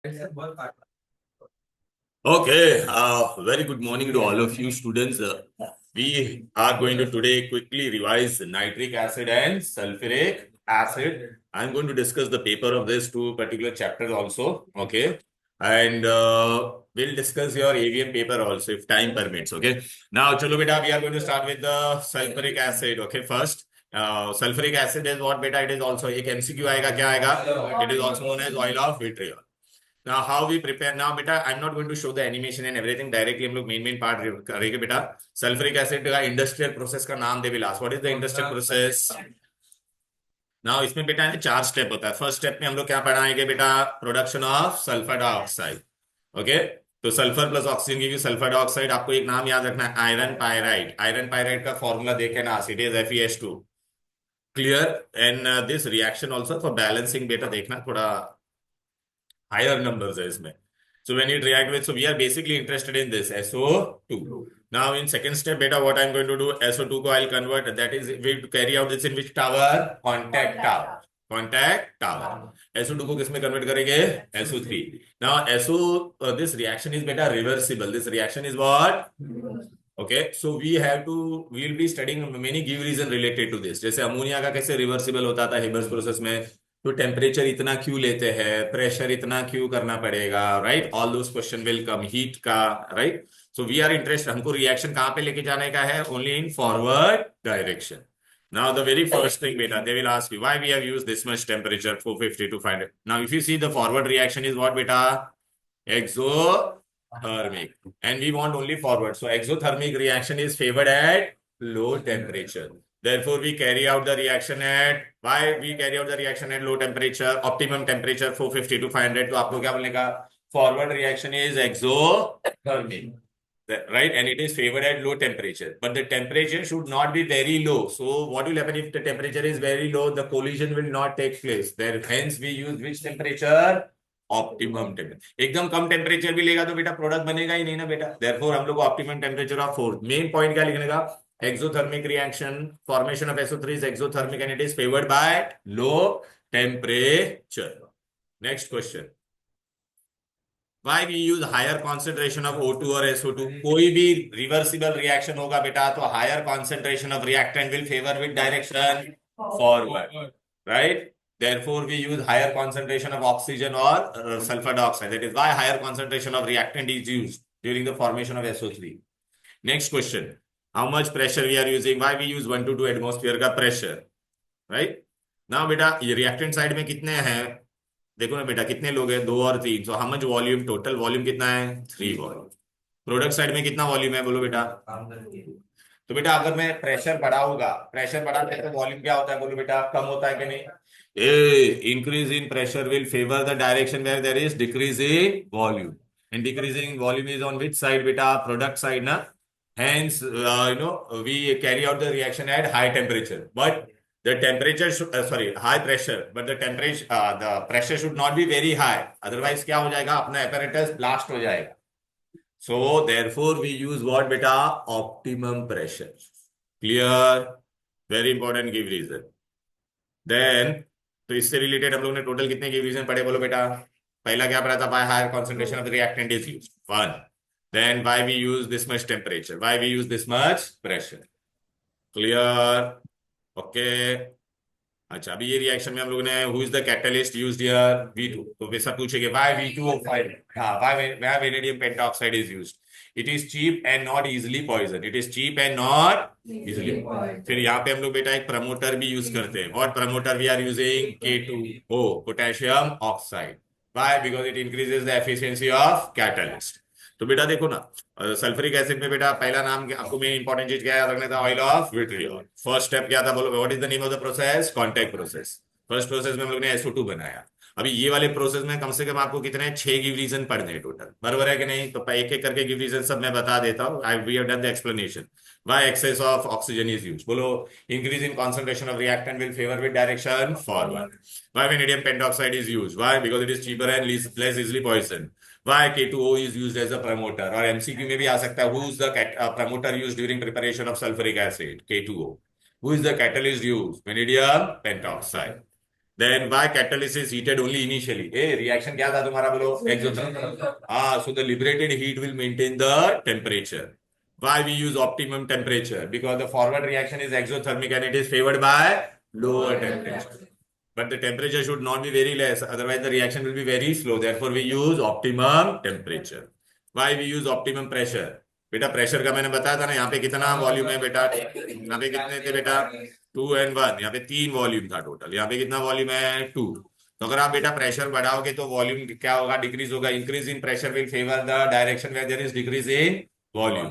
Okay, very good morning to all of you students. We are going to today quickly revise nitric acid and sulfuric acid. I'm going to discuss the paper of these two particular chapters also. Okay, and we'll discuss your AVM paper also if time permits. Okay, now chalo beta, we are going to start with the sulfuric acid. Okay, first. Sulfuric acid is what beta? It is also एक MCQ आएगा क्या आएगा? It is also known as oil of vitriol. Now how we prepare now beta, I'm not going to show the animation and everything directly. हम लोग main part करेंगे बेटा. Sulphuric acid का industrial process का नाम दे विलास. What is the industrial process? Now इसमें बेटा है 4 स्टेप होता है. फर्स्ट स्टेप में हम लोग क्या पढ़ाएंगे बेटा? Production of sulphur dioxide. Okay, तो सल्फर प्लस ऑक्सीजन की सल्फर डाइऑक्साइड. आपको एक नाम याद रखना है, आयरन पायराइड. आयरन पायराइड का फॉर्मूला देखे ना, it is FeS2. Clear? And this reaction also for balancing बेटा देखना, थोड़ा higher numbers है इसमें. So when it react with, so we are basically interested in this SO2. Now in second step beta, what I'm going to do, SO2 को I'll convert, that is we carry out this in which tower? Contact tower. Contact tower. SO2 को किसमें convert करेंगे? SO3. Now this reaction is beta reversible. This reaction is what? Okay, so we will be studying many give reason related to this. जैसे ammonia का कैसे reversible होता था Haber's process में, तो टेम्परेचर इतना क्यों लेते हैं, प्रेशर इतना क्यों करना पड़ेगा, right? All those question will come. Heat का, right? So we are interest, हमको रिएक्शन कहां पे लेके जाने का है? Only in forward direction. Now the very first thing beta, they will ask you why we have used this much temperature 450 to find it. Now if you see the forward reaction is what beta? Exothermic. And we want only forward. So exothermic reaction is favored at low temperature. Therefore, we carry out the reaction at, why we carry out the reaction at low temperature? Optimum temperature 450 to 500. तो आपको क्या बोलने का? Forward reaction is exothermic. Right? And it is favored at low temperature. But the temperature should not be very low. So what will happen if the temperature is very low? The collision will not take place. There, hence we use which temperature? Optimum temperature. एकदम कम temperature भी लेगा तो बेटा product बनेगा ही नहीं ना बेटा. Therefore हम लोग को optimum temperature of fourth. Main point क्या लिखने का? Exothermic reaction, formation of SO3 is exothermic and it is favoured by low temperature. Next question, why we use higher concentration of O2 और SO2? कोई भी reversible reaction होगा बेटा तो higher concentration of reactant will favour with direction forward, right? Therefore, we use higher concentration of oxygen or sulfur dioxide. That is why higher concentration of reactant is used during the formation of SO3. Next question. How much pressure we are using? Why we use 1 to 2 atmosphere का pressure? Right? Now बेटा ये reactant side में कितने हैं? देखो ना बेटा कितने लोग हैं? 2 और 3. So how much volume? Total volume कितना है? 3 volume. प्रोडक्ट साइड में कितना वॉल्यूम है बोलो बेटा? तो बेटा अगर मैं प्रेशर बढ़ाऊंगा, प्रेशर बढ़ाते हैं तो वॉल्यूम क्या होता है बोलो बेटा? कम होता है कि नहीं? Increase in pressure will favor the direction where there is decrease in volume. And decreasing volume is on which side beta? Product side na. Hence we carry out the reaction at high temperature, but the temperature should high pressure, but the pressure should not be very high, otherwise क्या हो जाएगा? अपना apparatus blast हो जाएगा. So therefore we use what beta? Optimum pressure. Clear? Very important give reason. Then तो इससे related हम लोग ने टोटल कितने की रीजन पढ़े बोलो बेटा? पहला क्या पढ़ा था? By higher concentration of the reactant is used, one. Then why we use this much temperature, why we use this much pressure. Clear? Okay. अच्छा, अभी ये रिएक्शन में हम लोग ने who is the catalyst used here? V2. तो वैसा पूछेंगे व्हाई V2O5, हाँ why vanadium pentoxide is used? It is cheap and not easily poison. It is cheap and not easily. फिर यहाँ पे हम लोग बेटा एक प्रमोटर भी यूज करते हैं. What promoter we are using? K2O, potassium oxide. Why? Because it increases the efficiency of catalyst. तो बेटा देखो ना, सल्फ्यूरिक एसिड में बेटा पहला नाम आपको मेन इंपॉर्टेंट चीज क्या याद रखना था? Oil of vitriol. First step क्या था बोलो? What is the name of the process? Contact process. First process में हम लोग ने SO2 बनाया. अभी ये वाले प्रोसेस में कम से कम आपको कितने 6 गिव रीजन पढ़ने हैं टोटल, बराबर है कि नहीं? तो एक एक करके गिव रीजन सब मैं बता देता हूँ. We have done the explanation. Why excess of oxygen is used बोलो? Increase in concentration of reactant will favour with direction forward. Why vanadium pentoxide is used? Why? Because it is cheaper and less easily poison. Why K2O is used as a promoter? और MCQ में भी आ सकता है, who is the promoter used during preparation of sulfuric acid? K2O. Who is the catalyst used? Vanadium pentoxide. Then why catalyst is heated only initially? Reaction क्या था तुम्हारा बोलो? Exothermic. So the liberated heat will maintain the temperature. Why we use optimum temperature? Because the forward reaction is exothermic and it is favored by lower temperature. But the temperature should not be very less, otherwise the reaction will be very slow. Therefore we use optimum temperature. Why we use optimum pressure? बेटा pressure का मैंने बताया था ना, यहाँ पे कितना volume है बेटा, यहाँ पे कितने थे बेटा, 2 and 1, यहाँ पे 3 वॉल्यूम था टोटल, यहाँ पे कितना वॉल्यूम है, 2। तो अगर आप बेटा प्रेशर बढ़ाओगे तो वॉल्यूम क्या होगा, डिक्रीज होगा। Increase in pressure will favour the direction where there is decrease in volume.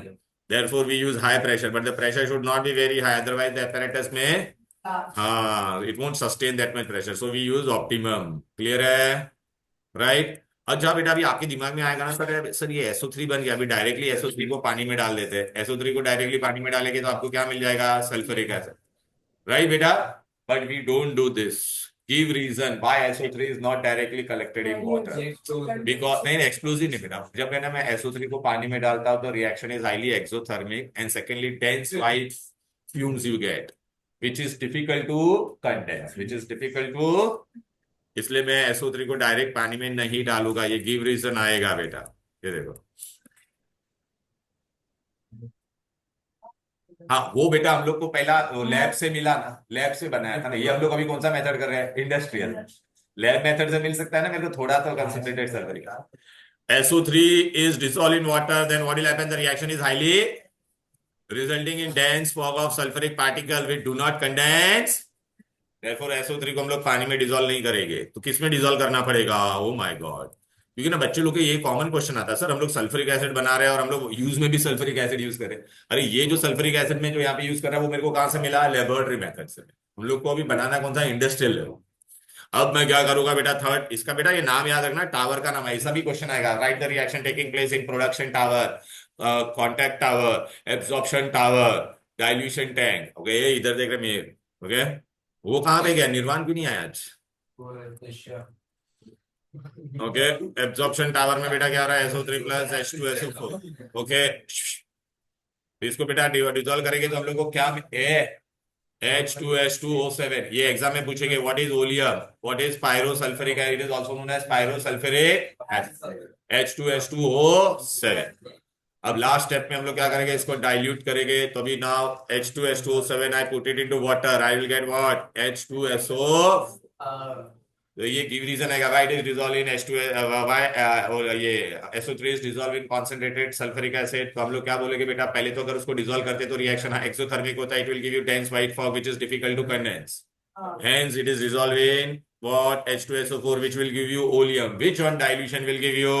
therefore we use high pressure, but the pressure should not be very high, otherwise the apparatus में हाँ it won't sustain that much pressure, so we use optimum। Clear है, right. अच्छा बेटा अभी आपके दिमाग में आएगा ना सर ये SO3 बन गया, अभी डायरेक्टली SO3 को पानी में डाल देते हैं, SO3 को डायरेक्टली पानी में डालेंगे तो आपको क्या मिल जाएगा, सल्फ्यूरिक एसिड, राइट बेटा। But we don't do this. Give reason why SO3 is not directly collected in water. Because नहीं, एक्सप्लोजिव नहीं बेटा, जब मैंने मैं SO3 को पानी में डालता हूं तो reaction is highly exothermic and secondly dense white fumes you get which is difficult to condense, which is difficult to, इसलिए मैं SO3 को डायरेक्ट पानी में नहीं डालूंगा। ये गिव रीजन आएगा बेटा, ये देखो। हाँ वो बेटा हम लोग को पहला लैब से मिला ना, लैब से बनाया था ना, ये हम लोग अभी कौन सा मेथड कर रहे हैं, इंडस्ट्रियल। लैब मेथड से मिल सकता है ना मेरे को थोड़ा तो concentrated sulphuric. SO3 is dissolved in water, then what will happen, the reaction is highly resulting in dense fog of sulfuric particle which do not condense। therefore SO3 को हम लोग पानी में डिसॉल्व नहीं करेंगे, तो किस में डिसॉल्व करना पड़ेगा, ओ माय गॉड। क्योंकि ना बच्चे लोग के ये कॉमन क्वेश्चन आता है, सर हम लोग सल्फ्यूरिक एसिड बना रहे हैं और हम लोग यूज में भी सल्फ्यूरिक एसिड यूज करें। अरे ये जो सल्फ्यूरिक एसिड में जो यहाँ पे यूज कर रहा है वो मेरे को कहाँ से मिला, लेबोरेटरी मेथड से। हम लोग को अभी बनाना कौन सा, इंडस्ट्रियल लेवल। अब मैं क्या करूंगा बेटा, थर्ड इसका बेटा ये नाम याद रखना, टावर का नाम है, ऐसा भी क्वेश्चन आएगा। Right the reaction taking place in production tower, contact tower, absorption tower, dilution tank. Okay इधर देख रहे मेरे, ओके वो कहाँ पे गया, निर्वाण क्यों नहीं आया आज। ओके एब्जॉर्प्शन टावर में बेटा क्या आ रहा है, SO3 प्लस H2SO4। ओके इसको बेटा डिजोल्व करेंगे तो हम लोग को क्या H2H2O7। ये एग्जाम में पूछेंगे what is oleum, what is pyrosulphuric acid, it is also known as pyrosulphuric acid, H2H2O7। अब लास्ट स्टेप में हम लोग क्या करेंगे, इसको डाइल्यूट करेंगे, तो अभी now H2H2O7 I put it into water, I will get what, H2SO। तो ये गिव रीजन है, why it is dissolve in H2 why और ये SO3 is dissolve in concentrated sulphuric acid. तो हम लोग क्या बोलेंगे बेटा, पहले तो अगर उसको डिसॉल्व करते तो रिएक्शन एक्सोथर्मिक होता है, it will give you dense white fog which is difficult to condense, hence it is dissolve in what, H2SO4 which will give you oleum, which on dilution will give you,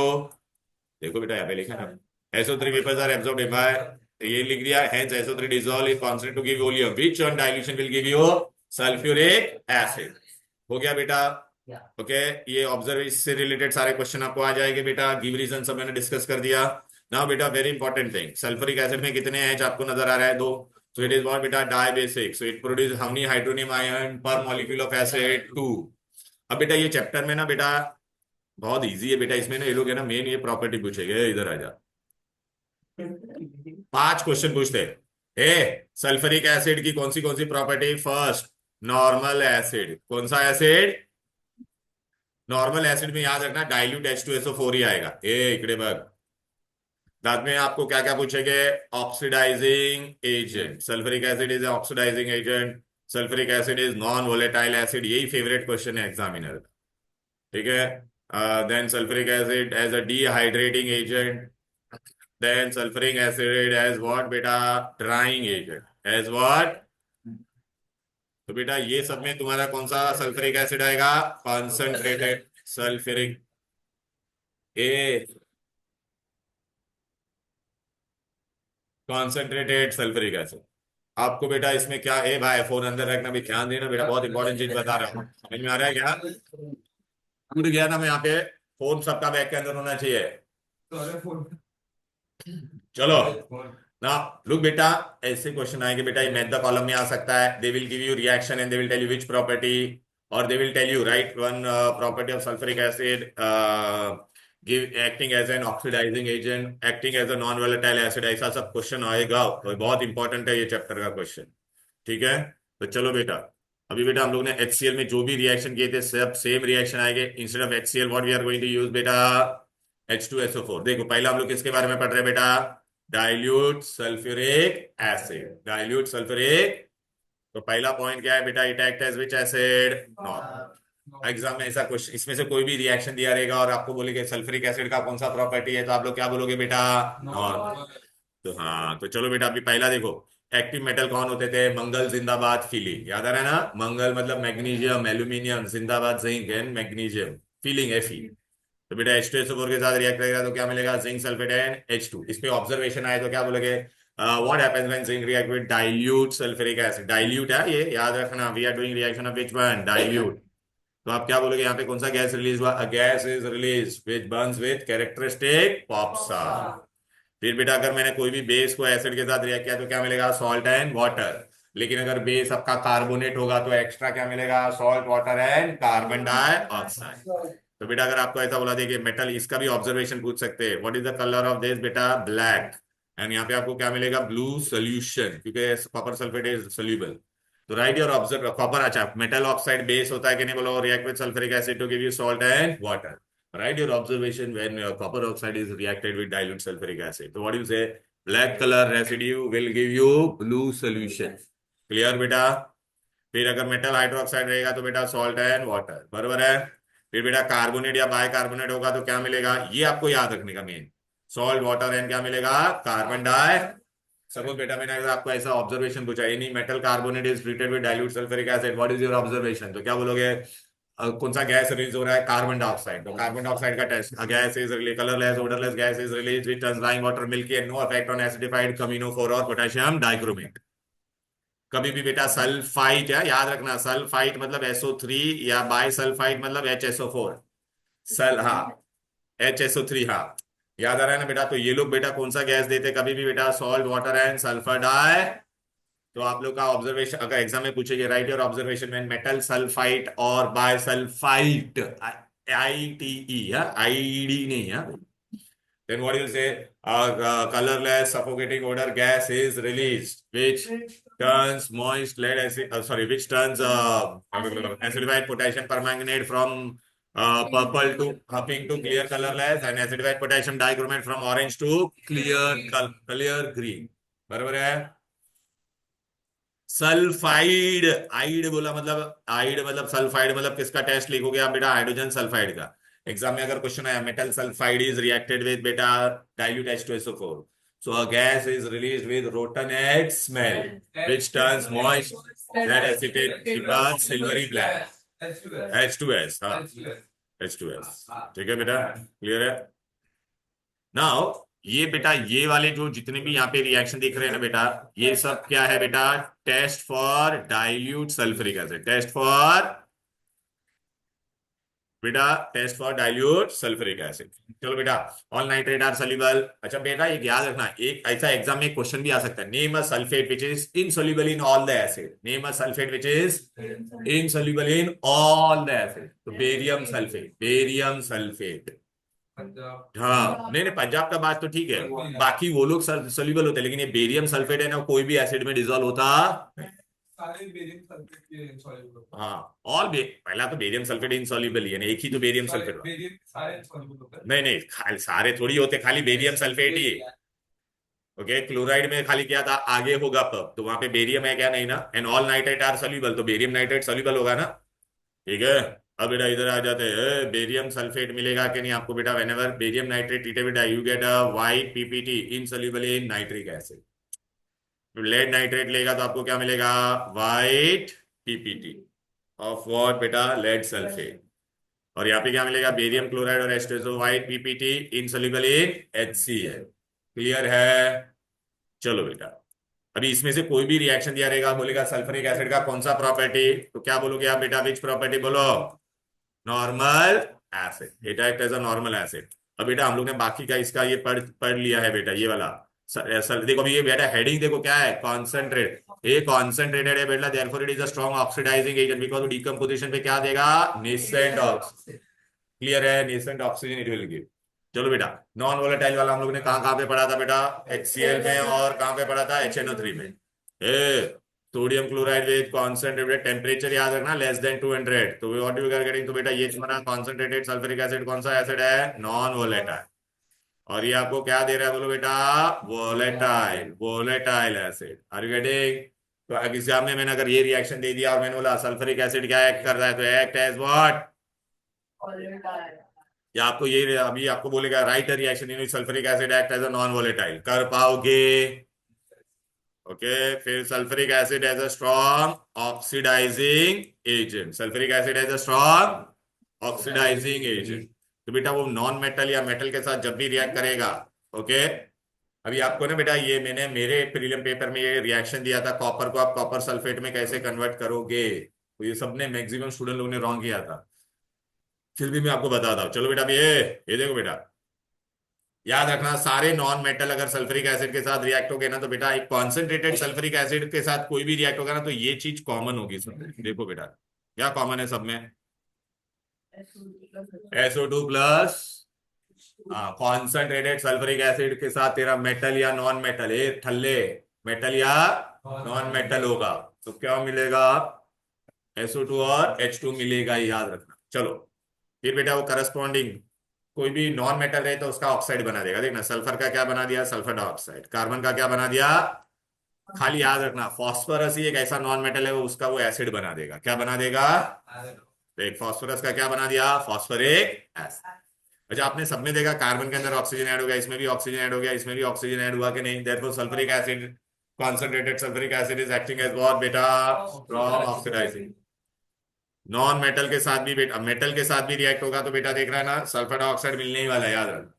देखो बेटा यहाँ पे लिखा ना, SO3 vapours are absorbed bye, ये लिख दिया, hence SO3 dissolve in concentrate to give oleum which on dilution will give you sulphuric acid. हो गया बेटा, ओके ये ऑब्जर्व से रिलेटेड सारे क्वेश्चन आपको आ जाएंगे बेटा। गिव रीजन सब मैंने डिस्कस कर दिया। नाउ बेटा very important thing, sulphuric acid में कितने एच आपको नजर आ रहा है, 2। सो इट इज व्हाट बेटा, dibasic, so it produce how many hydronium ion per molecule of acid, 2। अब बेटा ये चैप्टर में ना बेटा बहुत इजी है बेटा, इसमें ना ये लोग है ना मेन ये प्रॉपर्टी पूछेंगे, इधर आ जा, 5 क्वेश्चन पूछते हैं। सल्फ्यूरिक एसिड की कौन सी प्रॉपर्टी, फर्स्ट नॉर्मल एसिड, कौन सा एसिड, नॉर्मल एसिड में याद रखना डाइल्यूट H2SO4 ही आएगा। इकडे बघ, बाद में आपको क्या क्या पूछेंगे, oxidising agent, sulphuric acid is oxidising agent, sulphuric acid is non volatile acid, यही फेवरेट क्वेश्चन है एग्जामिनर का, ठीक है। Then sulphuric acid as a dehydrating agent, then sulphuric acid as what बेटा, ड्राइंग एजेंट, एज व्हाट। तो बेटा ये सब में तुम्हारा कौन सा सल्फ्यूरिक एसिड आएगा, concentrated sulphuric, a concentrated sulphuric acid. आपको बेटा इसमें क्या है भाई, फोन अंदर रखना भी ध्यान देना बेटा, बहुत इंपॉर्टेंट चीज बता रहा हूँ, समझ में आ रहा है क्या, टूट गया ना मैं यहाँ पे, फोन सबका बैग के अंदर होना चाहिए। चलो ना लुक बेटा, ऐसे क्वेश्चन आएंगे बेटा, ये मैथ द कॉलम में आ सकता है, they will give you reaction and they will tell you which property, और they will tell you write one property of sulphuric acid, give acting as an oxidising agent, acting as a non volatile acid, ऐसा सब question आएगा, तो बहुत important है ये chapter का question, ठीक है। तो चलो बेटा अभी बेटा हम लोग ने HCl में जो भी रिएक्शन किए थे सब सेम रिएक्शन आएंगे। Instead of HCl what we are going to use बेटा H2SO4। देखो पहला हम लोग किसके बारे में पढ़ रहे हैं बेटा, dilute sulphuric acid. Dilute sulphuric, तो पहला पॉइंट क्या है बेटा, it act as which acid, normal. Exam में ऐसा क्वेश्चन, इसमें से कोई भी रिएक्शन दिया रहेगा और आपको बोलेगे सल्फ्यूरिक एसिड का कौन सा प्रॉपर्टी है, तो आप लोग क्या बोलोगे बेटा, नॉर्मल। तो हाँ, तो चलो बेटा अभी पहला देखो, एक्टिव मेटल कौन होते थे, मंगल जिंदाबाद फीलिंग, याद आ रहा है ना, मंगल मतलब मैग्नीशियम एल्यूमिनियम, जिंदाबाद जिंक एंड मैग्नीशियम, फीलिंग है फी। तो बेटा H2SO4 के साथ रिएक्ट करेगा तो क्या मिलेगा, जिंक सल्फेट एंड H2। इस पे ऑब्जर्वेशन आए तो क्या बोलोगे, what happens when zinc react with dilute sulphuric acid. Dilute है ये, याद रखना, we are doing reaction of which one, dilute. तो आप क्या बोलोगे यहाँ पे, कौन सा गैस रिलीज हुआ, gas is release which burns with characteristic पॉप्सा। फिर बेटा अगर मैंने कोई भी बेस को एसिड के साथ रिएक्ट किया तो क्या मिलेगा, सॉल्ट एंड वाटर। लेकिन अगर बेस आपका कार्बोनेट होगा तो एक्स्ट्रा क्या मिलेगा, salt water and carbon dioxide. तो बेटा अगर आपको ऐसा बोला देखिए मेटल, इसका भी ऑब्जर्वेशन पूछ सकते हैं, what is the colour of this बेटा, ब्लैक। एंड यहाँ पे आपको क्या मिलेगा, ब्लू सोल्यूशन, क्योंकि कॉपर सल्फेट इज सोल्यूबल। तो राइट योर ऑब्जर्व कॉपर, अच्छा मेटल ऑक्साइड बेस होता है कि नहीं, बोलो react with sulphuric acid to give you salt and water. Write your observation when copper oxide is reacted with dilute sulfuric acid. So what do you say? Black color residue will give you blue solution. Clear बेटा। फिर अगर metal hydroxide रहेगा तो बेटा salt and water, बरोबर है। फिर बेटा कार्बोनेट या बाइकार्बोनेट होगा तो क्या मिलेगा, ये आपको याद रखने का मेन, सॉल्ट वाटर एंड क्या मिलेगा, कार्बन डाई। सपोज बेटा मैंने अगर आपको ऐसा ऑब्जर्वेशन पूछा, any metal carbonate is treated with dilute sulphuric acid, what is your observation, तो क्या बोलोगे, कौन सा गैस रिलीज हो रहा है, कार्बन डाइऑक्साइड। तो कार्बन डाइऑक्साइड का test, gas is release colourless odourless gas is release which turns lime water milky and no effect on acidified कमिनो 4 और पोटेशियम डाइक्रोमेट। कभी भी बेटा सल्फाइट है, याद रखना, सल्फाइट मतलब SO3 या बाई सल्फाइट मतलब HSO4। सल हाँ, HSO3 हाँ, याद आ रहा है ना बेटा। तो ये लोग बेटा कौन सा गैस देते कभी भी बेटा, सॉल्ट वाटर एंड सल्फर डाई। तो आप लोग का ऑब्जर्वेशन अगर एग्जाम में पूछेगी, write your observation when metal sulphite और बाय सल्फाइट, ITE, IED नहीं है। Then what do you say? Colorless, suffocating odor gas is released, which turns moist lead acid. Which turns acidified potassium permanganate from purple to pink to clear colorless, and acidified potassium dichromate from orange to clear green. बराबर है। Sulphide, आइड बोला मतलब, आइड मतलब sulphide मतलब किसका test लिखोगे आप बेटा, हाइड्रोजन सल्फाइड का। एग्जाम में अगर क्वेश्चन आया metal sulphide is reacted with बेटा dilute H2SO4, so a gas is released with rotten egg smell which turns moist that acetate becomes silvery black, H2S, हाँ H2S, ठीक है बेटा, क्लियर है। नाउ ये बेटा ये वाले जो जितने भी यहाँ पे रिएक्शन दिख रहे हैं ना बेटा, ये सब क्या है बेटा, test for dilute sulphuric acid, test for बेटा, test for dilute sulphuric acid. चलो बेटा, ऑल नाइट्रेट आर सॉल्युबल। अच्छा बेटा एक याद रखना, एक ऐसा एग्जाम में क्वेश्चन भी आ सकता है, name a sulphate which is insoluble in all the acid, name a sulphate which is insoluble in all the acid. तो बेरियम सल्फेट, बेरियम सल्फेट, हाँ नहीं नहीं पंजाब का बात तो ठीक है, बाकी वो लोग सोल्यूबल होते हैं, लेकिन ये बेरियम सल्फेट है ना, कोई भी एसिड में डिजोल्व होता, सारे बेरियम सल्फेट के insoluble होते हैं। हाँ पहला तो बेरियम सल्फेट इनसॉल्युबल ही है ना, एक ही तो बेरियम सल्फेट होता है। बेरियम सारे insoluble होते हैं। नहीं नहीं सारे थोड़ी होते, खाली बेरियम सल्फेट ही। ओके, क्लोराइड में खाली क्या था, आगे होगा पब, तो वहां पे बेरियम है क्या, नहीं ना। And all nitrate are soluble, तो बेरियम नाइट्रेट सोल्यूबल होगा ना, ठीक है। अब बेटा इधर आ जाते हैं, बेरियम सल्फेट मिलेगा कि नहीं आपको बेटा, whenever barium nitrate treated with you get a white PPT insoluble in nitric acid. Lead nitrate लेगा तो आपको क्या मिलेगा, व्हाइट PPT ऑफ व्हाट बेटा, लेड सल्फेट। और यहाँ पे क्या मिलेगा, बेरियम क्लोराइड और H2SO, white PPT insoluble in HCl। Clear है। चलो बेटा अभी इसमें से कोई भी रिएक्शन दिया रहेगा, बोलेगा सल्फ्यूरिक एसिड का कौन सा प्रॉपर्टी, तो क्या बोलोगे आप बेटा, विच प्रॉपर्टी बोलो, normal acid, it act as a normal acid. अब बेटा हम लोग ने बाकी का इसका ये पढ़ लिया है बेटा, ये वाला देखो अभी ये बेटा हेडिंग देखो क्या है, कॉन्सेंट्रेट, ये कॉन्सेंट्रेटेड है बेटा, therefore it is a strong oxidising agent because decomposition पे क्या देगा, नेसेंट ऑक्सीजन। क्लियर है, nascent oxygen it will give. चलो बेटा नॉन वोलेटाइल वाला हम लोग ने कहाँ कहाँ पे पढ़ा था बेटा, HCl में, और कहाँ पे पढ़ा था, HNO3 में। ए sodium chloride with concentrated temperature याद रखना लेस देन 200, तो व्हाट यू आर गेटिंग, तो बेटा ये तुम्हारा कॉन्सेंट्रेटेड सल्फ्यूरिक एसिड कौन सा एसिड है, नॉन वोलेटाइल। और ये आपको क्या दे रहा है बोलो बेटा, volatile, volatile acid, are you getting. तो एग्जाम में मैंने अगर ये रिएक्शन दे दिया और मैंने बोला सल्फ्यूरिक एसिड क्या एक्ट कर रहा है, तो एक्ट एज व्हाट, या आपको ये अभी आपको बोलेगा write reaction in sulphuric acid act as a non volatile, कर पाओगे। ओके, फिर sulphuric acid as a strong oxidising agent, sulphuric acid as a strong oxidising agent. तो बेटा वो नॉन मेटल या मेटल के साथ जब भी रिएक्ट करेगा, ओके। अभी आपको ना बेटा ये मैंने मेरे प्रीलिम पेपर में ये रिएक्शन दिया था, कॉपर को आप कॉपर सल्फेट में कैसे कन्वर्ट करोगे, तो ये सबने मैक्सिमम स्टूडेंट लोगों ने रॉन्ग किया था, फिर भी मैं आपको बताता हूँ। चलो बेटा अब ये देखो बेटा, याद रखना सारे नॉन मेटल अगर सल्फ्यूरिक एसिड के साथ रिएक्ट हो गए ना, तो बेटा एक कॉन्सेंट्रेटेड सल्फ्यूरिक एसिड के साथ कोई भी रिएक्ट होगा ना, तो ये चीज कॉमन होगी सब में। देखो बेटा क्या कॉमन है सब में, SO2 plus, concentrated sulphuric acid के साथ तेरा मेटल या नॉन मेटल, ए थल्ले मेटल या नॉन मेटल होगा, तो क्या मिलेगा, SO2 और H2 मिलेगा, याद रखना। चलो फिर बेटा वो करस्पॉन्डिंग कोई भी नॉन मेटल रहे तो उसका ऑक्साइड बना देगा, देखना सल्फर का क्या बना दिया, सल्फर डाइऑक्साइड, कार्बन का क्या बना दिया, खाली याद रखना फॉस्फोरस ही एक ऐसा नॉन मेटल है वो उसका वो एसिड बना देगा, क्या बना देगा, तो एक फॉस्फोरस का क्या बना दिया, फॉस्फोरिक एसिड। अच्छा आपने सब में देखा कार्बन के अंदर ऑक्सीजन ऐड हो गया, इसमें भी ऑक्सीजन ऐड हो गया, इसमें भी ऑक्सीजन ऐड हुआ कि नहीं, therefore sulphuric acid, concentrated sulphuric acid is acting as what बेटा, स्ट्रॉन्ग ऑक्सीडाइजिंग। नॉन मेटल के साथ भी बेटा, मेटल के साथ भी रिएक्ट होगा तो बेटा देख रहा है ना सल्फर डाइऑक्साइड मिलने ही वाला है, याद रखना।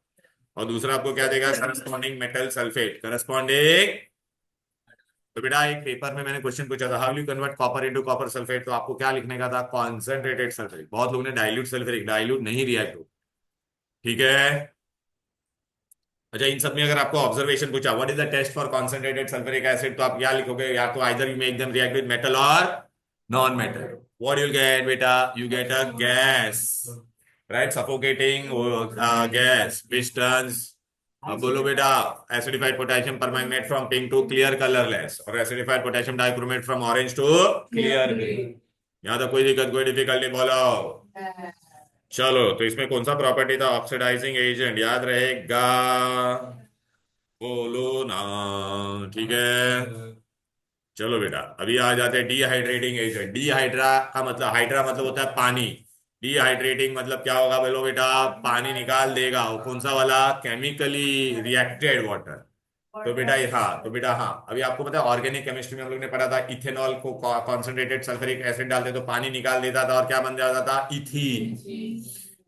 और दूसरा आपको क्या देगा, करस्पॉन्डिंग मेटल सल्फेट, करस्पॉन्डिंग। तो बेटा एक पेपर में मैंने क्वेश्चन पूछा था how you convert copper into copper sulphate, तो आपको क्या लिखने का था, कॉन्सेंट्रेटेड सल्फेट, बहुत लोगों ने डाइल्यूट सल्फ्यूरिक, डाइल्यूट नहीं रिएक्ट हो, ठीक है। अच्छा इन सब में अगर आपको ऑब्जर्वेशन पूछा what is the test for concentrated sulphuric acid, तो आप क्या लिखोगे, या तो either you make them react with metal और non metal, what you get बेटा, you get a gas, right, suffocating gas, पिस्टन्स। अब बोलो बेटा acidified potassium permanganate from pink to clear colourless, और acidified potassium dichromate from orange to clear green. यहाँ तक कोई दिक्कत कोई डिफिकल्टी बोलो। चलो तो इसमें कौन सा प्रॉपर्टी था, ऑक्सीडाइजिंग एजेंट, याद रहेगा, बोलो ना, ठीक है। चलो बेटा अभी आ जाते हैं डिहाइड्रेटिंग एजेंट, डिहाइड्रा का मतलब, हाइड्रा मतलब होता है पानी, डिहाइड्रेटिंग मतलब क्या होगा बोलो बेटा, पानी निकाल देगा, वो कौन सा वाला, केमिकली रिएक्टेड वाटर। तो बेटा ये हाँ, तो बेटा हाँ अभी आपको पता है ऑर्गेनिक केमिस्ट्री में हम लोग ने पढ़ा था इथेनॉल को कॉन्सेंट्रेटेड सल्फ्यूरिक एसिड डालते तो पानी निकाल देता था और क्या बन जाता था, इथीन।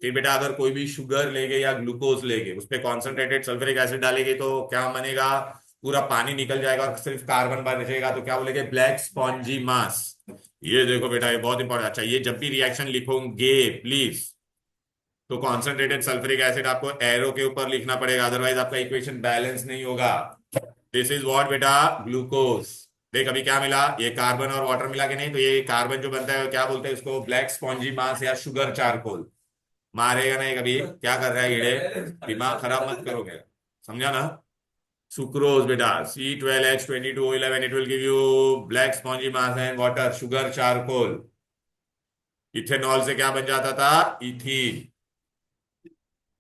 फिर बेटा अगर कोई भी शुगर लेंगे या ग्लूकोज लेंगे उस पर कॉन्सेंट्रेटेड सल्फ्यूरिक एसिड डालेंगे तो क्या बनेगा, पूरा पानी निकल जाएगा और सिर्फ कार्बन बचेगा, तो क्या बोलेंगे, ब्लैक स्पॉन्जी मास। ये देखो बेटा ये बहुत इंपॉर्टेंट, अच्छा ये जब भी रिएक्शन लिखोगे प्लीज, तो कॉन्सेंट्रेटेड सल्फ्यूरिक एसिड आपको एरो के ऊपर लिखना पड़ेगा, अदरवाइज आपका इक्वेशन बैलेंस नहीं होगा। दिस इज व्हाट बेटा, ग्लूकोज। देख अभी क्या मिला, ये कार्बन और वाटर मिला कि नहीं, तो ये कार्बन जो बनता है क्या बोलते हैं उसको, ब्लैक स्पॉन्जी मास या शुगर चारकोल। मारेगा नहीं कभी, क्या कर रहा है कीड़े, दिमाग खराब मत करोगे, समझा ना। सुक्रोज बेटा C12H22O11, it will give you black spongy mass and water, sugar charcoal. Ethanol से क्या बन जाता था, इथीन।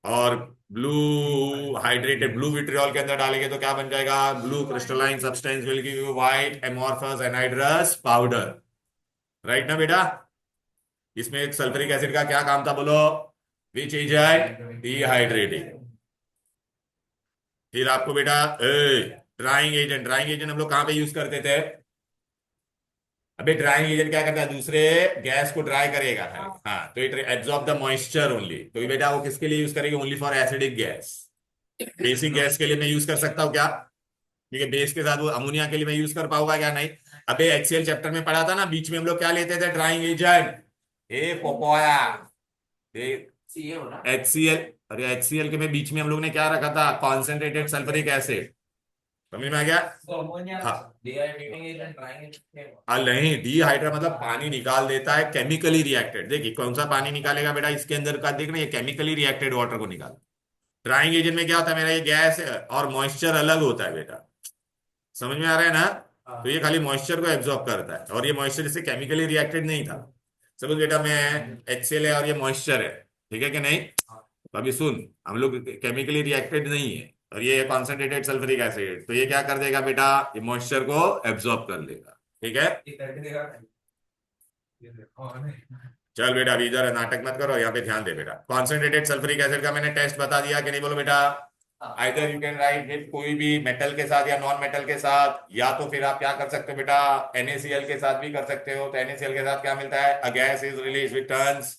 और ब्लू हाइड्रेटेड, ब्लू विट्रियोल के अंदर डालेंगे तो क्या बन जाएगा, blue crystalline substance will give you white amorphous anhydrous powder, right ना बेटा। इसमें एक सल्फ्यूरिक एसिड का क्या काम था बोलो, विच इज डिहाइड्रेटिंग। फिर आपको बेटा ड्राइंग एजेंट, ड्राइंग एजेंट हम लोग कहां पे यूज करते थे, अबे ड्राइंग एजेंट क्या करता है, दूसरे गैस को ड्राई करेगा, हाँ तो it absorb the moisture only, तो ये बेटा वो किसके लिए यूज करेगी, only for acidic gas. Basic gas के लिए मैं यूज कर सकता हूँ क्या, क्योंकि बेस के साथ वो अमोनिया के लिए मैं यूज कर पाऊंगा क्या, नहीं। अबे HCl चैप्टर में पढ़ा था ना, बीच में हम लोग क्या लेते थे, ड्राइंग एजेंट, ए पोपोया, HCl, अरे HCl के में बीच में हम लोग ने क्या रखा था, कॉन्सेंट्रेटेड सल्फ्यूरिक एसिड, समझ में आ गया। हाँ नहीं, डिहाइड्रा मतलब पानी निकाल देता है, केमिकली रिएक्टेड, देखिए कौन सा पानी निकालेगा बेटा, इसके अंदर का देखना ये केमिकली रिएक्टेड वाटर को निकाल। ड्राइंग एजेंट में क्या होता है, मेरा ये गैस और मॉइस्चर अलग होता है बेटा, समझ में आ रहा है ना। तो ये खाली मॉइस्चर को एब्जॉर्ब करता है, और ये मॉइस्चर इससे केमिकली रिएक्टेड नहीं था। सपोज बेटा मैं HCl है और ये मॉइस्चर है, ठीक है कि नहीं? तो अभी सुन, हम लोग केमिकली रिएक्टेड नहीं है, और ये कॉन्सेंट्रेटेड सल्फ्यूरिक एसिड, तो ये क्या कर देगा बेटा, ये मॉइस्चर को एब्जॉर्ब कर लेगा, ठीक है? ये करके देगा। नहीं। चल बेटा अभी इधर नाटक मत करो, यहाँ पे ध्यान दे बेटा। कॉन्सेंट्रेटेड सल्फ्यूरिक एसिड का मैंने टेस्ट बता दिया कि नहीं, बोलो बेटा। Either you can write with कोई भी मेटल के साथ या नॉन मेटल के साथ, या तो फिर आप क्या कर सकते हो बेटा, NaCl के साथ भी कर सकते हो। तो NaCl के साथ क्या मिलता है, a gas is release with turns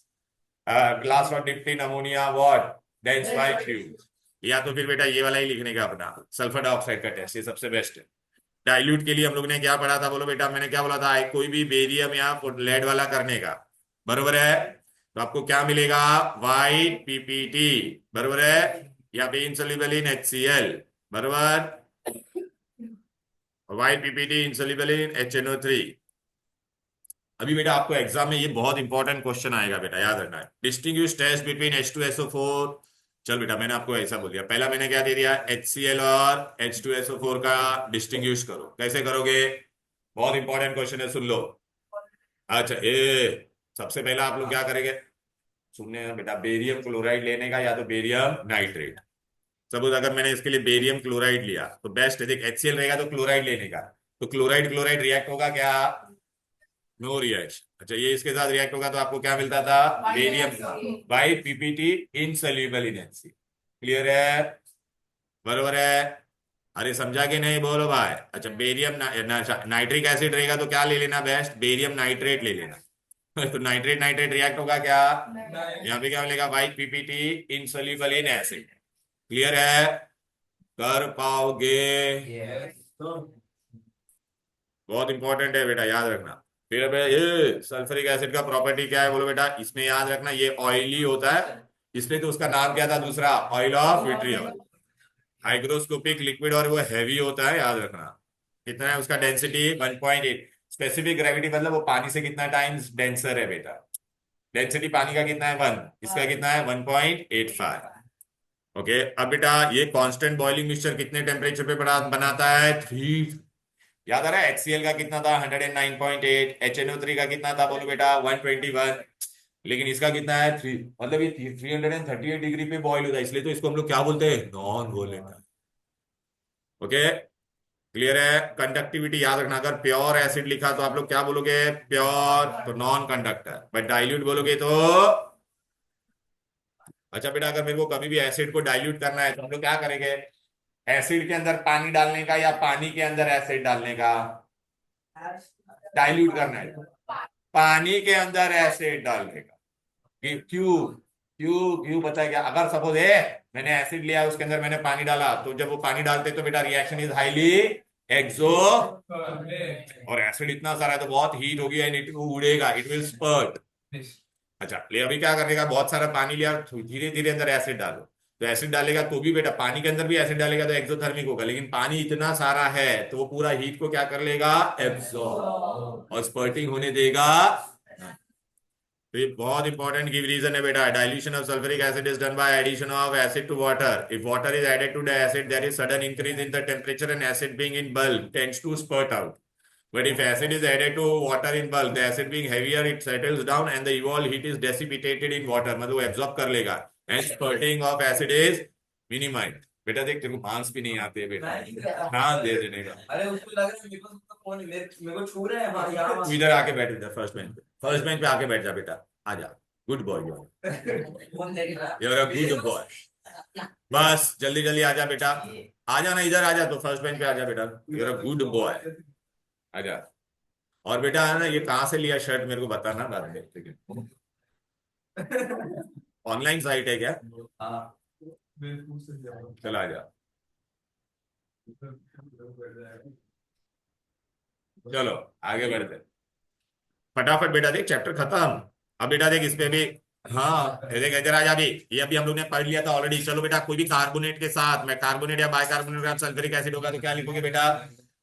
glass और dipped in ammonia what, dense by Q। या तो फिर बेटा ये वाला ही लिखने का अपना, सल्फर डाइऑक्साइड का टेस्ट, ये सबसे बेस्ट है। डाइल्यूट के लिए हम लोग ने क्या पढ़ा था, बोलो बेटा, मैंने क्या बोला था, कोई भी बेरियम या लेड वाला करने का, बरोबर है? तो आपको क्या मिलेगा, वाइट PPT, बरोबर है? या पे इनसोल्युबल इन HCl, बरोबर? वाइट PPT इनसोल्युबल इन HNO3। अभी बेटा आपको एग्जाम में ये बहुत इंपॉर्टेंट क्वेश्चन आएगा बेटा, याद रखना है। Distinguish test between H2SO4। चल बेटा मैंने आपको ऐसा बोल दिया, पहला मैंने क्या दे दिया, HCl और H2SO4 का डिस्टिंग्विश करो। कैसे करोगे, बहुत इंपॉर्टेंट क्वेश्चन है, सुन लो। अच्छा सबसे पहला आप लोग क्या करेंगे, सुनने हैं बेटा, बेरियम क्लोराइड लेने का या तो बेरियम नाइट्रेट। सपोज अगर मैंने इसके लिए बेरियम क्लोराइड लिया तो बेस्ट है, देख HCl रहेगा तो क्लोराइड लेने का, तो क्लोराइड क्लोराइड रिएक्ट होगा क्या, नो रिएक्शन। अच्छा ये इसके साथ रिएक्ट होगा तो आपको क्या मिलता था, barium white PPT insoluble in HCl। Clear है, बरोबर है? अरे समझा कि नहीं, बोलो भाई। अच्छा बेरियम नाइट्रिक एसिड रहेगा तो क्या ले लेना, बेस्ट बेरियम नाइट्रेट ले लेना। तो नाइट्रेट नाइट्रेट रिएक्ट होगा क्या, यहाँ पे क्या मिलेगा, white PPT insoluble in acid. Clear है, कर पाओगे? बहुत इंपॉर्टेंट है बेटा, याद रखना। फिर अब ये सल्फ्यूरिक एसिड का प्रॉपर्टी क्या है, बोलो बेटा, इसमें याद रखना ये ऑयली होता है, इसलिए तो उसका नाम क्या था दूसरा, oil of vitriol. Hygroscopic liquid और वो हैवी होता है, याद रखना। कितना है उसका डेंसिटी, 1.8। स्पेसिफिक ग्रेविटी मतलब वो पानी से कितना टाइम्स डेंसर है बेटा। डेंसिटी पानी का कितना है, 1, इसका कितना है 1.85। ओके अब बेटा ये कांस्टेंट बॉइलिंग मिक्सचर कितने टेम्परेचर पे बनाता है, 3। याद आ रहा है, HCl का कितना था, 109.8। HNO3 का कितना था, बोलो बेटा, 121। लेकिन इसका कितना है, 3, मतलब ये 338 डिग्री पे बॉईल होता है, इसलिए तो इसको हम लोग क्या बोलते हैं, नॉन वोलेटाइल। ओके क्लियर है। कंडक्टिविटी याद रखना, अगर प्योर एसिड लिखा तो आप लोग क्या बोलोगे, प्योर, तो नॉन कंडक्टर, बट डाइल्यूट बोलोगे तो। अच्छा बेटा अगर मेरे को कभी भी एसिड को डाइल्यूट करना है तो हम लोग क्या करेंगे, एसिड के अंदर पानी डालने का या पानी के अंदर एसिड डालने का, डाइल्यूट करना है पानी के अंदर एसिड डालने का। क्यों क्यों क्यों पता है क्या, अगर सपोज है मैंने एसिड लिया उसके अंदर मैंने पानी डाला, तो जब वो पानी डालते तो बेटा रिएक्शन इज हाईली एक्सो, और एसिड इतना सारा है तो बहुत हीट होगी एंड इट उड़ेगा, इट विल स्पर्ट। अच्छा ले अभी क्या करने का, बहुत सारा पानी लिया, धीरे धीरे अंदर एसिड डालो, तो एसिड डालेगा तो भी बेटा पानी के अंदर भी एसिड डालेगा तो एक्सोथर्मिक होगा, लेकिन पानी इतना सारा है तो वो पूरा हीट को क्या कर लेगा, एब्सॉर्ब, और स्पर्टिंग होने देगा। तो ये बहुत इंपॉर्टेंट गिव रीजन है बेटा, dilution of sulphuric acid is done by addition of acid to water. If water is added to the acid there is sudden increase in the temperature and acid being in bulk tends to spurt out. But if acid is added to water in bulk, the acid being heavier, it settles down and the evolved heat is dissipated in water. मतलब वो absorb कर लेगा and spurting of acid is minimized. बेटा देख तेरे को marks भी नहीं आते बेटा, ध्यान दे देने का। अरे उसको लग रहा है मेरे को उसका फोन मेरे को छू रहा है भाई यहाँ। तू इधर आके बैठ, इधर फर्स्ट बेंच पे, फर्स्ट बेंच पे आके बैठ जा बेटा, आ जा, गुड बॉय फोन देख रहा you are a good boy. बस जल्दी जल्दी आ जा बेटा, आ जा ना इधर आ जा, तो फर्स्ट बेंच पे आ जा बेटा, you are a good boy, आ जा। और बेटा है ना, ये कहाँ से लिया शर्ट मेरे को बताना बाद में, ठीक है? ऑनलाइन साइट है क्या? हाँ चल आ जा, चलो आगे बढ़ते, फटाफट बेटा देख चैप्टर खत्म। अब बेटा देख इस पे भी, हाँ ये देख इधर आ जा, भी ये अभी हम लोग ने पढ़ लिया था ऑलरेडी। चलो बेटा कोई भी कार्बोनेट के साथ, मैं कार्बोनेट या बाइकार्बोनेट का सल्फ्यूरिक एसिड होगा तो क्या लिखोगे बेटा,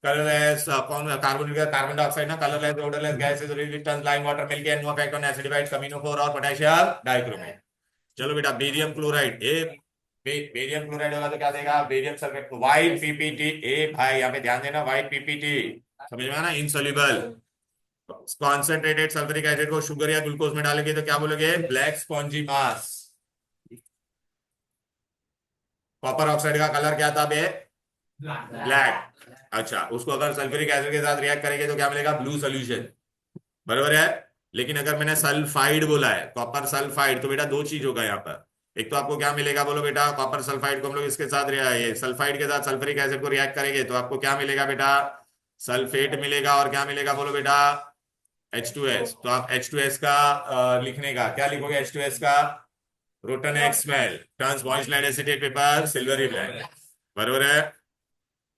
कलरलेस, कौन कार्बोनेट का, कार्बन डाइऑक्साइड ना, colourless odourless gas is resistance lime water milk and no effect on acidified amino और पोटेशियम डाइक्रोमेट। चलो बेटा बेरियम क्लोराइड, ए बेरियम क्लोराइड होगा तो क्या देगा, बेरियम सल्फेट, व्हाइट PPT। ए भाई यहाँ पे ध्यान देना, व्हाइट PPT समझ में आया ना, इनसॉल्युबल। कॉन्सेंट्रेटेड सल्फ्यूरिक एसिड को शुगर या ग्लूकोज में डालेंगे तो क्या बोलोगे, ब्लैक स्पॉन्जी मास। कॉपर ऑक्साइड का कलर क्या था बे, ब्लैक। अच्छा, उसको अगर सल्फ्यूरिक एसिड के साथ रिएक्ट करेंगे तो क्या मिलेगा, ब्लू सोल्यूशन, बराबर है। लेकिन अगर मैंने सल्फाइड बोला है, कॉपर सल्फाइड, तो बेटा दो चीज होगा यहाँ पर। एक तो आपको क्या मिलेगा बोलो बेटा, कॉपर सल्फाइड को हम लोग इसके साथ ये सल्फाइड के साथ सल्फ्यूरिक एसिड को रिएक्ट करेंगे तो आपको क्या मिलेगा बेटा, सल्फेट मिलेगा। और क्या मिलेगा बोलो बेटा, H2S। तो आप H2S का लिखने का क्या लिखोगे, H2S का rotten x smell, turns moist light acetate paper silvery black, बराबर है।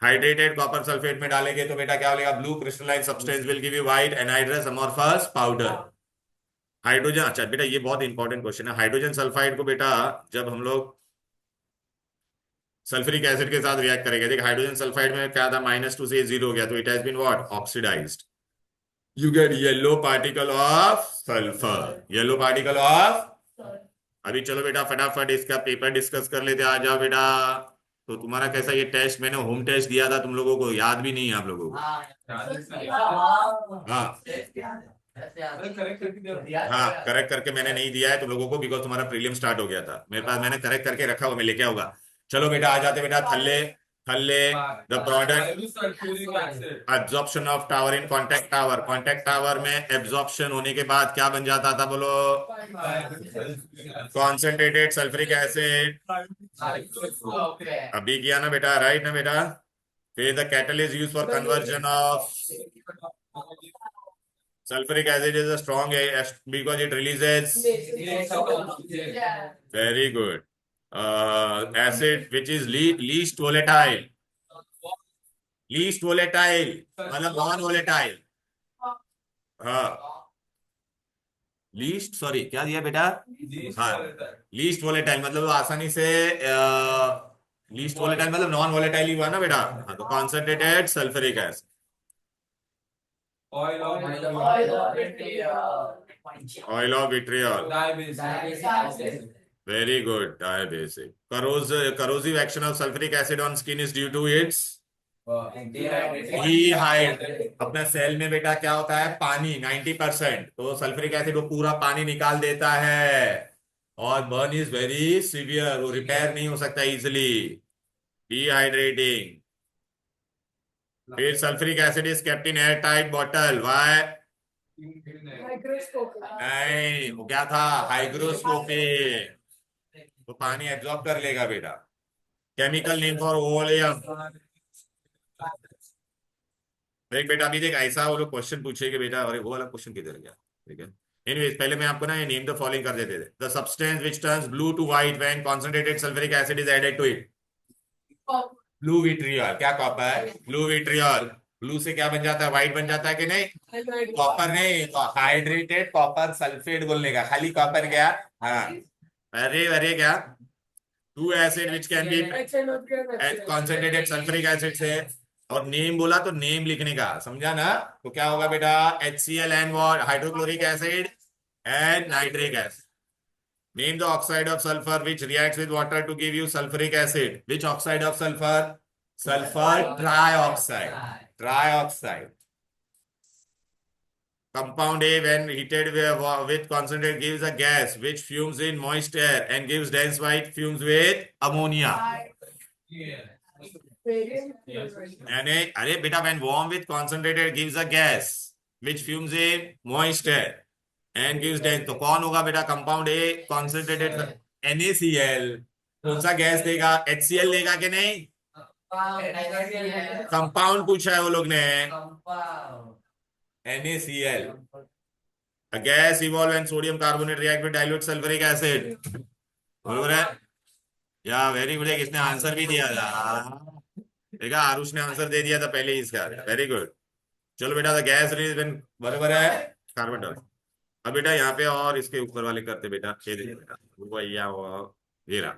हाइड्रेटेड कॉपर सल्फेट में डालेंगे तो बेटा क्या मिलेगा, blue crystalline substance will give you white anhydrous amorphous powder. Hydrogen, अच्छा बेटा ये बहुत इंपॉर्टेंट क्वेश्चन है, हाइड्रोजन सल्फाइड को बेटा जब हम लोग सल्फ्यूरिक एसिड के साथ रिएक्ट करेंगे, देख हाइड्रोजन सल्फाइड में क्या था, -2 से 0 हो गया, तो it has been what, oxidised. You get yellow particle of sulphur, yellow particle of. अभी चलो बेटा फटाफट इसका पेपर डिस्कस कर लेते, आ जाओ बेटा। तो तुम्हारा कैसा ये टेस्ट, मैंने होम टेस्ट दिया था, तुम लोगों को याद भी नहीं है आप लोगों को। हाँ करेक्ट करके दिया। हाँ, करेक्ट करके मैंने नहीं दिया है तुम लोगों को, बिकॉज तुम्हारा प्रीलियम स्टार्ट हो गया था, मेरे पास मैंने करेक्ट करके रखा हुआ, मैं लेके आऊंगा। चलो बेटा आ जाते बेटा, थल्ले थल्ले the product sulphuric acid. Absorption of tower in contact tower, contact tower में एब्जॉर्प्शन होने के बाद क्या बन जाता था बोलो, कॉन्सेंट्रेटेड सल्फ्यूरिक एसिड। अभी किया ना बेटा, राइट ना बेटा। फिर the catalyst use for conversion of sulfuric acid is a strong because it releases very good acid which is least volatile, least volatile मतलब नॉन वोलेटाइल। हाँ, लीस्ट, सॉरी क्या दिया बेटा, हाँ लीस्ट वोलेटाइल मतलब वो आसानी से लीस्ट वोलेटाइल मतलब नॉन वोलेटाइल ही हुआ ना बेटा। हाँ, तो concentrated sulphuric acid, oil of oil of vitriol, diabetes. very good, diabasic. Corrosive action of sulfuric acid on skin is due to its dehydrated। अपना सेल में बेटा क्या होता है, पानी 90%, तो सल्फ्यूरिक एसिड वो पूरा पानी निकाल देता है। और बर्न इज वेरी सीवियर, वो रिपेयर नहीं हो सकता इजिली, डिहाइड्रेटिंग। फिर sulphuric acid is kept in air tight bottle, why, नहीं वो क्या था, हाइग्रोस्कोपी, तो पानी एब्जॉर्ब कर लेगा बेटा। केमिकल नेम फॉर ओलियम, देख बेटा अभी देख, ऐसा वो लोग क्वेश्चन पूछेगा बेटा, अरे वो वाला क्वेश्चन किधर गया, ठीक है। एनीवेज पहले मैं आपको ना ये नेम द फॉलोइंग कर देते थे, the substance which turns blue to white when concentrated sulphuric acid is added to it, blue vitriol, क्या कॉपर, ब्लू विट्रियल, ब्लू से क्या बन जाता है, व्हाइट बन जाता है कि नहीं, कॉपर नहीं, हाइड्रेटेड कॉपर सल्फेट बोलने का, खाली कॉपर क्या, हाँ, अरे अरे क्या, to acid which can be concentrated sulphuric acid से। और नेम बोला तो नेम लिखने का, समझा ना। तो क्या होगा बेटा, HCl and what, hydrochloric acid and nitric acid. Name the oxide of sulphur which reacts with water to give you sulphuric acid, which oxide of sulphur, sulphur trioxide, trioxide. Compound A, when heated with concentrate, gives a gas which fumes in moist air and gives dense white fumes with ammonia. यानी अरे बेटा, when warm with concentrated gives a gas which fumes in moist air and gives dense, तो कौन होगा बेटा, compound A concentrated NaCl। कौन सा gas देगा, HCl देगा कि नहीं, कंपाउंड पूछा है वो लोग ने, NaCl। A gas evolve when sodium carbonate react with dilute sulfuric acid, बरोबर है। या वेरी गुड, इसने आंसर भी दिया था, देखा आरुष ने आंसर दे दिया था पहले ही इसका, वेरी गुड। चलो बेटा, द गैस रिलीज व्हेन, बरोबर है, कार्बन डाइऑक्साइड। अब बेटा यहाँ पे और इसके ऊपर वाले करते बेटा, ये देखिए बेटा, वो ये रहा,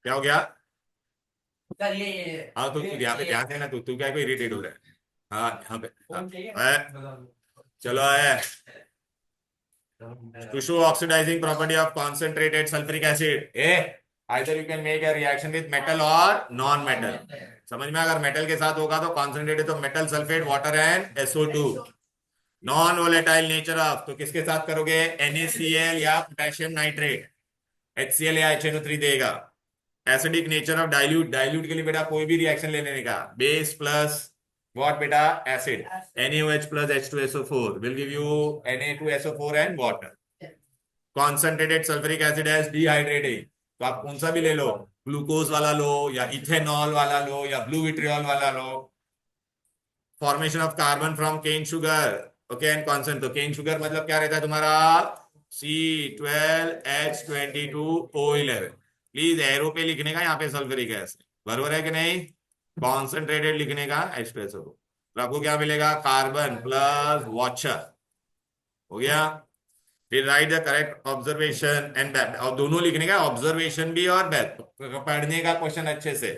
क्या हो गया, हाँ तो यहाँ पे ध्यान देना, तू तू क्या कोई इरिटेट हो रहा है, हाँ यहाँ पे, हाँ, चलो है, to show oxidizing property of concentrated sulfuric acid, either you can make a reaction with metal और नॉन मेटल। समझ में, अगर मेटल के साथ होगा तो कॉन्सेंट्रेटेड, तो metal sulphate water and SO2। Non volatile nature of, तो किसके साथ करोगे, NaCl या पोटेशियम नाइट्रेट, HCl या HNO3 देगा। Acidic nature of dilute, dilute के लिए बेटा कोई भी रिएक्शन लेने का, बेस प्लस व्हाट बेटा, acid, NaOH plus H2SO4 will give you Na2SO4 and water। Concentrated sulphuric acid है डिहाइड्रेटिंग, तो आप कौन सा भी ले लो, ग्लूकोज वाला लो या इथेनॉल वाला लो या ब्लू विट्रियोल वाला लो। Formation of carbon from cane sugar, okay, and कॉन्सेंट, तो केन शुगर मतलब क्या रहता है तुम्हारा, C12H22O11। प्लीज एरो पे लिखने का, यहाँ पे सल्फ्यूरिक एसिड, बरोबर है कि नहीं, कॉन्सेंट्रेटेड लिखने का H2SO, तो आपको क्या मिलेगा, कार्बन प्लस वाटर, हो गया। फिर right the correct observation and, और दोनों लिखने का, ऑब्जर्वेशन भी और पढ़ने का क्वेश्चन अच्छे से।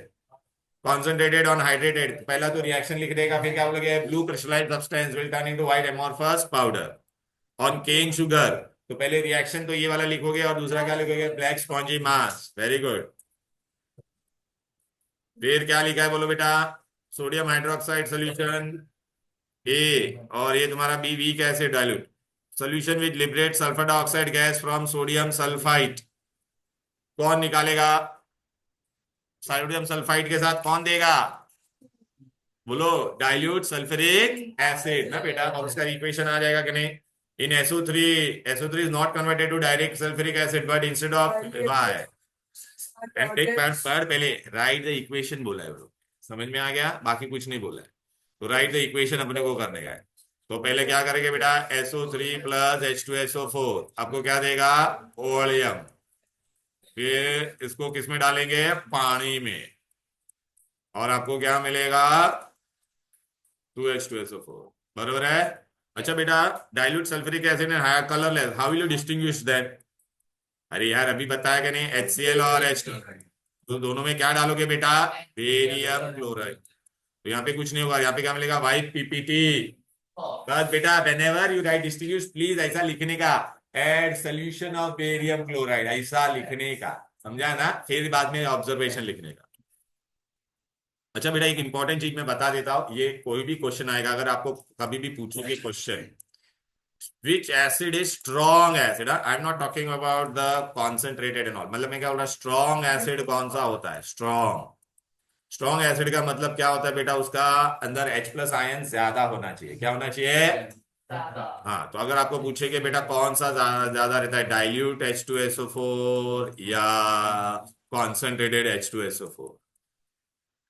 कॉन्सेंट्रेटेड ऑन हाइड्रेटेड, पहला तो रिएक्शन लिख देगा, फिर क्या बोलोगे, blue crystallised substance will turn into white amorphous powder. On cane sugar, तो पहले रिएक्शन तो ये वाला लिखोगे और दूसरा क्या लिखोगे, ब्लैक स्पॉन्जी मास, वेरी गुड। फिर क्या लिखा है बोलो बेटा, सोडियम हाइड्रोक्साइड सोल्यूशन ए, और ये तुम्हारा B, weak acid dilute solution with liberate sulphur dioxide gas from sodium sulphide. कौन निकालेगा, सोडियम सल्फाइड के साथ कौन देगा, बोलो, डाइल्यूट सल्फ्यूरिक एसिड ना बेटा, और उसका इक्वेशन आ जाएगा कि नहीं, in SO3, SO3 is not converted to direct sulphuric acid but instead of Y, and take पर पहले राइट द इक्वेशन बोला है ब्रो, समझ में आ गया, बाकी कुछ नहीं बोला है, तो राइट द इक्वेशन अपने को करने का है। तो पहले क्या करेंगे बेटा, SO3 प्लस H2SO4 आपको क्या देगा, ओलियम, फिर इसको किस में डालेंगे, पानी में, और आपको क्या मिलेगा, 2H2SO4, बरोबर है। अच्छा बेटा, dilute sulphuric acid and higher colourless, how will you distinguish that, अरे यार अभी बताया कि नहीं, HCl और H2, तो दोनों में क्या डालोगे बेटा, बेरियम क्लोराइड, तो यहाँ पे कुछ नहीं होगा, यहाँ पे क्या मिलेगा, वाइट PPT। बस बेटा whenever you write distinguish, please ऐसा लिखने का, add solution of barium chloride, ऐसा लिखने का, समझा ना, फिर बाद में ऑब्जर्वेशन लिखने का। अच्छा बेटा, एक इंपॉर्टेंट चीज मैं बता देता हूं, ये कोई भी क्वेश्चन आएगा, अगर आपको कभी भी पूछोगे question, which acid is strong acid, I am not talking about the concentrated and all, मतलब मैं क्या बोल रहा, स्ट्रॉन्ग एसिड कौन सा होता है, स्ट्रॉन्ग, स्ट्रॉन्ग एसिड का मतलब क्या होता है बेटा, उसका अंदर H+ आयन ज्यादा होना चाहिए, क्या होना चाहिए, हाँ, तो अगर आपको पूछे कि बेटा कौन सा ज्यादा रहता है, डाइल्यूट H2SO4 या कॉन्सेंट्रेटेड H2SO4,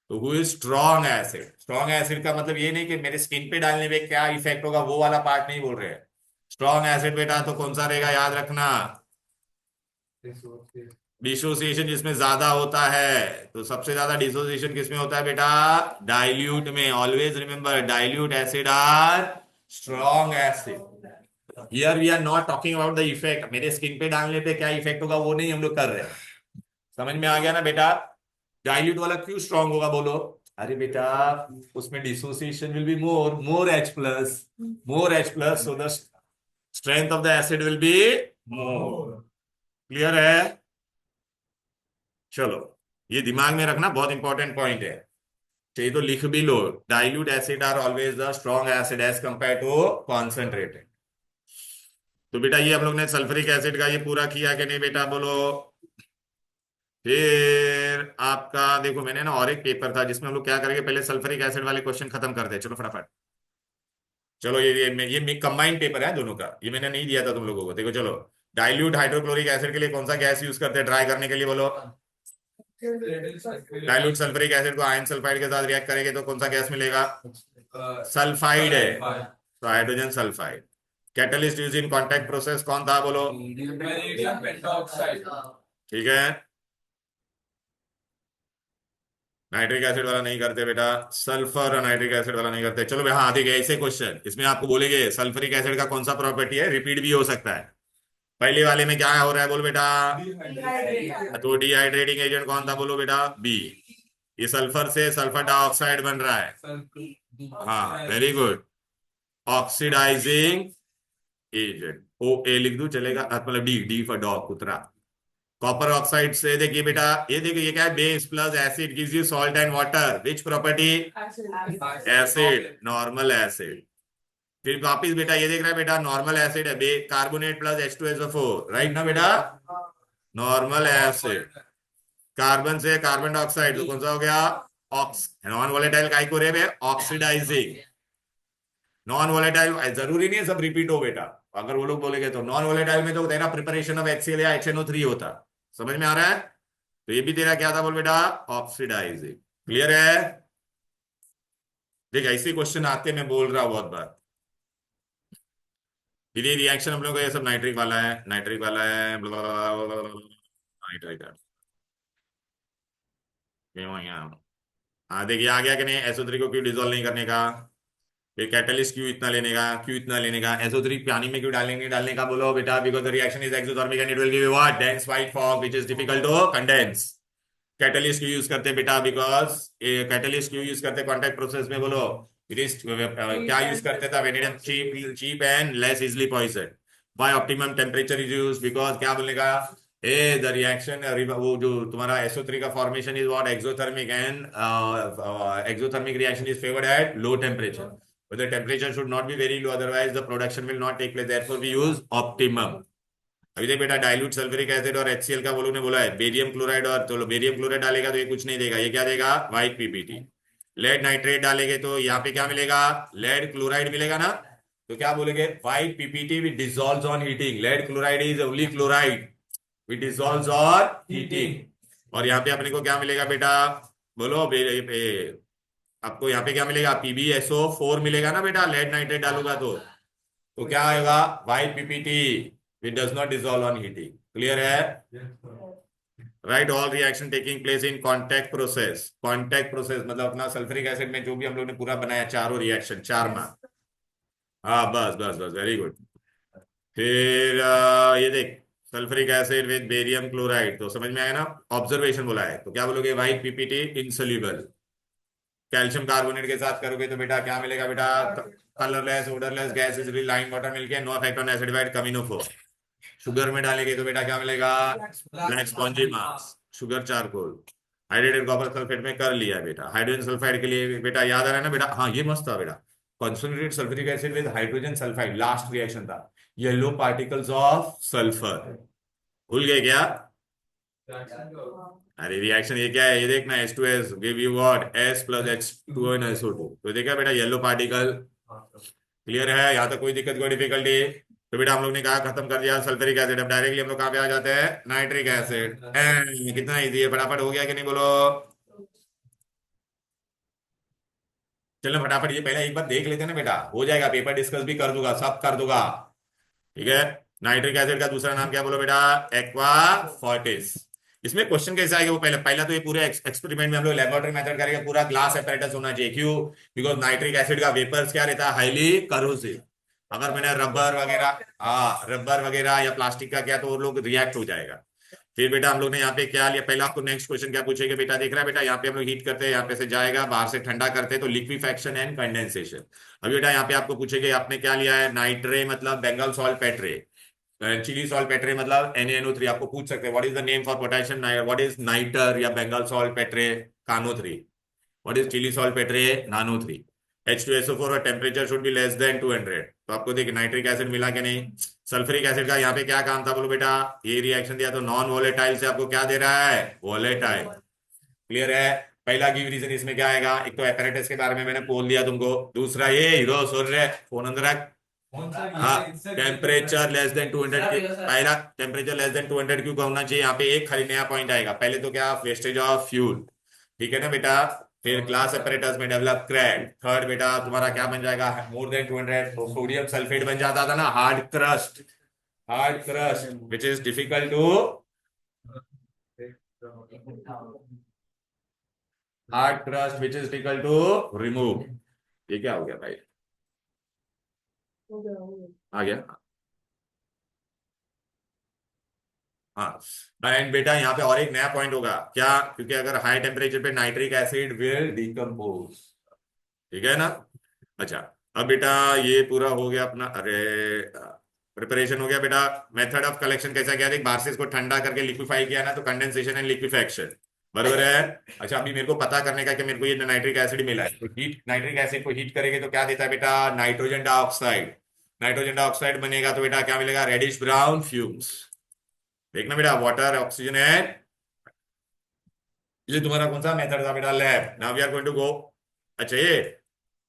तो who is strong acid, strong acid का मतलब ये नहीं कि मेरे स्किन पे डालने पे क्या इफेक्ट होगा, वो वाला पार्ट नहीं बोल रहे हैं। स्ट्रॉन्ग एसिड बेटा तो कौन सा रहेगा, याद रखना, डिसोसिएशन जिसमें ज्यादा होता है, तो सबसे ज्यादा डिसोसिएशन किसमें होता है बेटा, डाइल्यूट में, always remember dilute acid are strong acid. Here we are not talking about the effect, मेरे स्किन पे डालने पे क्या इफेक्ट होगा वो नहीं हम लोग कर रहे हैं, समझ में आ गया ना बेटा। डाइल्यूट वाला क्यों स्ट्रॉन्ग होगा बोलो, अरे बेटा उसमें dissociation will be more, more H plus, so the strength of the acid will be more, clear है। चलो ये दिमाग में रखना, बहुत इंपॉर्टेंट पॉइंट है, चाहिए तो लिख भी लो, dilute acid are always the strong acid as compare to concentrated. तो बेटा ये हम लोग ने सल्फ्यूरिक एसिड का ये पूरा किया कि नहीं बेटा, बोलो। फिर आपका देखो, मैंने ना और एक पेपर था जिसमें हम लोग क्या करेंगे, पहले सल्फ्यूरिक एसिड वाले क्वेश्चन खत्म करते हैं, चलो फटाफट, चलो ये कंबाइंड पेपर है दोनों का, ये मैंने नहीं दिया था तुम लोगों को, देखो चलो, डाइल्यूट हाइड्रोक्लोरिक एसिड के लिए कौन सा गैस यूज करते हैं ड्राई करने के लिए, बोलो, डाइल्यूट सल्फ्यूरिक एसिड को आयन सल्फाइड के साथ रिएक्ट करेंगे तो कौन सा गैस मिलेगा, सल्फाइड है, तो hydrogen sulphide. Catalyst use in contact process कौन था, बोलो, ठीक है, नाइट्रिक एसिड वाला नहीं करते बेटा, सल्फर और नाइट्रिक एसिड वाला नहीं करते। चलो भाई, हाँ ठीक है, ऐसे क्वेश्चन इसमें आपको बोलेंगे सल्फ्यूरिक एसिड का कौन सा प्रॉपर्टी है, रिपीट भी हो सकता है, पहले वाले में क्या हो रहा है बोलो बेटा, तो डिहाइड्रेटिंग एजेंट कौन था, बोलो बेटा, बी, ये सल्फर से सल्फर डाइऑक्साइड बन रहा है, हाँ very good, oxidising agent, O A लिख दूं चलेगा, मतलब डी, डी फॉर डॉग, कुतरा, कॉपर ऑक्साइड से देखिए बेटा, ये देखिए ये क्या है, base plus acid gives you salt and water, which property, acid, normal acid. फिर वापिस बेटा ये देख रहा है बेटा, नॉर्मल एसिड है, कार्बोनेट प्लस H2SO4, राइट ना बेटा, नॉर्मल एसिड। कार्बन से कार्बन डाइऑक्साइड तो कौन सा हो गया, ऑक्स, नॉन वोलेटाइल काई को रे ऑक्सीडाइजिंग, नॉन वोलेटाइल जरूरी नहीं है सब रिपीट हो बेटा, अगर वो लोग बोलेंगे तो नॉन वोलेटाइल में तो तेरा प्रिपरेशन ऑफ HCl या HNO3 होता, समझ में आ रहा है, तो ये भी तेरा क्या था बोल बेटा, ऑक्सीडाइजिंग। क्लियर है, देख ऐसे क्वेश्चन आते मैं बोल रहा हूं बहुत बार। ये रिएक्शन हम लोग का ये सब नाइट्रिक वाला है, नाइट्रिक वाला है, नाइट्रिक, हाँ देखिए आ गया कि नहीं, SO3 को क्यों डिजोल्व नहीं करने का, फिर कैटलिस्ट क्यों इतना लेने का, क्यों इतना लेने का, SO3 पानी में क्यों डालेंगे, डालने का बोलो बेटा, because the reaction is exothermic and it will give you what, dense white fog which is difficult to condense. Catalyst क्यों यूज करते हैं बेटा, बिकॉज कैटलिस्ट क्यों यूज करते हैं कॉन्टैक्ट प्रोसेस में बोलो, इट इज क्या यूज करते थे, when it is cheap cheap and less easily poison, by optimum temperature is use, because क्या बोलने का, ए द रिएक्शन, वो जो तुम्हारा SO3 का formation is what, exothermic and exothermic reaction is favoured at low temperature, but the temperature should not be very low, otherwise the production will not take place, therefore we use optimum। अभी देख बेटा, dilute sulphuric acid और HCl का वो लोग ने बोला है, बेरियम क्लोराइड, और तो बेरियम क्लोराइड डालेगा तो ये कुछ नहीं देगा, ये क्या देगा, व्हाइट PPT। लेड नाइट्रेट डालेंगे तो यहाँ पे क्या मिलेगा, लेड क्लोराइड मिलेगा ना, तो क्या बोलेंगे, white PPT which dissolves on heating, lead chloride is only chloride which dissolves on heating. और यहाँ पे अपने को क्या मिलेगा बेटा, बोलो आपको यहाँ पे क्या मिलेगा, PbSO4 मिलेगा ना बेटा, लेड नाइट्रेट डालूंगा तो क्या आएगा, white PPT which does not dissolve on heating. Clear है, right, all reaction taking place in contact process, contact process मतलब अपना सल्फ्यूरिक एसिड में जो भी हम लोग ने पूरा बनाया, चारों रिएक्शन, 4 मार्क, हाँ बस बस बस, वेरी गुड। फिर ये देख, sulphuric acid with barium chloride, तो समझ में आया ना, ऑब्जर्वेशन बोला है तो क्या बोलोगे, white PPT insoluble. Calcium carbonate के साथ करोगे तो बेटा क्या मिलेगा बेटा, colourless odourless gas is lime water मिलके, नो इफेक्ट ऑन एसिडिफाइड कमिनोफोर। शुगर में डालेंगे तो बेटा क्या मिलेगा, black spongy mass, sugar charcoal. Hydrated copper sulphate में कर लिया बेटा, हाइड्रोजन सल्फाइड के लिए बेटा याद आ रहा है ना बेटा, हाँ ये मस्त था बेटा, concentrated sulphuric acid with hydrogen sulphide, last reaction था, येलो पार्टिकल्स ऑफ सल्फर, भूल गए क्या, अरे रिएक्शन ये क्या है, ये देखना, H2S give you what, S plus H2NSO2, तो देखा बेटा येलो पार्टिकल। क्लियर है, यहाँ तक कोई दिक्कत कोई डिफिकल्टी, तो बेटा हम लोग ने कहा खत्म कर दिया सल्फ्यूरिक एसिड, अब डायरेक्टली हम लोग कहाँ पे आ जाते हैं, नाइट्रिक एसिड, कितना इजी है, फटाफट हो गया कि नहीं बोलो, चलो फटाफट ये पहले एक बार देख लेते हैं ना बेटा, हो जाएगा, पेपर डिस्कस भी कर दूंगा, सब कर दूंगा, ठीक है। नाइट्रिक एसिड का दूसरा नाम क्या बोलो बेटा, एक्वा फोर्टिस। इसमें क्वेश्चन कैसे आएगा, वो पहले पहला तो ये पूरे एक्सपेरिमेंट में हम लोग लेबोरेटरी मेथड करेंगे, पूरा ग्लास एपरेटस होना चाहिए, क्यों, बिकॉज नाइट्रिक एसिड का वेपर्स क्या रहता है, हाईली करोसिव, अगर मैंने रबर वगैरह, हाँ रबर वगैरह या प्लास्टिक का किया तो वो लोग रिएक्ट हो जाएगा। फिर बेटा हम लोग ने यहाँ पे क्या लिया, पहला आपको नेक्स्ट क्वेश्चन क्या पूछेगा बेटा, देख रहा है बेटा, यहाँ पे हम लोग हीट करते हैं, यहाँ पे से जाएगा, बाहर से ठंडा करते हैं तो लिक्विफेक्शन एंड कंडेंसेशन। अभी बेटा यहाँ पे आपको पूछेगा, आपने क्या लिया है, नाइट्रे मतलब Bengal saltpetre, Chile saltpetre मतलब NaNO3, आपको पूछ सकते हैं what is the name for potassium, what is nitre या बेंगल सॉल्ट पेट्रे कानो 3, what is Chile saltpetre नानो 3, H2SO4 और temperature should be less than 200, तो आपको देखिए नाइट्रिक एसिड मिला कि नहीं। सल्फ्यूरिक एसिड का यहाँ पे क्या काम था बोलो बेटा, ये रिएक्शन दिया तो नॉन वोलेटाइल से आपको क्या दे रहा है, वोलेटाइल। क्लियर है, पहला गिव रीजन इसमें क्या आएगा, एक तो एपरेटस के बारे में मैंने बोल दिया तुमको, दूसरा ये हीरो सूर्य फोन अंदर रख, हाँ टेम्परेचर लेस देन 200, पहला टेम्परेचर लेस देन 200 क्यों होना चाहिए, यहाँ पे एक खाली नया पॉइंट आएगा, पहले तो क्या, वेस्टेज ऑफ फ्यूल, ठीक है ना बेटा, फिर ग्लास एपरेटस में डेवलप क्रैक, थर्ड बेटा तुम्हारा क्या बन जाएगा, मोर देन 200 तो सोडियम सल्फेट बन जाता था ना, hard crust which is difficult to, hard crust which is difficult to remove. ये क्या हो गया भाई, आ गया, हाँ, एंड बेटा यहाँ पे और एक नया पॉइंट होगा क्या, क्योंकि अगर हाई टेम्परेचर पे नाइट्रिक एसिड विल डिकम्पोज, ठीक है ना। अच्छा अब बेटा ये पूरा हो गया अपना, अरे प्रिपरेशन हो गया बेटा। मेथड ऑफ कलेक्शन कैसा किया, देख बाहर से इसको ठंडा करके लिक्विफाई किया ना, तो कंडेंसेशन एंड लिक्विफेक्शन, बरोबर है। अच्छा अभी मेरे को पता करने का कि मेरे को ये नाइट्रिक एसिड मिला है, तो हीट नाइट्रिक एसिड को हीट करेंगे तो क्या देता है बेटा, नाइट्रोजन डाइऑक्साइड। नाइट्रोजन डाइऑक्साइड बनेगा तो बेटा क्या मिलेगा, रेडिश ब्राउन फ्यूम्स। देखना बेटा, वाटर ऑक्सीजन है। ये तुम्हारा कौन सा मेथड था बेटा, lab. Now we are going to go. अच्छा ये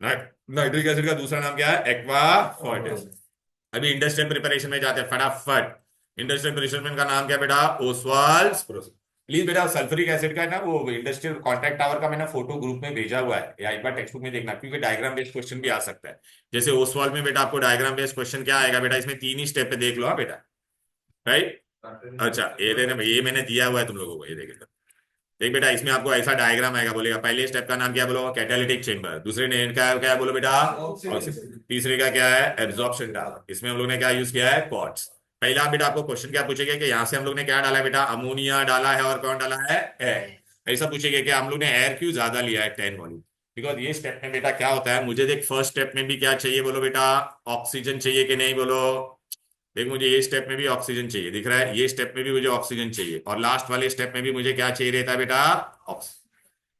नाइट्रिक एसिड का दूसरा नाम क्या है, एक्वा फॉर्टिस। अभी इंडस्ट्रियल प्रिपरेशन में जाते हैं फटाफट। इंडस्ट्रियल प्रिपरेशन का नाम क्या बेटा, ओसवाल्ड्स प्रोसेस। प्लीज बेटा सल्फ्यूरिक एसिड का है ना वो इंडस्ट्रियल कॉन्टैक्ट टावर का मैंने फोटो ग्रुप में भेजा हुआ है, या एक बार टेक्स्ट बुक में देखना, क्योंकि डायग्राम बेस्ड क्वेश्चन भी आ सकता है। जैसे ओसवाल्ड में बेटा आपको डायग्राम बेस्ड क्वेश्चन क्या आएगा बेटा, इसमें 3 ही स्टेप पे देख लो हाँ बेटा, राइट। अच्छा ये मैंने दिया हुआ है तुम लोगों को, ये देख देख बेटा, इसमें आपको ऐसा डायग्राम आएगा, बोलेगा पहले स्टेप का नाम क्या बोलो, कैटालिटिक चेंबर। दूसरे ने क्या क्या बोलो बेटा, तीसरे का क्या है, एब्जॉर्प्शन टावर। इसमें हम लोग ने क्या यूज किया है, क्वार्ट्ज। पहला बेटा आपको क्वेश्चन क्या पूछेगा कि यहाँ से हम लोग ने क्या डाला है बेटा, अमोनिया डाला है, और कौन डाला है, एयर। ऐसा पूछेगा कि हम लोग ने एयर क्यों ज्यादा लिया है 10 वॉल्यूम। बिकॉज ये स्टेप में बेटा क्या होता है, मुझे देख फर्स्ट स्टेप में भी क्या चाहिए बोलो बेटा, ऑक्सीजन चाहिए कि नहीं बोलो। देख मुझे ये स्टेप में भी ऑक्सीजन चाहिए, दिख रहा है, ये स्टेप में भी मुझे ऑक्सीजन चाहिए, और लास्ट वाले स्टेप में भी मुझे क्या चाहिए रहता है बेटा, ऑक्सीजन।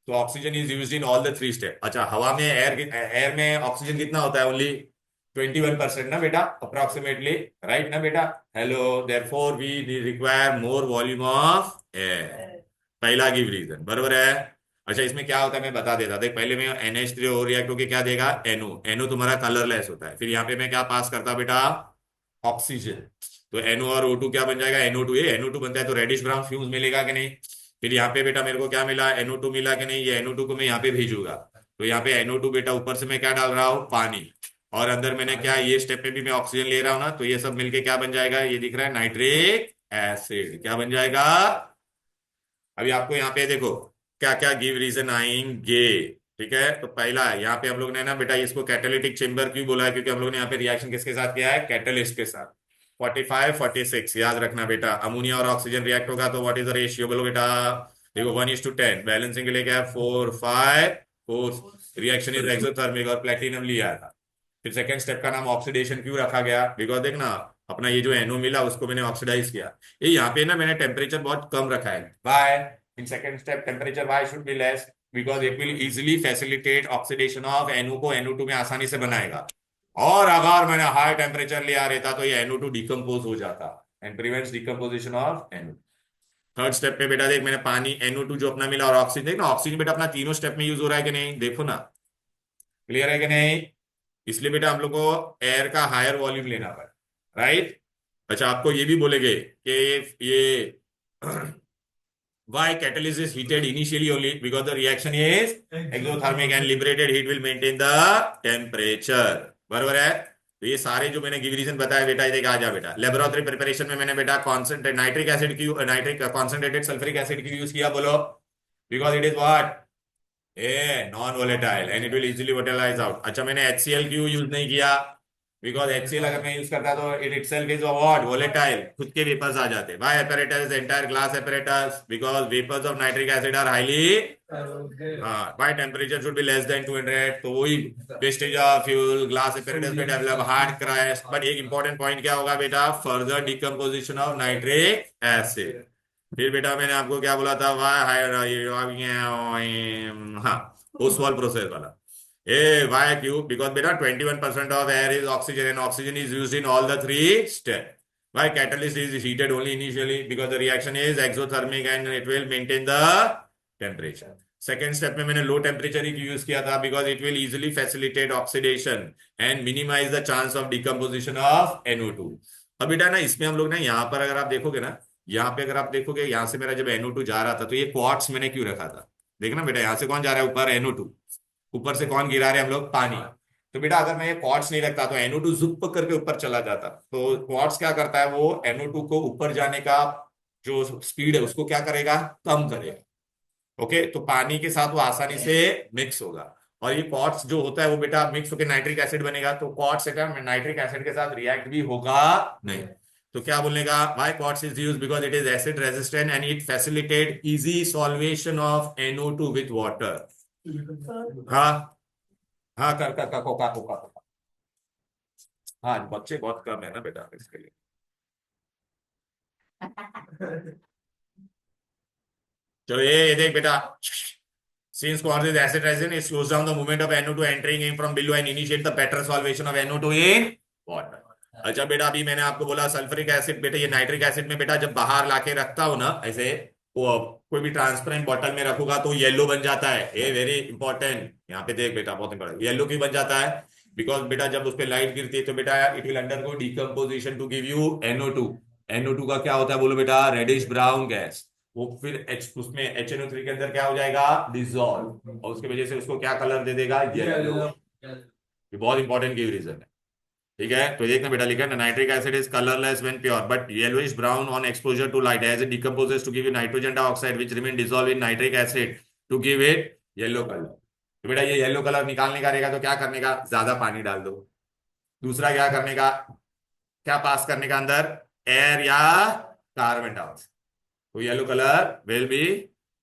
तो oxygen is used in all the 3 step. अच्छा हवा में एयर में ऑक्सीजन कितना होता है, ओनली 21% ना बेटा, अप्रोक्सीमेटली, राइट ना बेटा। Hello, therefore we require more volume of air. पहला गिव रीजन, बरोबर है। अच्छा इसमें क्या होता है मैं बता देता, देख पहले में NH3 रिएक्ट होकर क्या देगा, NO तुम्हारा कलरलेस होता है। फिर यहाँ पे मैं क्या पास करता बेटा, ऑक्सीजन। तो NO और O2 क्या बन जाएगा, NO2। ये NO2 बनता है तो रेडिश ब्राउन फ्यूम्स मिलेगा कि नहीं। फिर यहाँ पे बेटा मेरे को क्या मिला, NO2 मिला कि नहीं, ये NO2 को मैं यहाँ पे भेजूंगा। तो यहाँ पे NO2 बेटा ऊपर से मैं क्या डाल रहा हूँ, पानी। और अंदर मैंने क्या, ये स्टेप में भी मैं ऑक्सीजन ले रहा हूँ ना, तो ये सब मिलके क्या बन जाएगा, ये दिख रहा है नाइट्रिक एसिड। क्या बन जाएगा। अभी आपको यहाँ पे देखो क्या क्या गिव रीजन आएंगे, ठीक है। तो पहला है यहाँ पे हम लोग ने ना बेटा इसको कैटालिटिक चेंबर क्यों बोला है, क्योंकि हम लोग ने यहाँ पे रिएक्शन किसके साथ किया है, कैटलिस्ट के साथ। 45 46 याद रखना बेटा, अमोनिया और ऑक्सीजन रिएक्ट होगा तो व्हाट इज द रेशियो बोलो बेटा, देखो 1:10। बैलेंसिंग के लिए क्या है, 4 5 4। रिएक्शन इज एक्सोथर्मिक और प्लेटिनम लिया था। फिर सेकंड स्टेप का नाम ऑक्सीडेशन क्यों रखा गया, बिकॉज देखना अपना ये जो NO मिला उसको मैंने ऑक्सीडाइज किया। ये यहाँ पे ना मैंने टेम्परेचर बहुत कम रखा है, by in second step temperature why should be less, because it will easily facilitate oxidation of NO को NO2 में आसानी से बनाएगा। और अगर मैंने हाई टेम्परेचर लिया रहता तो ये NO2 डिकम्पोज हो जाता and prevents decomposition of NO। Third step पे बेटा देख मैंने पानी NO2 जो अपना मिला और ऑक्सीजन, देख ना ऑक्सीजन बेटा अपना तीनों स्टेप में यूज हो रहा है कि नहीं, देखो ना, क्लियर है कि नहीं। इसलिए बेटा हम लोग को एयर का हायर वॉल्यूम लेना पड़ा, राइट। अच्छा आपको ये भी बोलेंगे कि ये why catalyst is heated initially only because the reaction is exothermic and liberated heat will maintain the temperature, बरोबर है। तो ये सारे जो मैंने गिव रीजन बताया बेटा, ये आ जा बेटा। लेबोरेटरी प्रिपरेशन में मैंने बेटा कॉन्सेंट्रेट नाइट्रिक एसिड की, नाइट्रिक कॉन्सेंट्रेटेड सल्फ्यूरिक एसिड की यूज किया, बोलो because it is what, a non volatile and it will easily volatilise out. अच्छा मैंने HCl क्यों यूज नहीं किया, बिकॉज HCl अगर मैं यूज करता तो it itself is what, volatile, खुद के वेपर्स आ जाते। Why apparatus, entire glass apparatus, because vapours of nitric acid are highly, why temperature should be less than 200। तो वही wastage of fuel glass apparatus में डेवलप हार्ड क्रैश। बट एक important point क्या होगा बेटा, further decomposition of nitric acid. फिर बेटा मैंने आपको क्या बोला था, हाँ ओसवाल्ड प्रोसेस वाला। ए वाई क्यों, बिकॉज बेटा 21% of air is oxygen and oxygen is used in all the 3 step. Why catalyst is heated only initially, because the reaction is exothermic and it will maintain the temperature. Second step में मैंने low temperature ही use किया था, because it will easily facilitate oxidation and minimise the chance of decomposition of NO2। अब बेटा ना इसमें हम लोग ना यहाँ पर अगर आप देखोगे ना, यहाँ पे अगर आप देखोगे यहाँ से मेरा जब NO2 जा रहा था तो ये क्वार्ट्स मैंने क्यों रखा था, देखना बेटा यहाँ से कौन जा रहा है ऊपर, NO2, ऊपर से कौन गिरा रहे हैं हम लोग, पानी। तो बेटा अगर मैं ये क्वार्ट्स नहीं रखता तो NO2 जुप करके ऊपर चला जाता। तो क्वार्ट्स क्या करता है, वो NO2 को ऊपर जाने का जो स्पीड है उसको क्या करेगा, कम करेगा। ओके तो पानी के साथ वो आसानी से मिक्स होगा, और ये क्वार्ट्स जो होता है वो बेटा मिक्स होकर नाइट्रिक एसिड बनेगा। तो क्वार्ट्स नाइट्रिक एसिड के साथ रिएक्ट भी होगा नहीं। तो क्या बोलने का, why quartz is used, because it is acid resistant and it facilitate easy solvation of NO2 with water. हाँ हाँ कर कोका कोका। हाँ बच्चे बहुत कम है ना बेटा इसके लिए। चलो ये देख बेटा, since causes acid resin, it slows down the movement of NO2 entering in from below and initiate the better solvation of NO2 in water. अच्छा बेटा, अभी मैंने आपको बोला सल्फ्यूरिक एसिड, बेटा ये नाइट्रिक एसिड में बेटा जब बाहर लाके रखता हो ना ऐसे, वो कोई भी ट्रांसपेरेंट बॉटल में रखूंगा तो येलो बन जाता है। ये वेरी इंपॉर्टेंट, यहाँ पे देख बेटा, बहुत इंपॉर्टेंट। येलो क्यों बन जाता है? बिकॉज बेटा जब उस पर लाइट गिरती है तो बेटा it will undergo decomposition to give you NO2। NO2 का क्या होता है बोलो बेटा? Reddish brown gas. वो फिर उसमें HNO3 के अंदर क्या हो जाएगा? डिसॉल्व, और उसकी वजह से उसको क्या कलर दे देगा? येलो। ये बहुत इंपॉर्टेंट की रीजन है। ठीक है, तो देखना बेटा, लिखा है ना, nitric acid is colourless when pure but yellowish brown on exposure to light as it decomposes to give you nitrogen dioxide which remain dissolve in nitric acid to give it yellow colour. तो बेटा ये yellow colour निकालने का रहेगा तो क्या करने का? ज्यादा पानी डाल दो। दूसरा क्या करने का? क्या पास करने का अंदर? एयर या कार्बन डाइऑक्साइड। तो yellow colour will be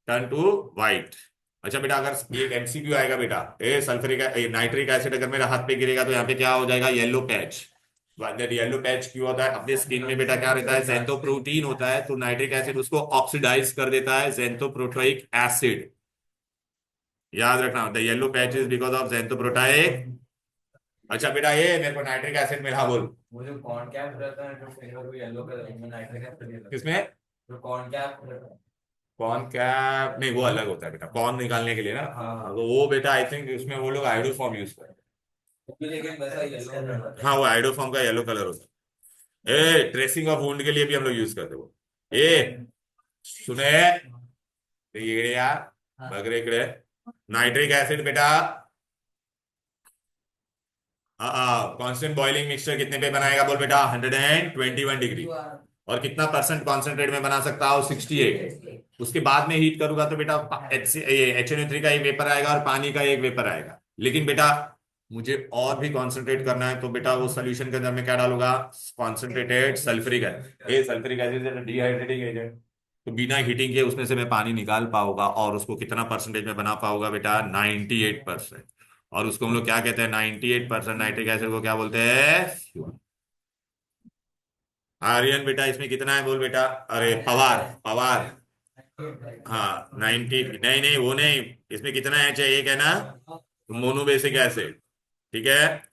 turn to white. अच्छा बेटा, अगर ये MCQ आएगा बेटा, ए सल्फ्यूरिक नाइट्रिक एसिड अगर मेरा हाथ पे गिरेगा तो यहाँ पे क्या हो जाएगा? Yellow patch. येलो पैच क्यों होता है? अपने स्किन में बेटा क्या रहता है? ज़ैंथोप्रोटीन होता है, तो नाइट्रिक एसिड उसको ऑक्सीडाइज कर देता है ज़ैंथोप्रोटोइक एसिड। याद रखना, the yellow patch is because of xanthoproteic. अच्छा बेटा, ये मेरे को नाइट्रिक एसिड मिला, बोल। वो जो कॉर्न कैप रहता है जो फिंगर को येलो कलर में नाइट्रिक एसिड रहता है। किसमें? जो कॉर्न कैप रहता है। कॉर्न कैप नहीं, वो अलग होता है बेटा, कॉर्न निकालने के लिए ना। हाँ। तो वो बेटा आई थिंक उसमें वो लोग आयोडोफॉर्म यूज करते वो भी लेकिन वैसा येलो हैं। हाँ, वो आयोडोफॉर्म का येलो कलर होता है। ए ड्रेसिंग ऑफ वुंड के लिए भी हम लोग यूज करते हैं वो। ए सुने, ये यार बगरे इकडे, नाइट्रिक एसिड बेटा कांस्टेंट बॉइलिंग मिक्सचर कितने पे बनाएगा बोल बेटा? 121 डिग्री। और कितना परसेंट कॉन्सेंट्रेट में बना सकता हो? 68। उसके बाद में हीट करूंगा तो बेटा HNO3 का एक वेपर आएगा और पानी का एक वेपर आएगा। लेकिन बेटा मुझे और भी कॉन्सेंट्रेट करना है तो बेटा वो सोल्यूशन के अंदर में क्या डालूंगा? Concentrated sulphuric acid. ये सल्फ्यूरिक एसिड डिहाइड्रेटिंग एजेंट, तो बिना हीटिंग के उसमें से मैं पानी निकाल पाऊंगा और उसको कितना परसेंटेज में बना पाऊंगा बेटा? 98%। और उसको हम लोग क्या कहते हैं? 98% नाइट्रिक एसिड को क्या बोलते हैं? आर्यन बेटा इसमें कितना है बोल बेटा? अरे पवार, पवार। हाँ 90, नहीं नहीं वो नहीं, इसमें कितना है? चाहिए एक है ना, मोनोबेसिक एसिड। ठीक है।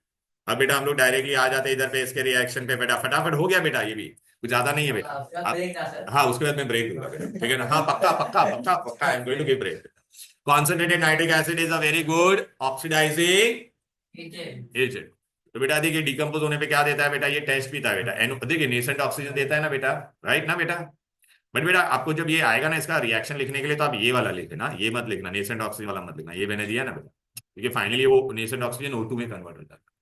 अब बेटा हम लोग डायरेक्टली आ जाते हैं इधर पे इसके रिएक्शन पे बेटा, फटाफट हो गया बेटा, ये भी कुछ ज्यादा नहीं है बेटा। हाँ उसके बाद मैं ब्रेक दूंगा बेटा, ठीक है ना? हाँ पक्का पक्का पक्का पक्का, I am going to give break. Concentrated nitric acid is a very good oxidising agent. तो बेटा देखिए डिकम्पोज होने पे क्या देता है बेटा? ये टेस्ट भी था बेटा, देखिए नेसेंट ऑक्सीजन देता है ना बेटा, राइट ना बेटा? बट बेटा आपको जब ये आएगा ना इसका रिएक्शन लिखने के लिए तो आप ये वाला लिखना, ये मत लिखना, नेसेंट ऑक्सीजन वाला मत लिखना, ये मैंने दिया ना बेटा, क्योंकि फाइनली वो नेसेंट ऑक्सीजन O2 में कन्वर्ट हो जाता है।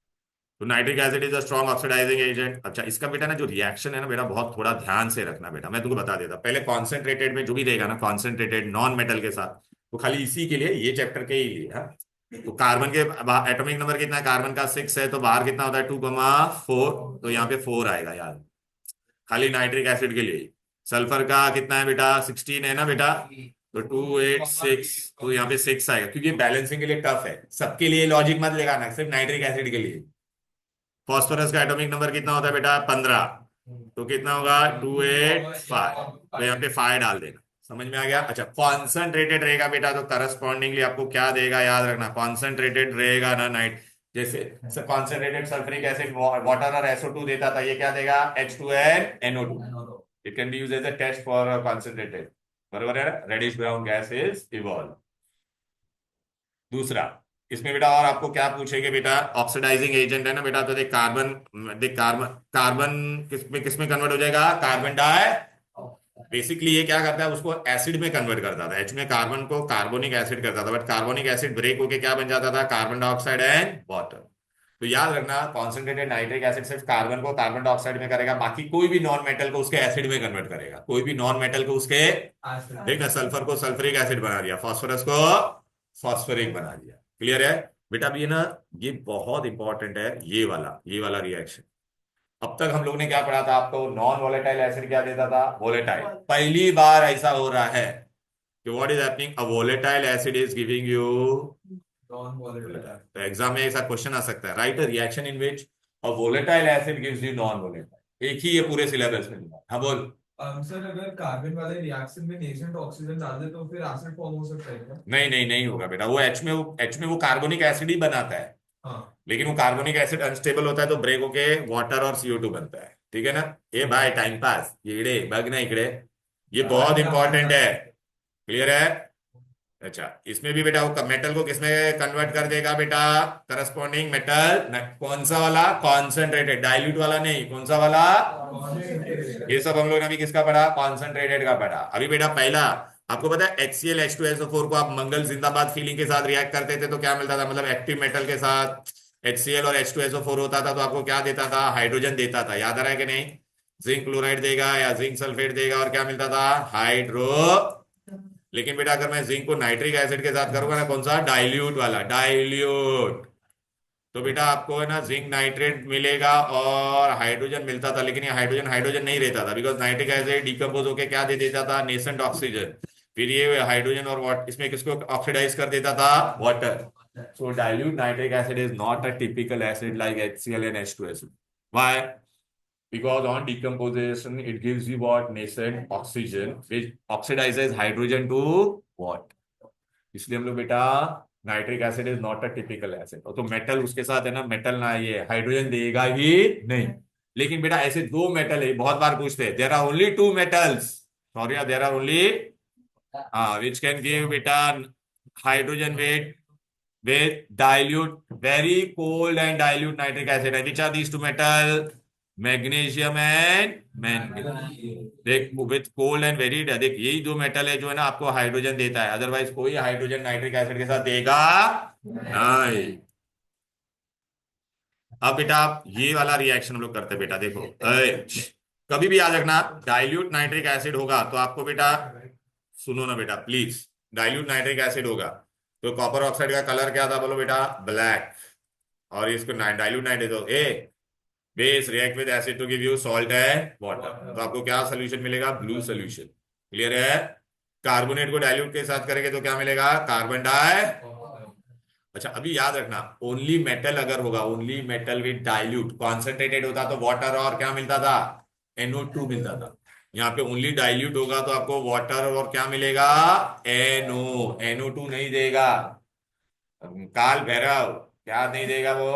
तो nitric acid is a strong oxidising agent. अच्छा इसका बेटा ना जो रिएक्शन है ना बेटा, बहुत थोड़ा ध्यान से रखना बेटा, मैं तुमको बता देता पहले। कॉन्सेंट्रेटेड में जो भी रहेगा ना, कॉन्सेंट्रेटेड नॉन मेटल के साथ, तो खाली इसी के लिए, ये चैप्टर के ही लिए। हाँ? तो कार्बन के एटॉमिक नंबर कितना है? कार्बन का 6 है, तो बाहर कितना होता है? 2,4। तो यहाँ पे 4 आएगा याद, खाली नाइट्रिक एसिड के लिए। सल्फर का कितना है बेटा? 16 है ना बेटा, तो 286, तो यहाँ पे 6 आएगा, क्योंकि बैलेंसिंग के लिए टफ है। सबके लिए लॉजिक मत लगाना, सिर्फ नाइट्रिक एसिड के लिए। फॉस्फोरस का एटॉमिक नंबर कितना होता है बेटा? 15, तो कितना होगा? 285, तो यहाँ पे 5 डाल देना। समझ में आ गया? अच्छा कॉन्सेंट्रेटेड रहेगा बेटा तो करस्पॉन्डिंगली आपको क्या देगा याद रखना, कॉन्सेंट्रेटेड रहेगा ना नाइट, जैसे कॉन्सेंट्रेटेड सल्फ्यूरिक एसिड वाटर और SO2 देता था, ये क्या देगा? H2NO2। It can be used as a test for concentrated, बरोबर है? Reddish brown gas is evolve. दूसरा इसमें बेटा और आपको क्या पूछेंगे बेटा? ऑक्सीडाइजिंग एजेंट है ना बेटा, तो देख कार्बन, देख कार्बन, कार्बन किस में कन्वर्ट हो जाएगा? Carbon die. बेसिकली ये क्या करता है? उसको एसिड में कन्वर्ट करता था, H में कार्बन को कार्बोनिक एसिड करता था, बट कार्बोनिक एसिड ब्रेक होके क्या बन जाता था? Carbon dioxide and water. तो याद रखना कॉन्सेंट्रेटेड नाइट्रिक एसिड सिर्फ कार्बन को कार्बन डाइऑक्साइड में करेगा, बाकी कोई भी नॉन मेटल को उसके एसिड में कन्वर्ट करेगा, कोई भी नॉन मेटल को उसके। देखना सल्फर को सल्फ्यूरिक एसिड बना दिया, फॉस्फोरस को फॉस्फोरिक बना दिया। क्लियर है बेटा? अब ये ना, ये बहुत इंपॉर्टेंट है, ये वाला रिएक्शन। अब तक हम लोग ने क्या पढ़ा था आपको? नॉन वोलेटाइल एसिड क्या देता था? वोलेटाइल। पहली बार ऐसा हो रहा है कि what is happening, a volatile acid is giving you. तो एग्जाम में ऐसा क्वेश्चन आ सकता है, राइट अ रिएक्शन इन विच और volatile acid gives you non volatile. एक ही ये पूरे सिलेबस में मिला। हाँ बोल। सर अगर कार्बन वाले रिएक्शन में नेसेंट ऑक्सीजन डाल दे तो फिर एसिड फॉर्म हो सकता है क्या? नहीं नहीं नहीं होगा बेटा, वो एच में वो कार्बोनिक एसिड ही बनाता है, हाँ। लेकिन वो कार्बोनिक एसिड अनस्टेबल होता है तो ब्रेक होके वाटर और CO2 बनता है। ठीक है ना। ये भाई टाइम पास, ये इकडे बग ना इकडे, ये बहुत इंपॉर्टेंट है। क्लियर है। अच्छा, इसमें भी बेटा वो मेटल को किसमें कन्वर्ट कर देगा बेटा, करस्पॉन्डिंग मेटल। कौन सा वाला, कॉन्सेंट्रेटेड, डाइल्यूट वाला नहीं, कौन सा वाला। ये सब हम लोग ने अभी किसका पढ़ा, कॉन्सेंट्रेटेड का पढ़ा। अभी बेटा पहला आपको पता है HCl H2SO4 को आप मंगल जिंदाबाद फीलिंग के साथ रिएक्ट करते थे तो क्या मिलता था, मतलब एक्टिव मेटल के साथ HCl और H2SO4 होता था तो आपको क्या देता था, हाइड्रोजन देता था। याद आ रहा है कि नहीं। जिंक क्लोराइड देगा या जिंक सल्फेट देगा और क्या मिलता था, हाइड्रो। लेकिन बेटा अगर मैं जिंक को नाइट्रिक एसिड के साथ करूंगा ना, कौन सा, डाइल्यूट वाला, डाइल्यूट, तो बेटा आपको है ना जिंक नाइट्रेट मिलेगा और हाइड्रोजन मिलता था। लेकिन ये हाइड्रोजन हाइड्रोजन नहीं रहता था, बिकॉज नाइट्रिक एसिड डिकम्पोज होकर क्या दे देता था, नेसेंट ऑक्सीजन। फिर ये हाइड्रोजन और वाटर इसमें किसको ऑक्सीडाइज कर देता था, water. So dilute nitric acid is not a typical acid like HCl and H2SO। Why? Because on decomposition it gives you what, nascent oxygen which oxidizes hydrogen to what। इसलिए हम लोग बेटा nitric acid is not a typical acid. तो metal उसके साथ है ना, metal ना ये हाइड्रोजन देगा ही नहीं। लेकिन बेटा ऐसे दो मेटल है, बहुत बार पूछते हैं, there are only two metals, sorry there are only, हाँ, विच कैन गिव बेटा hydrogen with dilute, very cold and dilute nitric acid. Which are these two metal? Magnesium and manganese. देख with cold and very, देख यही दो metal है जो है ना आपको हाइड्रोजन देता है, अदरवाइज कोई हाइड्रोजन नाइट्रिक एसिड के साथ देगा नहीं। अब बेटा आप ये वाला रिएक्शन हम लोग करते हैं बेटा, देखो कभी भी याद रखना, डाइल्यूट नाइट्रिक एसिड होगा तो आपको बेटा, सुनो ना बेटा प्लीज, डाइल्यूट नाइट्रिक एसिड होगा तो कॉपर ऑक्साइड का कलर क्या था, बोलो बेटा, ब्लैक। और इसको डाइल्यूट नाइट्रेट दो, a base react with acid to give you salt है वाटर, तो आपको क्या सोल्यूशन मिलेगा, ब्लू सोल्यूशन। क्लियर है। कार्बोनेट को डाइल्यूट के साथ करेंगे तो क्या मिलेगा, कार्बन डाई। अच्छा अभी याद रखना, ओनली मेटल अगर होगा, only metal with dilute concentrated होता तो वाटर और क्या मिलता था, NO2 मिलता था। यहाँ पे ओनली डाइल्यूट होगा तो आपको वाटर और क्या मिलेगा, NO2 नहीं देगा। काल भैरव क्या नहीं देगा वो,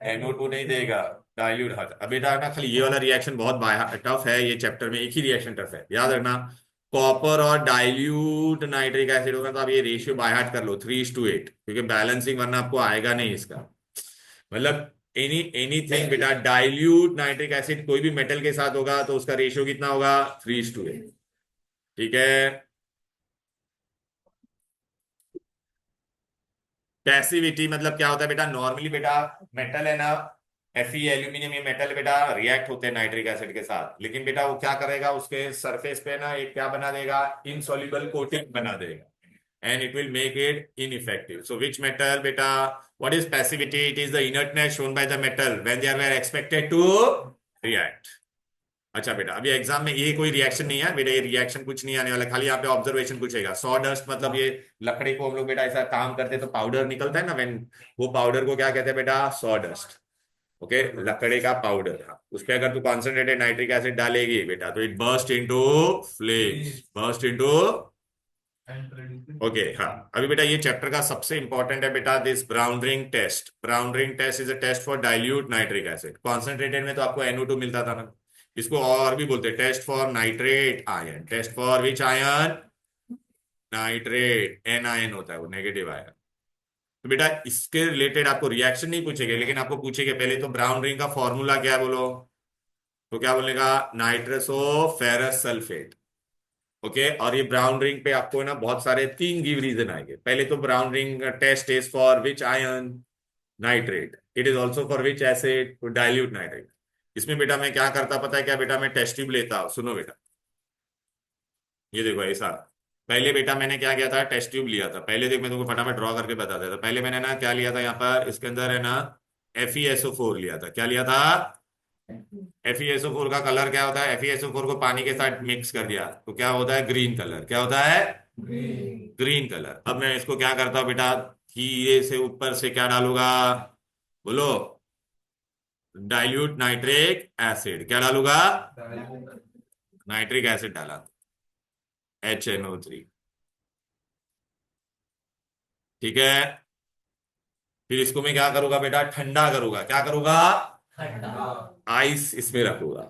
NO2 नहीं देगा, डाइल्यूट हट। अब बेटा ना खाली ये वाला रिएक्शन बहुत टफ है, ये चैप्टर में एक ही रिएक्शन टफ है, याद रखना। कॉपर और डाइल्यूट नाइट्रिक एसिड होगा तो आप ये रेशियो बाय हार्ट कर लो, 3:8, क्योंकि बैलेंसिंग वरना आपको आएगा नहीं इसका। मतलब एनीथिंग बेटा डाइल्यूट नाइट्रिक एसिड कोई भी मेटल के साथ होगा तो उसका रेशियो कितना होगा, 3:8। ठीक है। पैसिविटी मतलब क्या होता है बेटा, नॉर्मली बेटा मेटल है ना, Fe एल्यूमिनियम, ये मेटल बेटा रिएक्ट होते हैं नाइट्रिक एसिड के साथ, लेकिन बेटा वो क्या करेगा, उसके सरफेस पे ना एक क्या बना देगा, इनसॉल्युबल कोटिंग बना देगा, and it will make it ineffective. So which metal beta, what is passivity? It is the inertness shown by the metal when they are expected to react। अच्छा बेटा अभी एग्जाम में ये कोई रिएक्शन नहीं है बेटा, ये रिएक्शन कुछ नहीं आने वाला, खाली यहाँ पे ऑब्जर्वेशन पूछेगा। सॉ डस्ट मतलब ये लकड़ी को हम लोग बेटा ऐसा काम करते तो पाउडर निकलता है ना, व्हेन, वो पाउडर को क्या कहते हैं बेटा, सॉ डस्ट। ओके, लकड़ी का पाउडर। हाँ, उस पर अगर तू कॉन्सेंट्रेटेड नाइट्रिक एसिड डालेगी बेटा तो it burst into flames, burst into. Okay हाँ, अभी बेटा ये चैप्टर का सबसे इंपॉर्टेंट है बेटा, this brown ring test. Brown ring test is a test for dilute nitric acid. Concentrated में तो आपको NO2 मिलता था ना, इसको और भी बोलते हैं test for nitrate ion. Test for which ion, nitrate, NiN होता है वो, नेगेटिव आयन। तो बेटा इसके रिलेटेड आपको रिएक्शन नहीं पूछेंगे, लेकिन आपको पूछेंगे पहले तो ब्राउन रिंग का फॉर्मूला क्या है बोलो, तो क्या बोलेगा, nitrous of ferrous sulphate. Okay, और ये ब्राउन रिंग पे आपको ना बहुत सारे 3 गिव रीजन आएंगे। पहले तो brown ring test is for which ion, nitrate. It is also for which acid, dilute nitrate. इसमें बेटा मैं क्या करता पता है क्या बेटा, मैं टेस्ट ट्यूब लेता हूं, सुनो बेटा, ये देखो ऐसा। पहले बेटा मैंने क्या किया था, टेस्ट ट्यूब लिया था। पहले देख मैं तुमको फटाफट ड्रॉ करके बता देता। पहले मैंने ना क्या लिया था, यहाँ पर इसके अंदर है ना FeSO4 लिया था। क्या लिया था, FeSO4 का कलर क्या होता है, FeSO4 को पानी के साथ मिक्स कर दिया तो क्या होता है, ग्रीन कलर। क्या होता है, ग्रीन कलर। अब मैं इसको क्या करता हूं बेटा, धीरे से ऊपर से क्या डालूंगा, बोलो, डाइल्यूट नाइट्रिक एसिड, क्या डालूंगा? नाइट्रिक एसिड डाला, HNO3। ठीक है, फिर इसको मैं क्या करूंगा बेटा? ठंडा करूंगा। क्या करूंगा? आइस इसमें रखूंगा।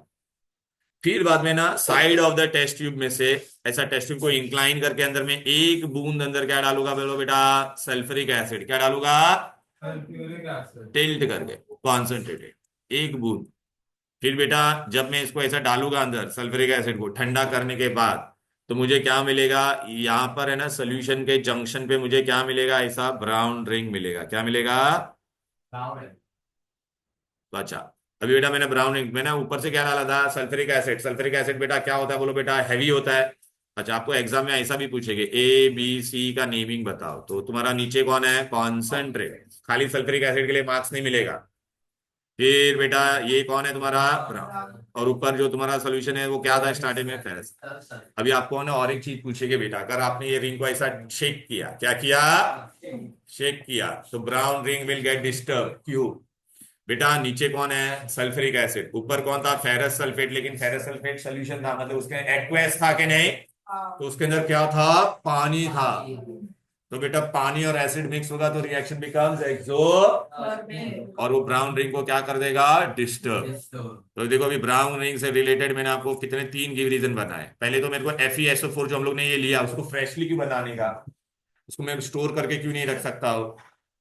फिर बाद में ना side of the test tube में से, ऐसा टेस्ट ट्यूब को इंक्लाइन करके अंदर में एक बूंद अंदर क्या डालूंगा बोलो बेटा? Sulphuric acid. क्या डालूंगा? Sulphuric acid. टिल्ट करके, कॉन्सेंट्रेटेड एक बूंद। फिर बेटा जब मैं इसको ऐसा डालूंगा अंदर सल्फ्यूरिक एसिड को ठंडा करने के बाद, तो मुझे क्या मिलेगा? यहाँ पर है ना सोल्यूशन के जंक्शन पे मुझे क्या मिलेगा? ऐसा ब्राउन रिंग मिलेगा। क्या मिलेगा? तो अच्छा, अभी बेटा मैंने ब्राउन इंक में ना ऊपर से क्या डाला था? Sulphuric acid. सल्फ्यूरिक एसिड बेटा क्या होता है बोलो बेटा? हैवी होता है। अच्छा, आपको एग्जाम में ऐसा भी पूछेंगे ABC का नेमिंग बताओ, तो तुम्हारा नीचे कौन है? कॉन्सेंट्रेट। खाली सल्फ्यूरिक एसिड के लिए मार्क्स नहीं मिलेगा। फिर बेटा ये कौन है तुम्हारा? ब्राउन। और ऊपर जो तुम्हारा सोल्यूशन है वो क्या था स्टार्टिंग में? फेरस। अभी आपको ना और एक चीज पूछेगी बेटा, अगर आपने ये रिंग को ऐसा शेक किया, क्या किया? शेक किया, तो brown ring will get disturb. क्यों बेटा? नीचे कौन है? Sulphuric acid. ऊपर कौन था? Ferrous sulphate. लेकिन फेरस सल्फेट सोल्यूशन था, मतलब उसके एक्वेस था कि नहीं? तो उसके अंदर क्या था? पानी था। तो बेटा पानी और एसिड मिक्स होगा तो रिएक्शन बिकम्स एक्सो, और वो ब्राउन रिंग को क्या कर देगा? डिस्टर्ब। तो देखो अभी ब्राउन रिंग से रिलेटेड मैंने आपको कितने 3 गिव रीजन बताए। पहले तो मेरे को FeSO4 जो हम लोग ने ये लिया उसको फ्रेशली क्यों बनाने का, उसको मैं स्टोर करके क्यों नहीं रख सकता हूँ?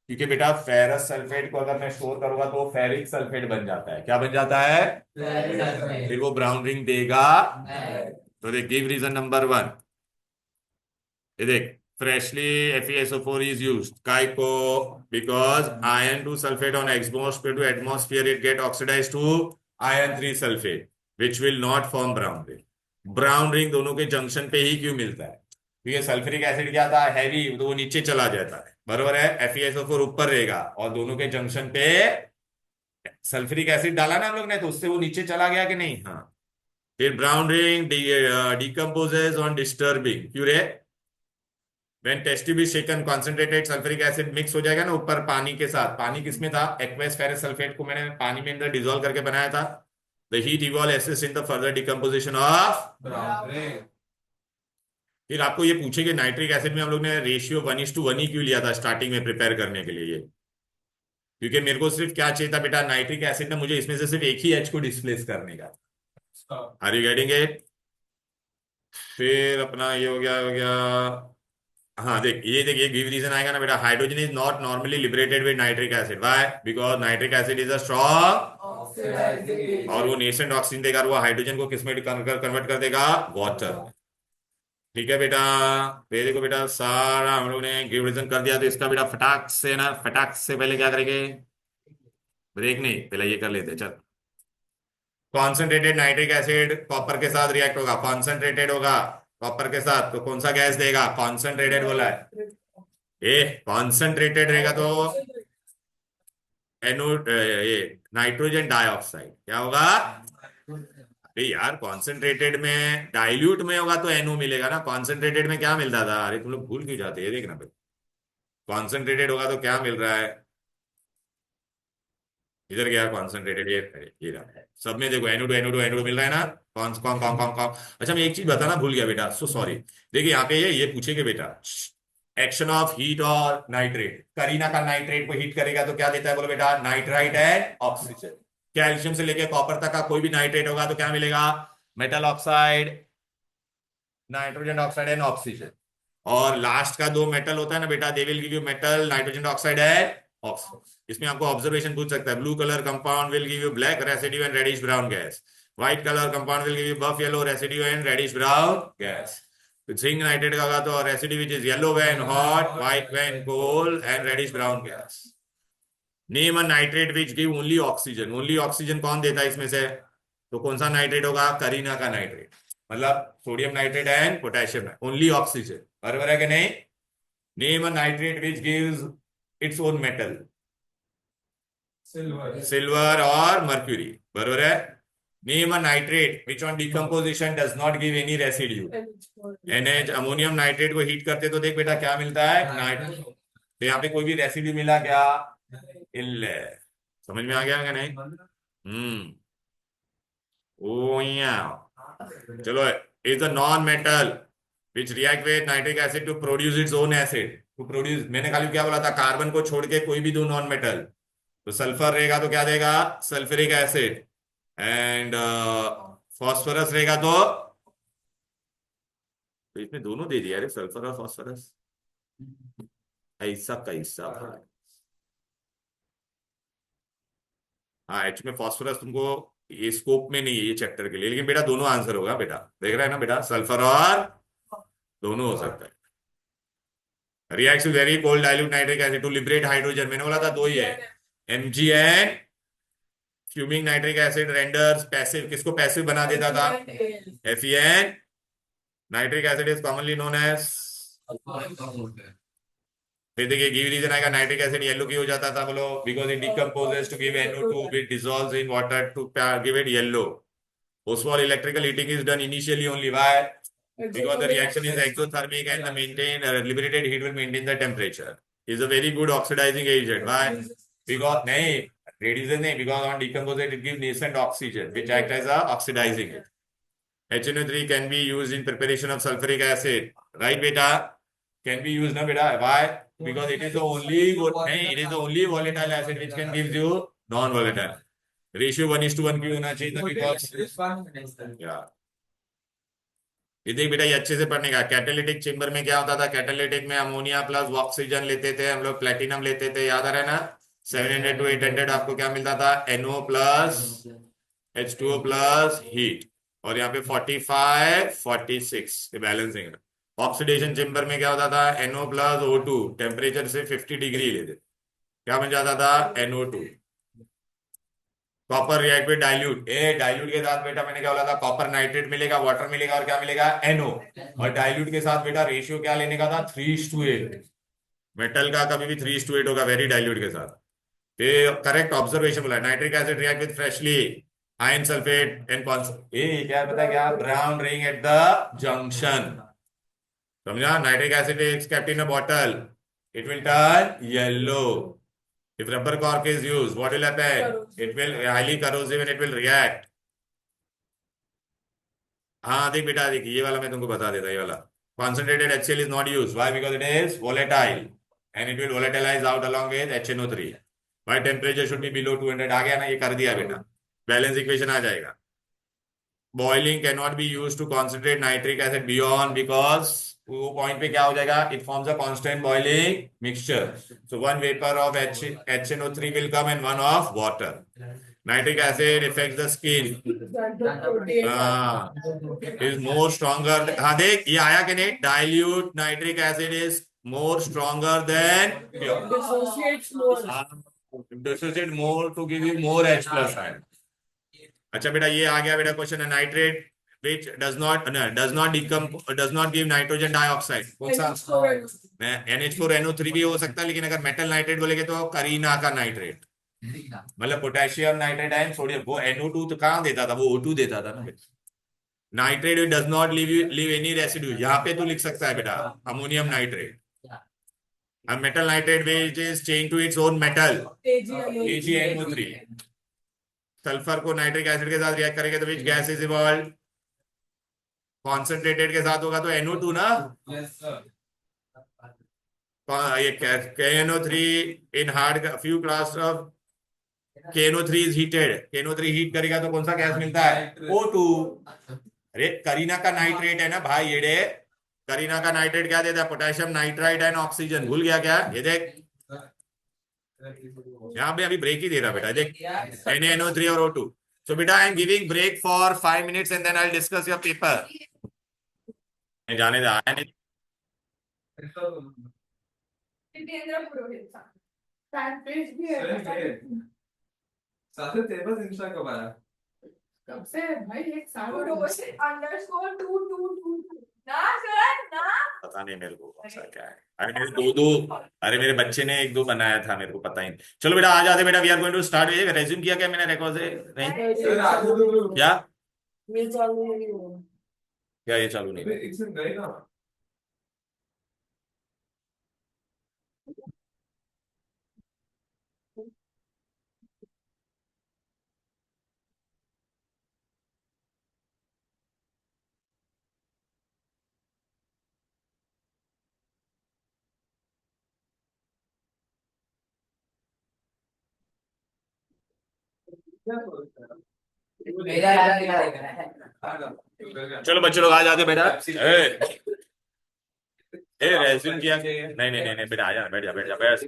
क्योंकि बेटा फेरस सल्फेट को अगर मैं स्टोर करूंगा तो वो फेरिक सल्फेट बन जाता है। क्या बन जाता है? फिर वो ब्राउन रिंग देगा। तो देख गिव रीजन नंबर 1, ये देख फ्रेशली FeSO4 is used काय को? because iron 2 sulfate on atmosphere to atmosphere it get oxidized to iron 3 sulfate which will not form brown ring। Brown ring दोनों के जंक्शन पे ही क्यों मिलता है? क्योंकि सल्फ्यूरिक एसिड क्या था? हैवी, तो वो नीचे चला जाता है, बरोबर है? FeSO4 ऊपर रहेगा और दोनों के जंक्शन पे सल्फ्यूरिक एसिड डाला ना हम लोग ने, तो उससे वो नीचे चला गया कि नहीं? हाँ। फिर brown ring decomposes on disturbing, क्यों रे? When test tube is shaken, concentrated sulfuric acid mix हो जाएगा ना ऊपर पानी के साथ। पानी किसमें था? एक्वेस फेरस सल्फेट को मैंने पानी में अंदर डिसॉल्व करके बनाया था। The heat evolve assists in the further decomposition of brown ring. फिर आपको ये पूछेगा नाइट्रिक एसिड में हम लोग ने रेशियो 1:1 ही क्यों लिया था स्टार्टिंग में प्रिपेयर करने के लिए? क्योंकि मेरे को सिर्फ क्या चाहिए था बेटा? नाइट्रिक एसिड ने मुझे इसमें से सिर्फ एक ही H को डिस्प्लेस करने का। Are you getting it? फिर अपना ये हो गया। हाँ देख, ये देख, ये गिव रीजन आएगा ना बेटा, hydrogen is not normally liberated with nitric acid. Why? Because nitric acid is a strong, और वो नेसेंट ऑक्सीजन देगा, वो हाइड्रोजन को किसमें कन्वर्ट कर देगा? वाटर। ठीक है बेटा, तो ये देखो बेटा सारा हम लोग ने गिव रीजन कर दिया, तो इसका बेटा फटाक से ना, फटाक से पहले क्या करेंगे? ब्रेक नहीं, पहले ये कर लेते चल। कॉन्सेंट्रेटेड नाइट्रिक एसिड कॉपर के साथ रिएक्ट होगा, कॉन्सेंट्रेटेड होगा कॉपर के साथ, तो कौन सा गैस देगा? कॉन्सेंट्रेटेड बोला है। ए कॉन्सेंट्रेटेड रहेगा तो ये नाइट्रोजन डाइऑक्साइड क्या होगा? अरे यार कॉन्सेंट्रेटेड में, डाइल्यूट में होगा तो NO मिलेगा ना, कॉन्सेंट्रेटेड में क्या मिलता था? अरे तुम लोग भूल क्यों जाते हैं? ये देखना भाई, कॉन्सेंट्रेटेड होगा तो क्या मिल रहा है? इधर गया कॉन्सेंट्रेटेड, ये रहा सब में देखो NO2 मिल रहा है ना। कौन कौन कौन कौन कौन अच्छा मैं एक चीज बताना भूल गया बेटा, सो सॉरी। देखिए यहाँ पे ये पूछेगे बेटा, एक्शन ऑफ हीट और नाइट्रेट। करीना का नाइट्रेट को हीट करेगा तो क्या देता है बोलो बेटा? Nitrite and oxygen. कैल्शियम से लेकर कॉपर तक का कोई भी नाइट्रेट होगा तो क्या मिलेगा? Metal oxide, nitrogen oxide and oxygen. और लास्ट का 2 मेटल होता है ना बेटा, they will give you metal nitrogen oxide and oxygen. इसमें आपको ऑब्जर्वेशन पूछ सकता है, blue colour compound will give you black residue and reddish brown gas, white colour compound will give you buff yellow residue and reddish brown gas. Zinc nitrate का होगा तो residue which is yellow when hot, white when cold and reddish brown gas. Name a nitrate which give only oxygen. Only oxygen कौन देता है इसमें से? तो कौन सा नाइट्रेट होगा? करीना का नाइट्रेट, मतलब sodium nitrate and potassium, only oxygen, बराबर है कि नहीं? Name a nitrate which gives it's own metal, silver. Silver और मर्क्यूरी, बराबर है? Name a nitrate which on decomposition does not give any residue. NH, ammonium nitrate को heat करते तो देख बेटा क्या मिलता है? नाइट्रेट। तो यहाँ पे कोई भी रेसिड्यू मिला क्या? इल्ले। समझ में आ गया क्या नहीं? ओ yeah. चलो, is a non-metal which react with nitric acid to produce its own acid. To produce, मैंने खाली क्या बोला था, कार्बन को छोड़ के कोई भी दो नॉन मेटल, तो सल्फर रहेगा तो क्या देगा, सल्फ्यूरिक एसिड, एंड फॉस्फोरस रहेगा तो इसमें दोनों दे दिया अरे, सल्फर और फॉस्फोरस, ऐसा कैसा भाई। हाँ, एच में फॉस्फोरस तुमको ये स्कोप में नहीं है ये चैप्टर के लिए, लेकिन बेटा दोनों आंसर होगा बेटा, देख रहा है ना बेटा, सल्फर और दोनों हो सकता है। Reacts with very cold dilute nitric acid to liberate hydrogen, मैंने बोला था दो ही है, MgN fuming nitric acid renders passive, किसको पैसिव बना देता था, FeN। Nitric acid is commonly known as, फिर देखिए गिव रीजन आएगा, नाइट्रिक एसिड येलो क्यों हो जाता था, बोलो because it decomposes to give NO2 which dissolves in water to give it yellow. Post-wall electrical heating is done initially only. Why? Because the reaction is exothermic and the maintain liberated heat will maintain the temperature. Is a very good oxidizing agent. Why? Because नहीं reduces नहीं, because on decomposite it gives nascent oxygen which act as a oxidizing agent. HNO3 can be used in preparation of sulfuric acid. Right, beta? Can be used, na beta? Why? Because it is the only नहीं, it is the only volatile acid which can give you non-volatile. Ratio 1:1 क्यों होना चाहिए था, because या ये देख बेटा, ये अच्छे से पढ़ने का। कैटालिटिक चेंबर में क्या होता था, कैटालिटिक में अमोनिया प्लस ऑक्सीजन लेते थे हम लोग, प्लेटिनम लेते थे, याद आ रहा है ना, 700 to 800 आपको क्या मिलता था, NO plus H2O plus heat, और यहाँ पे 45 46 ये बैलेंसिंग। ऑक्सीडेशन चेंबर में क्या होता था, NO प्लस O2, टेम्परेचर से 50 डिग्री लेते, क्या बन जाता था, NO2। Copper react with dilute, A dilute के साथ बेटा मैंने क्या बोला था, कॉपर नाइट्रेट मिलेगा, वाटर मिलेगा, और क्या मिलेगा, NO। और डाइल्यूट के साथ बेटा रेशियो क्या लेने का था, 3:8। मेटल का कभी भी 3:8 होगा वेरी डाइल्यूट के साथ। ये करेक्ट ऑब्जर्वेशन बोला, nitric acid react with freshly iron sulphate and ये क्या पता है क्या, brown ring at the junction, समझा, nitric acid is kept in a bottle, it will turn yellow. If rubber cork is used, what will happen? It will highly corrosive and it will react. हाँ देख बेटा, देख ये वाला मैं तुमको बता देता, ये वाला concentrated HCl is not used. Why? Because it is volatile and it will volatilize out along with HNO3. Why temperature should be below 200? आ गया ना, ये कर दिया बेटा, बैलेंस इक्वेशन आ जाएगा। Boiling cannot be used to concentrate nitric acid beyond, because वो point पे क्या हो जाएगा, it forms a constant boiling mixture. So one vapor of HNO3 will come and one of water. Nitric acid affects the skin. Is more stronger. हाँ देख ये आया कि नहीं, dilute nitric acid is more stronger than pure. Dissociate more to give you more H plus ion. अच्छा बेटा ये आ गया बेटा क्वेश्चन है, nitrate which does not give nitrogen dioxide, कौन सा, NH4NO3 भी हो सकता है, लेकिन अगर मेटल नाइट्रेट बोलेगे तो करीना का नाइट्रेट, मतलब पोटेशियम नाइट्रेट एंड सोडियम, वो NO2 तो कहाँ देता था, वो O2 देता था ना। Nitrate does not leave any residue, यहाँ पे तो लिख सकता है बेटा ammonium nitrate, metal nitrate which is change to its own metal, AgNO3। Sulphur को नाइट्रिक एसिड के साथ रिएक्ट करेंगे तो which gas is evolve, concentrated के साथ होगा तो NO2 ना, ये KNO3 in hard few class of KNO3 is heated, KNO3 heat करेगा तो कौन सा गैस मिलता है, O2। अरे करीना का नाइट्रेट है ना भाई, ये दे करीना का नाइट्रेट क्या देता है, पोटेशियम नाइट्राइड एंड ऑक्सीजन, भूल गया क्या, ये देख यहाँ पे अभी ब्रेक ही दे रहा बेटा, देख NaNO3 और O2। So बेटा I am giving break for 5 minutes and then I will discuss your paper. जाने दे, आया नहीं जितेंद्र पुरोहित फैन पेज भी सही है है। साथ तेरे पास इंस्टा कब आया, कब से भाई, एक साल _222 ना सर ना, पता नहीं मेरे को कौन सा क्या है, अरे मेरे दो अरे मेरे बच्चे ने एक दो बनाया था, मेरे को पता ही नहीं। चलो बेटा आ जाते बेटा, we are going to start. Resume किया क्या मैंने रिकॉर्ड से, नहीं सर आज तो क्या ये चालू नहीं होगा, क्या ये चालू नहीं, एक सेकंड गए ना, मेरा याद नहीं आएगा। चलो बच्चे लोग आ जाते बेटा। ए रेज्यूम किया? नहीं नहीं नहीं नहीं बेटा, आ जा, बैठ जा बैठ जा बैठ।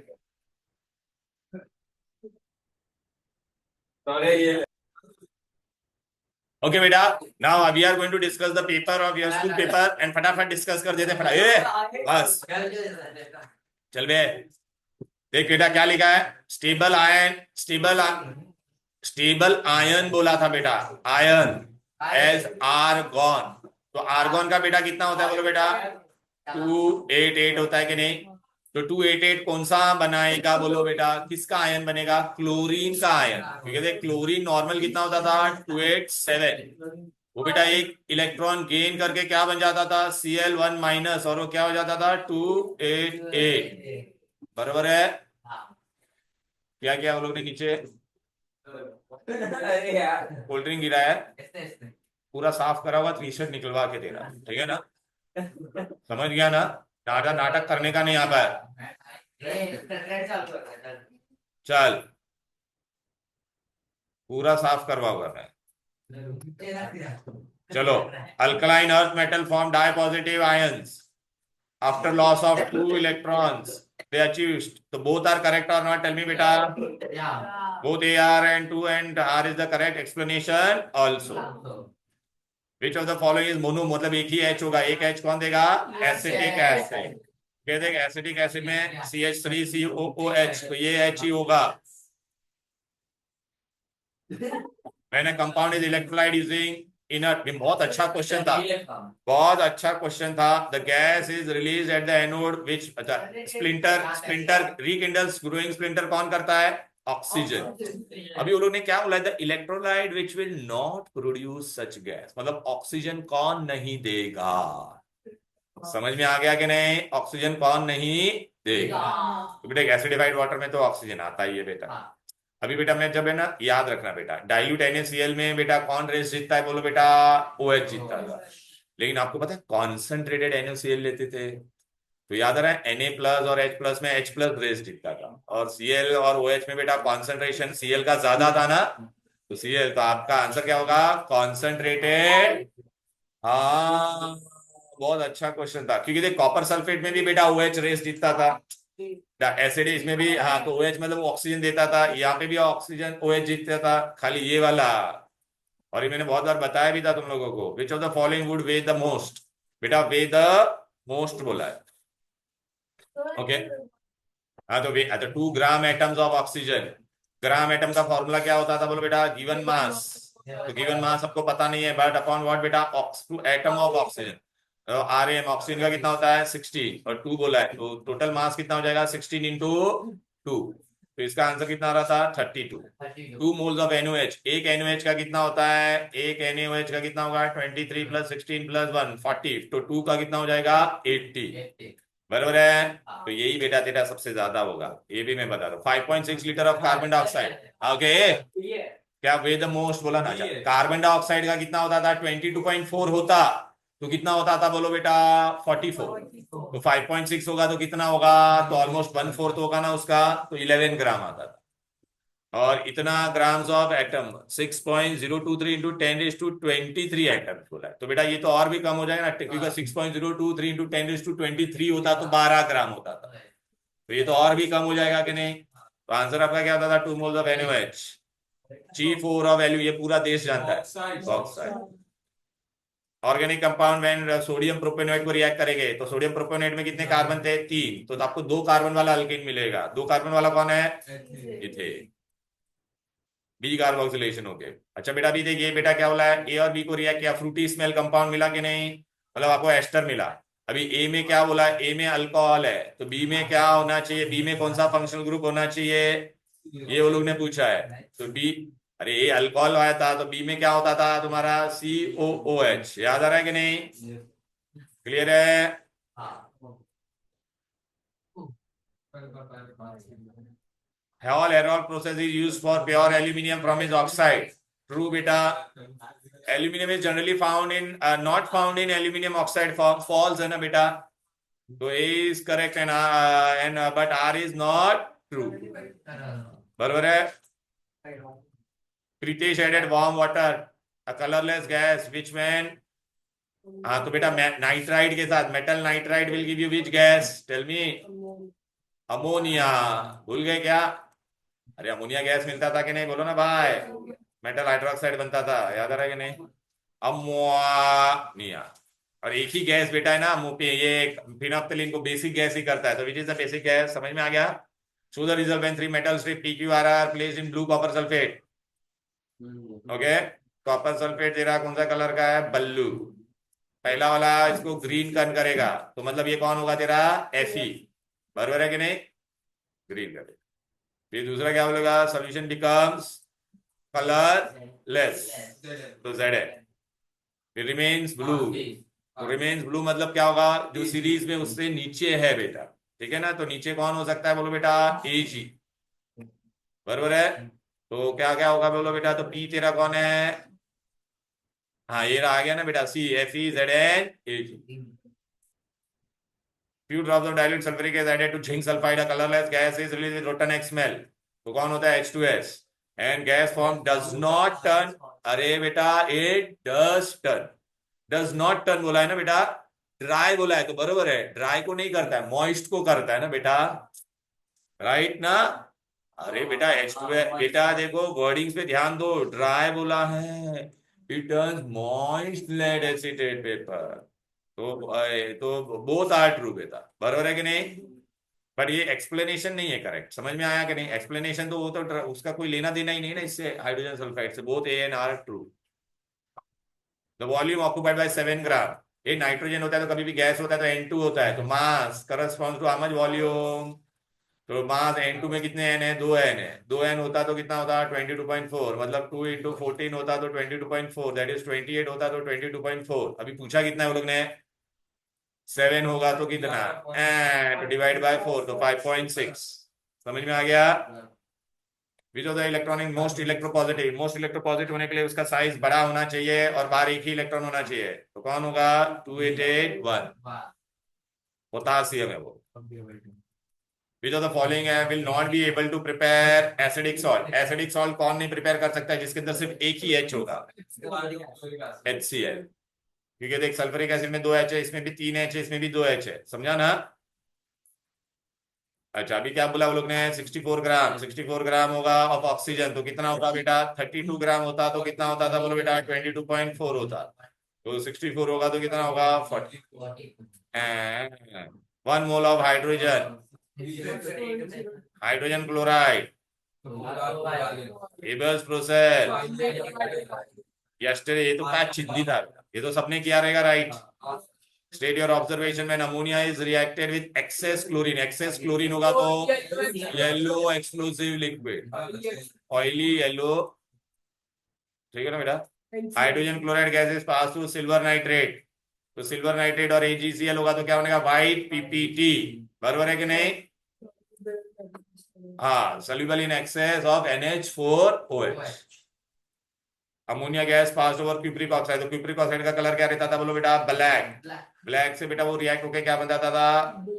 ओके बेटा, now we are going to discuss the paper of your school paper and फटाफट डिस्कस कर देते फटाफट। बस चल बे। देख बेटा क्या लिखा है, स्टेबल आयन, स्टेबल आयन बोला था बेटा, आयन एज आर्गॉन। तो आर्गॉन का बेटा कितना होता है बोलो बेटा, 288 होता है कि नहीं? तो 288 कौन सा बनाएगा बोलो बेटा, किसका आयन बनेगा? क्लोरीन का आयन। क्योंकि देख क्लोरीन नॉर्मल कितना होता था, 287। वो बेटा एक इलेक्ट्रॉन गेन करके क्या बन जाता था, Cl1 माइनस, और वो क्या हो जाता था 288। बराबर है? क्या किया वो लोग ने नीचे कोल्ड ड्रिंक गिराया, पूरा साफ करा हुआ टी शर्ट निकलवा के देना, ठीक है ना? समझ गया ना? नाटक नाटक करने का नहीं आता है। चल पूरा साफ करवा हुआ है। चलो, alkaline earth metal form dipositive ions after loss of 2 electrons they achieved, so both are correct or not, tell me beta. Both AR and 2 and R is the correct explanation also. Which of the following is mono, मतलब एक ही H होगा, एक H कौन देगा? Acetic acid. क्या देगा? Acetic acid में CH3COOH, तो ये H ही होगा। When a compound is electrolyte using inert, बहुत अच्छा क्वेश्चन था, बहुत अच्छा क्वेश्चन था। The gas is released at the anode which splinter rekindles, growing splinter कौन करता है? ऑक्सीजन। अभी वो लोग ने क्या बोला, the electrolyte which will not produce such gas, मतलब ऑक्सीजन कौन नहीं देगा। समझ में आ गया कि नहीं? ऑक्सीजन कौन नहीं देगा। तो बेटा एसिडिफाइड वाटर में तो ऑक्सीजन आता ही है बेटा। अभी बेटा मैं जब है ना, याद रखना बेटा, डाइल्यूट NaCl में बेटा कौन रेस जीतता है बोलो बेटा? OH जीतता है। लेकिन आपको पता है कॉन्सेंट्रेटेड NaCl लेते थे तो याद आ रहा है Na प्लस और H प्लस में H प्लस रेस जीतता था, और Cl और OH में बेटा कॉन्सेंट्रेशन Cl का ज्यादा था ना, तो Cl, तो आपका आंसर क्या होगा? कॉन्सेंट्रेटेड। हाँ बहुत अच्छा क्वेश्चन था, क्योंकि देख कॉपर सल्फेट में भी बेटा OH रेस जीतता था, एसिड इसमें भी, हाँ तो OH मतलब ऑक्सीजन देता था, यहाँ पे भी ऑक्सीजन OH जीतता था, खाली ये वाला। और ये मैंने बहुत बार बताया भी था तुम लोगों को, which of the following would weigh the most, बेटा वे द मोस्ट बोला है। ओके हाँ, तो weigh 2 gram atoms of oxygen, gram atom का फॉर्मूला क्या होता था बोलो बेटा? Given mass. तो गिवन मास सबको पता नहीं है, बट अपॉन व्हाट बेटा? Atom of oxygen. RM oxygen का कितना होता है? 60, और 2 बोला है, तो टोटल मास कितना हो जाएगा? 16 इंटू 2। तो इसका आंसर कितना आ रहा था? 32। 2 मोल्स ऑफ NaOH, एक NaOH का कितना होता है? एक NaOH का कितना होगा? 23 प्लस 16 प्लस 1 40, तो 2 का कितना हो जाएगा? 80। बराबर है? तो यही बेटा तेरा सबसे ज्यादा होगा, ये भी मैं बता रहा हूँ। 5.6 litre of carbon dioxide. Okay क्या वे द मोस्ट बोला ना? कार्बन डाइऑक्साइड का कितना होता था? 22.4 होता, तो कितना होता था बोलो बेटा? 44। तो 5.6 होगा तो कितना होगा? तो ऑलमोस्ट 1/4 होगा ना उसका, तो 11 ग्राम आता था। और इतना grams of atom 6.023 into 10⁻23 atom बोला है, तो बेटा ये तो और भी कम हो जाएगा ना, क्योंकि 6.023 इंटू 10⁻23 होता तो 12 ग्राम होता था, तो ये तो और भी कम हो जाएगा कि नहीं? तो आंसर आपका क्या होता था? 2 moles of NaOH। G4 of value, ये पूरा देश जानता है, oxide. Organic compound when sodium propanoate को रिएक्ट करेंगे, तो सोडियम प्रोपेनोएट में कितने कार्बन थे? 3, तो आपको 2 कार्बन वाला अल्केन मिलेगा। 2 कार्बन वाला कौन है? इथेन। बी कार्बोक्सिलेशन हो गए। अच्छा बेटा अभी देखिए बेटा क्या बोला है, ए और बी को रिएक्ट किया, फ्रूटी स्मेल कंपाउंड मिला कि नहीं? मतलब आपको एस्टर मिला। अभी ए में क्या बोला है? ए में अल्कोहल है, तो बी में क्या होना चाहिए? बी में कौन सा फंक्शनल ग्रुप होना चाहिए? ये वो लोग ने पूछा है, तो बी, अरे ए अल्कोहल आया था तो बी में क्या होता था तुम्हारा? COOH। याद आ रहा है कि नहीं? क्लियर है? Hall-Héroult process is used for pure aluminium from its oxide. True beta. Aluminium is generally found in not found in aluminium oxide form. False है ना बेटा? तो A is correct and but R is not true. बराबर है? Pritesh added warm water, a colorless gas, which when हाँ तो बेटा nitride के साथ metal nitride will give you which gas tell me ammonia भूल गए क्या अरे अमोनिया गैस मिलता था कि नहीं बोलो ना भाई मेटल हाइड्रोक्साइड बनता था याद आ रहा है कि नहीं अमोनिया और एक ही गैस बेटा है ना मुंह पे ये फिनोप्थिलीन को बेसिक गैस ही करता है तो which is the basic gas समझ में आ गया choose the result when 3 metal strip PQRR placed in blue copper sulphate okay copper sulphate तेरा कौन सा कलर का है ब्लू पहला वाला इसको ग्रीन टर्न करेगा तो मतलब ये कौन होगा तेरा Fe बराबर है कि नहीं ग्रीन करेगा फिर दूसरा क्या बोलेगा सोल्यूशन बिकम्स कलरलेस तो Z है फिर रिमेन्स ब्लू तो रिमेन्स ब्लू मतलब क्या होगा जो सीरीज में उससे नीचे है बेटा ठीक है ना तो नीचे कौन हो सकता है बोलो बेटा Ag बराबर है तो क्या क्या होगा बोलो बेटा तो P तेरा कौन है हाँ ये आ गया ना बेटा CFeZnAg few drops of dilute sulfuric acid added to zinc sulfide a colorless gas is released with rotten X smell तो कौन होता है H2S and gas form does not turn अरे बेटा it does not turn बोला है ना बेटा ड्राई बोला है तो बरोबर है ड्राई को नहीं करता है मॉइस्ट को करता है ना बेटा राइट ना अरे बेटा H2S बेटा देखो वर्डिंग्स पे ध्यान दो ड्राई बोला है it turns moist lead acetate paper तो बोथ आर ट्रू बेटा बरोबर है कि नहीं बट ये एक्सप्लेनेशन नहीं है करेक्ट समझ में आया कि नहीं एक्सप्लेनेशन तो वो तो उसका कोई लेना देना ही नहीं ना इससे हाइड्रोजन सल्फाइड से both A and R true the volume occupied by 7 ग्राम ये नाइट्रोजन होता है तो कभी भी गैस होता है तो N2 होता है तो mass corresponds to how much volume तो मास N2 में कितने N है 2 N है 2 N होता तो कितना होता 22.4 मतलब 2 into 14 होता तो 22.4 दैट इज 28 होता तो 22.4 अभी पूछा कितना है वो लोग ने 7 होगा तो कितना एंड डिवाइड बाय 4 तो 5.6 समझ में आ गया विच of the electronic most electropositive होने के लिए उसका साइज बड़ा होना चाहिए और बाहर एक ही इलेक्ट्रॉन होना चाहिए तो कौन होगा 2881 पोटासियम है वो which of the following will not be able to prepare acidic salt कौन नहीं प्रिपेयर कर सकता है जिसके अंदर सिर्फ एक ही H होगा HCl क्योंकि देख सल्फ्यूरिक एसिड में 2 H है इसमें भी 3 H है इसमें भी 2 H है समझा ना अच्छा अभी क्या बोला वो लोग ने 64 ग्राम होगा ऑफ ऑक्सीजन तो कितना होगा बेटा 32 ग्राम होता तो कितना होता था बोलो बेटा 22.4 होता तो 64 होगा तो कितना होगा 40 and 1 mole of hydrogen chloride Haber's process yesterday ये तो क्या चिंदी था ये तो सबने किया रहेगा right state your observation when ammonia is reacted with excess chlorine होगा तो yellow explosive liquid oily yellow ठीक है ना बेटा hydrogen chloride gas is pass through silver nitrate तो सिल्वर नाइट्रेट और AgCl होगा तो क्या बनेगा व्हाइट PPT बराबर है कि नहीं हाँ soluble in excess of NH4OH ammonia gas pass over cupric oxide तो क्यूप्रिक ऑक्साइड का कलर क्या रहता था बोलो बेटा ब्लैक से बेटा वो रिएक्ट होकर क्या बनता था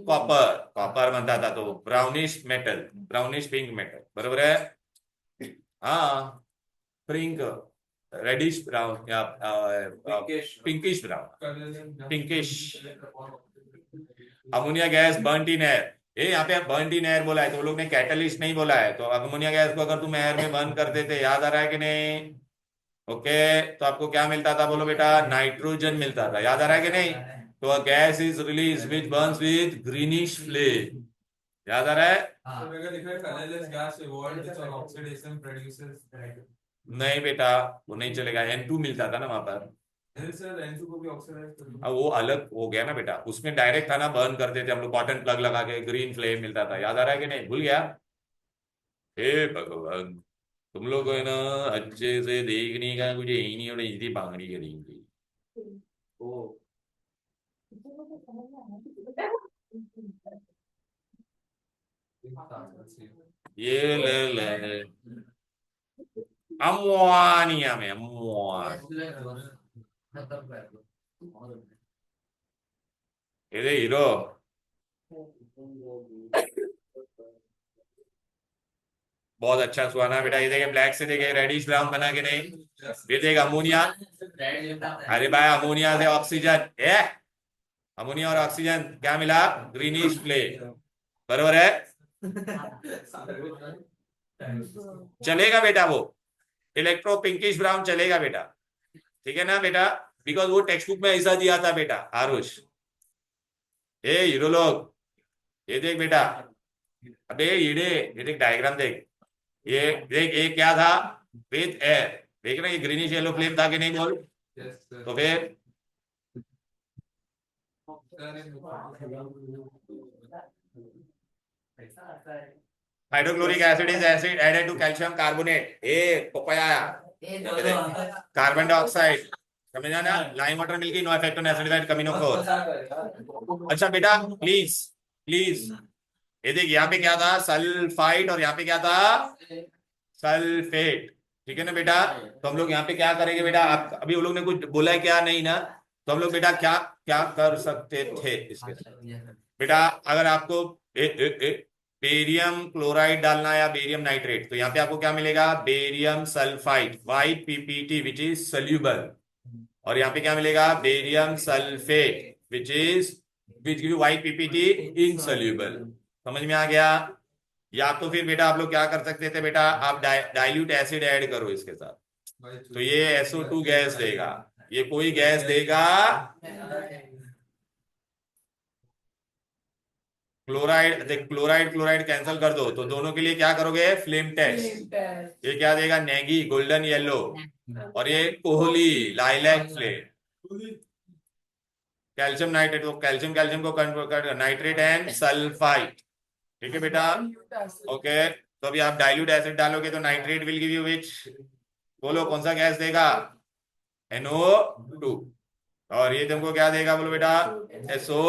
कॉपर बनता था तो ब्राउनिश पिंक मेटल बराबर है हाँ पिंक रेडिश ब्राउन या pinkish ammonia gas burnt in air यहाँ पे बर्न्ट इन एयर बोला है तो वो लोग ने कैटलिस्ट नहीं बोला है तो अमोनिया गैस को अगर तुम एयर में बर्न कर देते याद आ रहा है कि नहीं ओके तो आपको क्या मिलता था बोलो बेटा नाइट्रोजन मिलता था याद आ रहा है कि नहीं तो अ gas is release which Burns with greenish flame याद आ रहा है नहीं बेटा वो नहीं चलेगा N2 मिलता था ना वहां पर अब वो अलग हो गया ना बेटा उसमें डायरेक्ट था ना बर्न करते थे हम लोग कॉटन प्लग लगा के ग्रीन फ्लेम मिलता था याद आ रहा है कि नहीं भूल गया हे भगवान तुम लोग है ना अच्छे से देखने का कुछ यही नहीं होना इसी बांगड़ी करेंगे ये ले अमोनिया में ये हीरो बहुत अच्छा सुहाना बेटा। ये देखे ब्लैक से देखे रेडिश ब्राउन बना के नहीं। फिर देख अमोनिया, अरे भाई अमोनिया से ऑक्सीजन, अमोनिया और ऑक्सीजन क्या मिला, ग्रीनिश फ्लेम, बरोबर है। चलेगा बेटा वो, इलेक्ट्रो पिंकिश ब्राउन चलेगा बेटा, ठीक है ना बेटा, बिकॉज वो टेक्स्ट बुक में ऐसा दिया था बेटा आरुष। हीरो लोग, ये देख बेटा, अबे ये देख डायग्राम देख, ये देख ये क्या था, विथ एयर, देख रहे ये ग्रीनिश येलो फ्लेम था कि नहीं बोल। Yes, sir. तो फिर hydrochloric acid is acid added to calcium carbonate, पपाया कार्बन डाइऑक्साइड, समझा ना, lime water milky no effect on acidified कमिनोफोर। अच्छा बेटा प्लीज प्लीज, ये देख यहाँ पे क्या था सल्फाइड और यहाँ पे क्या था सल्फेट, ठीक है ना बेटा। तो हम लोग यहाँ पे क्या करेंगे बेटा, आप अभी वो लोग ने कुछ बोला है क्या, नहीं ना, तो हम लोग बेटा क्या क्या कर सकते थे इसके साथ बेटा, अगर आपको बेरियम क्लोराइड डालना है या बेरियम नाइट्रेट, तो यहाँ पे आपको क्या मिलेगा, barium sulphide white PPT which is soluble, और यहाँ पे क्या मिलेगा, barium sulphate which give white PPT insoluble. समझ में आ गया। या तो फिर बेटा आप लोग क्या कर सकते थे बेटा, आप डाइल्यूट एसिड ऐड करो इसके साथ, तो ये SO2 गैस देगा, ये कोई गैस देगा, क्लोराइड देख, क्लोराइड क्लोराइड कैंसिल कर दो, तो दोनों के लिए क्या करोगे, फ्लेम टेस्ट, ये क्या देगा, नेगी गोल्डन येलो, और ये Kohli lilac flame, calcium nitrate, तो कैल्शियम कैल्शियम को कन्वर्ट कर नाइट्रेट एंड सल्फाइड, ठीक है बेटा। ओके, तो अभी आप डाइल्यूट एसिड डालोगे तो नाइट्रेट विल गिव यू विच, बोलो कौन सा गैस देगा, NO2, और ये तुमको क्या देगा बोलो बेटा, SO,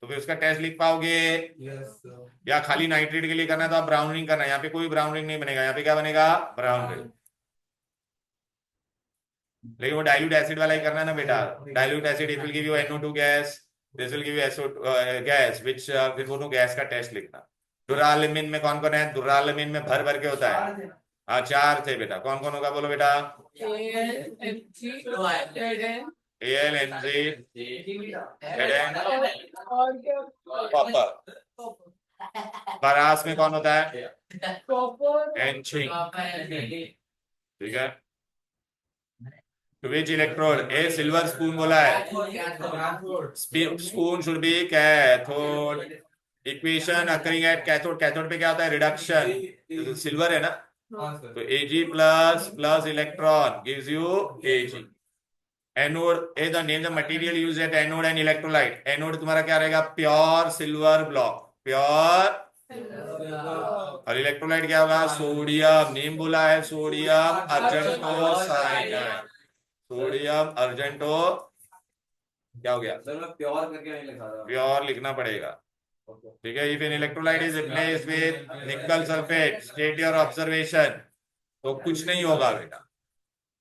तो फिर उसका टेस्ट लिख पाओगे। Yes, sir. या खाली नाइट्रेट के लिए करना है तो आप ब्राउन रिंग करना है, यहाँ पे कोई ब्राउन रिंग नहीं बनेगा, यहाँ पे क्या बनेगा, ब्राउन रिंग, लेकिन वो डाइल्यूट एसिड वाला ही करना है ना बेटा, dilute acid it will give you NO2 gas, this will give you SO gas which, फिर दोनों गैस का टेस्ट लिखना। डुरालमिन में कौन कौन है, डुरालमिन में भर भर के होता है, हाँ 4 थे बेटा, कौन कौन होगा बोलो बेटा, ALNG कॉपर, बरास में कौन होता है, एंचिंग, ठीक है। To which electrode, a silver spoon बोला है, spoon should be cathode, equation occurring at cathode, cathode पे क्या होता है, रिडक्शन, सिल्वर है ना, हाँ, sir. तो Ag plus plus electron gives you Ag. Anode is the name the material used at anode and electrolyte. Anode तुम्हारा क्या रहेगा, प्योर सिल्वर ब्लॉक, प्योर, और इलेक्ट्रोलाइट क्या होगा, सोडियम, नेम बोला है सोडियम अर्जेंटो साइनाइड, सोडियम अर्जेंटो, क्या हो गया, सर मैं प्योर करके नहीं लिखा था। प्योर लिखना पड़ेगा, ठीक है। If an electrolyte is replaced with निकल सल्फेट, स्टेट योर ऑब्जर्वेशन, तो कुछ नहीं होगा बेटा,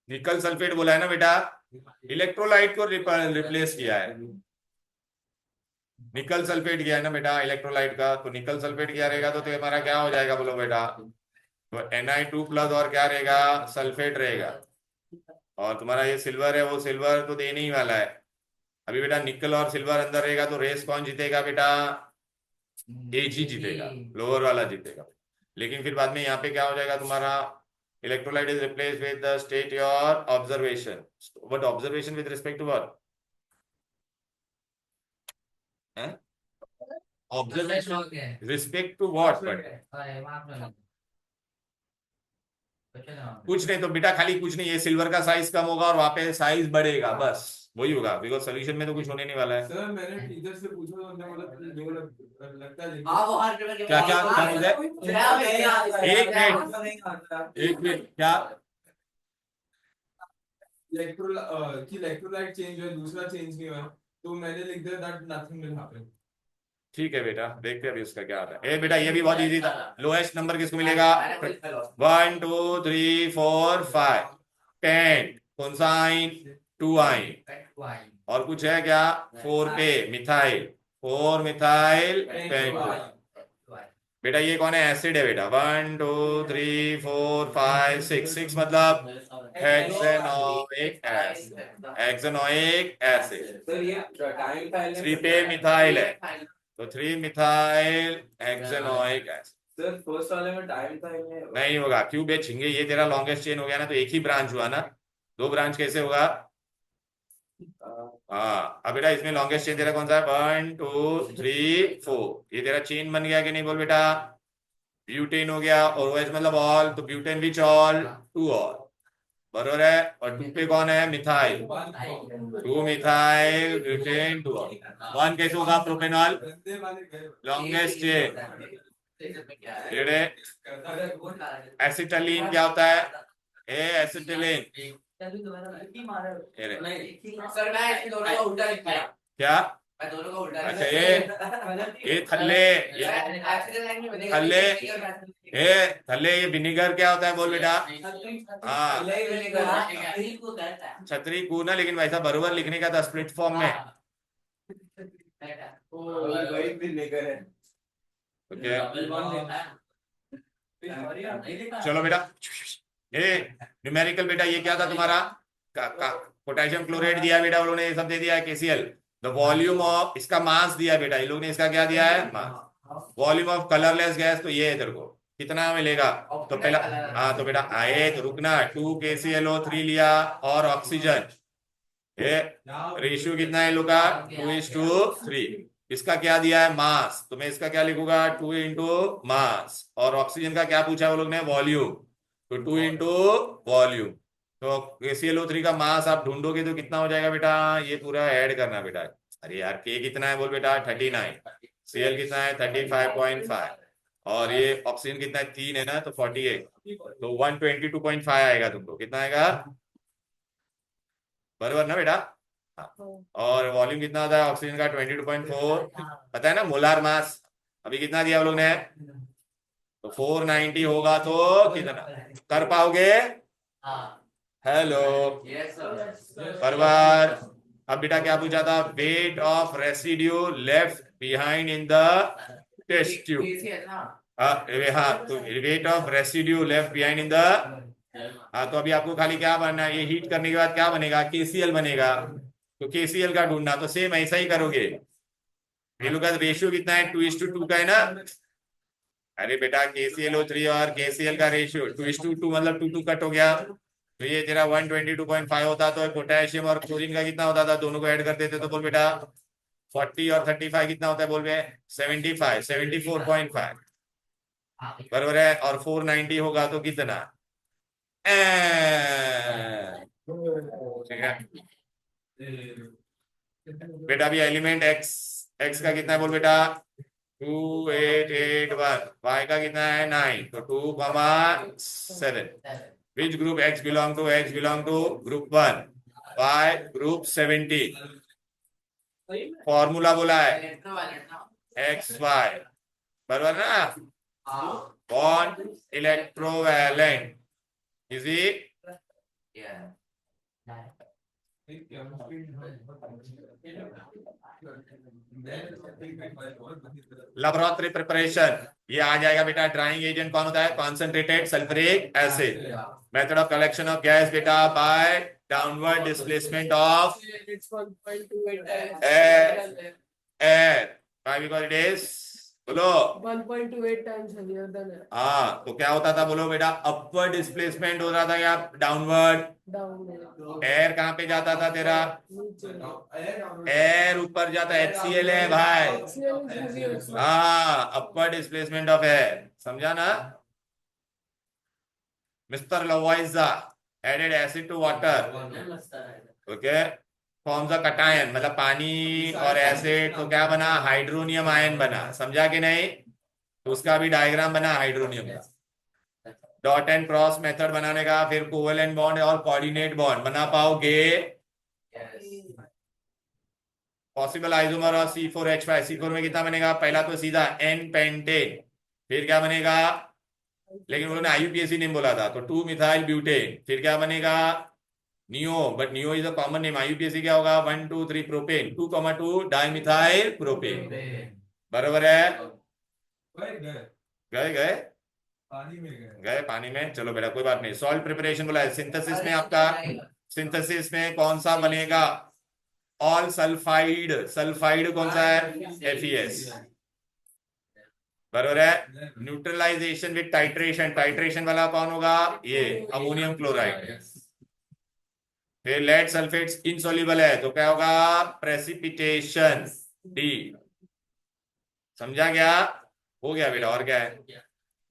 निकल सल्फेट बोला है ना बेटा, इलेक्ट्रोलाइट को रिप्लेस किया है, निकल सल्फेट किया है ना बेटा इलेक्ट्रोलाइट का, तो निकल सल्फेट किया रहेगा तो हमारा क्या हो जाएगा बोलो बेटा, तो Na2 प्लस और क्या रहेगा, सल्फेट रहेगा, और तुम्हारा ये सिल्वर है, वो सिल्वर तो देने ही वाला है। अभी बेटा निकल और सिल्वर अंदर रहेगा तो रेस कौन जीतेगा बेटा, Ag जीतेगा, लोअर वाला जीतेगा, लेकिन फिर बाद में यहाँ पे क्या हो जाएगा तुम्हारा, electrolyte is replace with the state your observation, but observation with respect to what, observation respect to what, but कुछ नहीं, तो बेटा खाली कुछ नहीं, ये सिल्वर का साइज कम होगा और वहां पे साइज बढ़ेगा, बस वही होगा, बिकॉज सोल्यूशन में तो कुछ होने नहीं वाला है। सर मैंने टीचर से पूछा तो उन्होंने बोला कि जो लगता है क्या क्या क्या बोल रहे, एक मिनट क्या, इलेक्ट्रोलाइट चेंज हुआ दूसरा चेंज नहीं हुआ, तो मैंने लिख दिया दैट नथिंग विल हैपन। ठीक है बेटा, देखते हैं अभी उसका क्या आता है। बेटा ये भी बहुत इजी था, लोएस्ट नंबर किसको मिलेगा, 1 2 3 4 5 10, कौन सा आइन, 2 आइन, और कुछ है क्या, 4 पे मिथाइल, 4 मिथाइल पेंटाइन, बेटा ये कौन है? एसिड है बेटा। 1 2 3 4 5 6, 6 मतलब हेक्सेनोइक एसिड, हेक्सेनोइक एसिड। सर ये टाइम फाइल 3 पे मिथाइल है, तो 3 मिथाइल हेक्सेनोइक एसिड। सर फर्स्ट वाले में टाइम फाइल है। नहीं होगा, क्यों बेचेंगे? ये तेरा लॉन्गेस्ट चेन हो गया ना, तो एक ही ब्रांच हुआ ना, दो ब्रांच कैसे होगा? हाँ, अब बेटा इसमें लॉन्गेस्ट चेन तेरा कौन सा है? 1 2 3 4, ये तेरा चेन बन गया कि नहीं? बोल बेटा। ब्यूटेन हो गया, और OH मतलब ऑल, तो ब्यूटेन विच ऑल? 2 ऑल, बरोबर है। और 2 पे कौन है? Methyl, 2 methyl butane 2 all. 1 कैसे होगा? Propanol, longest chain. एसिटालीन क्या होता है? एसिटिलीन। सर मैं इसके दोनों का उल्टा लिख दिया। क्या? मैं दोनों का उल्टा अच्छा, ये थल्ले, थल्ले, थल्ले, ये विनेगर क्या होता है? बोल बेटा। हाँ, छतरी कूना, लेकिन वैसा बरोबर लिखने का था स्प्लिट फॉर्म में। वही विनेगर है। ओके, चलो बेटा, ये न्यूमेरिकल बेटा, ये क्या था तुम्हारा? पोटेशियम क्लोराइड दिया बेटा, उन लोगों ने ये सब दे दिया है KCl। द वॉल्यूम ऑफ, इसका मास दिया बेटा, इन लोगों ने इसका क्या दिया है? मास। वॉल्यूम ऑफ कलरलेस गैस, तो ये है तेरे को, कितना मिलेगा? तो पहला, हाँ तो बेटा आए तो रुकना, 2 KClO3 लिया और ऑक्सीजन, ये रेशियो कितना है लोग का? 2:3। इसका क्या दिया है? मास, तो मैं इसका क्या लिखूंगा? 2 इंटू मास। और ऑक्सीजन का क्या पूछा है वो लोग ने? वॉल्यूम, तो 2 इंटू वॉल्यूम। तो KClO3 का मास आप ढूंढोगे तो कितना हो जाएगा बेटा? ये पूरा ऐड करना बेटा। अरे यार, K कितना है? बोल बेटा 39, Cl कितना है? 35.5, और ये ऑक्सीजन कितना है? 3 है ना, तो 48, तो 122.5 आएगा तुमको। कितना आएगा? बराबर ना बेटा? हाँ। और वॉल्यूम कितना होता है ऑक्सीजन का? 22.4, पता है ना मोलार मास। अभी कितना दिया वो लोग ने? तो 490 होगा, तो कितना कर पाओगे? हेलो, बराबर। अब बेटा क्या पूछा था? Weight of residue left behind in the test tube. हाँ, तो weight of residue left behind in the, हाँ तो अभी आपको खाली क्या बनना है? ये हीट करने के बाद क्या बनेगा? KCl बनेगा, तो KCl का ढूंढना, तो सेम ऐसा ही करोगे। ये लोग का रेशियो कितना है? 2:2 का है ना। अरे बेटा KClO3 और KCl का रेशियो 2:2, मतलब 2 कट हो गया, तो ये तेरा 122.5 होता। तो पोटेशियम और क्लोरीन का कितना होता था? दोनों को ऐड कर देते तो बोल बेटा 40 और 35 कितना होता है? बोल बे 75, 74.5, बराबर है। और 490 होगा तो कितना? ठीक है बेटा। अभी एलिमेंट एक्स, एक्स का कितना है? बोल बेटा 2881, वाई का कितना है? 9, तो 2,7। Which group X belong to? X belong to group 1, Y group 17। Formula बोला है XY, बराबर ना? Bond electrovalent is laboratory preparation. ये आ जाएगा बेटा। ड्राइंग एजेंट कौन होता है? Concentrated sulphuric acid. Method of collection of gas बेटा by downward displacement of air, by because it is, बोलो 1.28 times heavier than air. हाँ, तो क्या होता था? बोलो बेटा अपवर्ड डिस्प्लेसमेंट हो रहा था या डाउनवर्ड? Down. एयर कहाँ पे जाता था तेरा? एयर ऊपर जाता, HCl है भाई। HCl is heavier. हाँ, अपवर्ड डिस्प्लेसमेंट ऑफ एयर, समझा ना? Mister Lavoisier added acid to water, okay, forms a cation, मतलब पानी और एसिड, तो क्या बना? हाइड्रोनियम आयन बना, समझा कि नहीं? तो उसका भी डायग्राम बना हाइड्रोनियम का। डॉट एंड क्रॉस मेथड बनाने का, फिर कोवेलेंट बॉन्ड और कोऑर्डिनेट बॉन्ड बना पाओगे? पॉसिबल आइसोमर और C4H5, C4 में कितना बनेगा? पहला तो सीधा N पेंटेन, फिर क्या बनेगा? लेकिन उन्होंने IUPAC नेम बोला था, तो 2 मिथाइल ब्यूटेन, फिर क्या बनेगा? Neo, but neo is a common name. IUPAC क्या होगा? 1 2 3 प्रोपेन, 2,2 डाइमिथाइल प्रोपेन, बराबर है। गए गए पानी में गए। गए पानी में, चलो बेटा कोई बात नहीं। सॉल्ट प्रिपरेशन बोला है, सिंथेसिस में आपका, सिंथेसिस में कौन सा बनेगा? ऑल सल्फाइड, सल्फाइड कौन सा है? FeS, बरोबर है। न्यूट्रलाइजेशन विद टाइट्रेशन, टाइट्रेशन वाला कौन होगा? ये अमोनियम क्लोराइड। फिर लेड सल्फेट इनसॉल्युबल है तो क्या होगा? Precipitation, D। समझा गया? हो गया बेटा, और क्या है?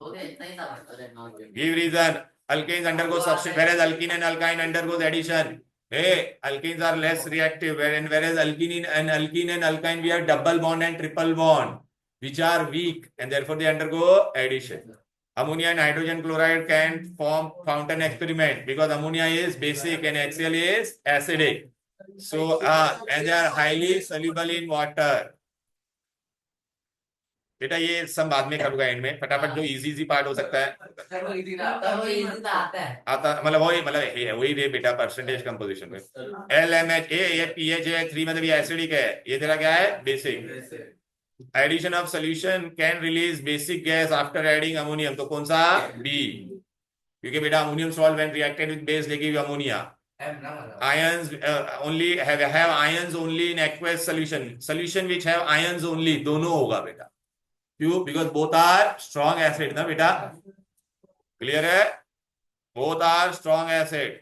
Give reason. Alkanes undergo substitution, whereas alkene and alkyne undergoes addition. Hey, alkenes are less reactive, whereas alkene and alkyne we have double bond and triple bond, which are weak, and therefore they undergo addition. Ammonia and hydrogen chloride can form fountain experiment because ammonia is basic and HCl is acidic. So, and they are highly soluble in water. बेटा ये सब बाद में करूंगा and में, फटाफट जो easy part हो सकता है आता, मतलब वही, मतलब वही रे बेटा, परसेंटेज कंपोजिशन में LMH ये pH है 3, मतलब ये एसिडिक है, ये तेरा क्या है? Basic. Addition of solution can release basic gas after adding ammonium, तो कौन सा? B, क्योंकि बेटा ammonium salt when reacted with base they give ammonia. Ions only have ions only in aqueous solution which have ions only, दोनों होगा बेटा, क्यों? Because both are strong acid ना बेटा, क्लियर है? Both are strong acid.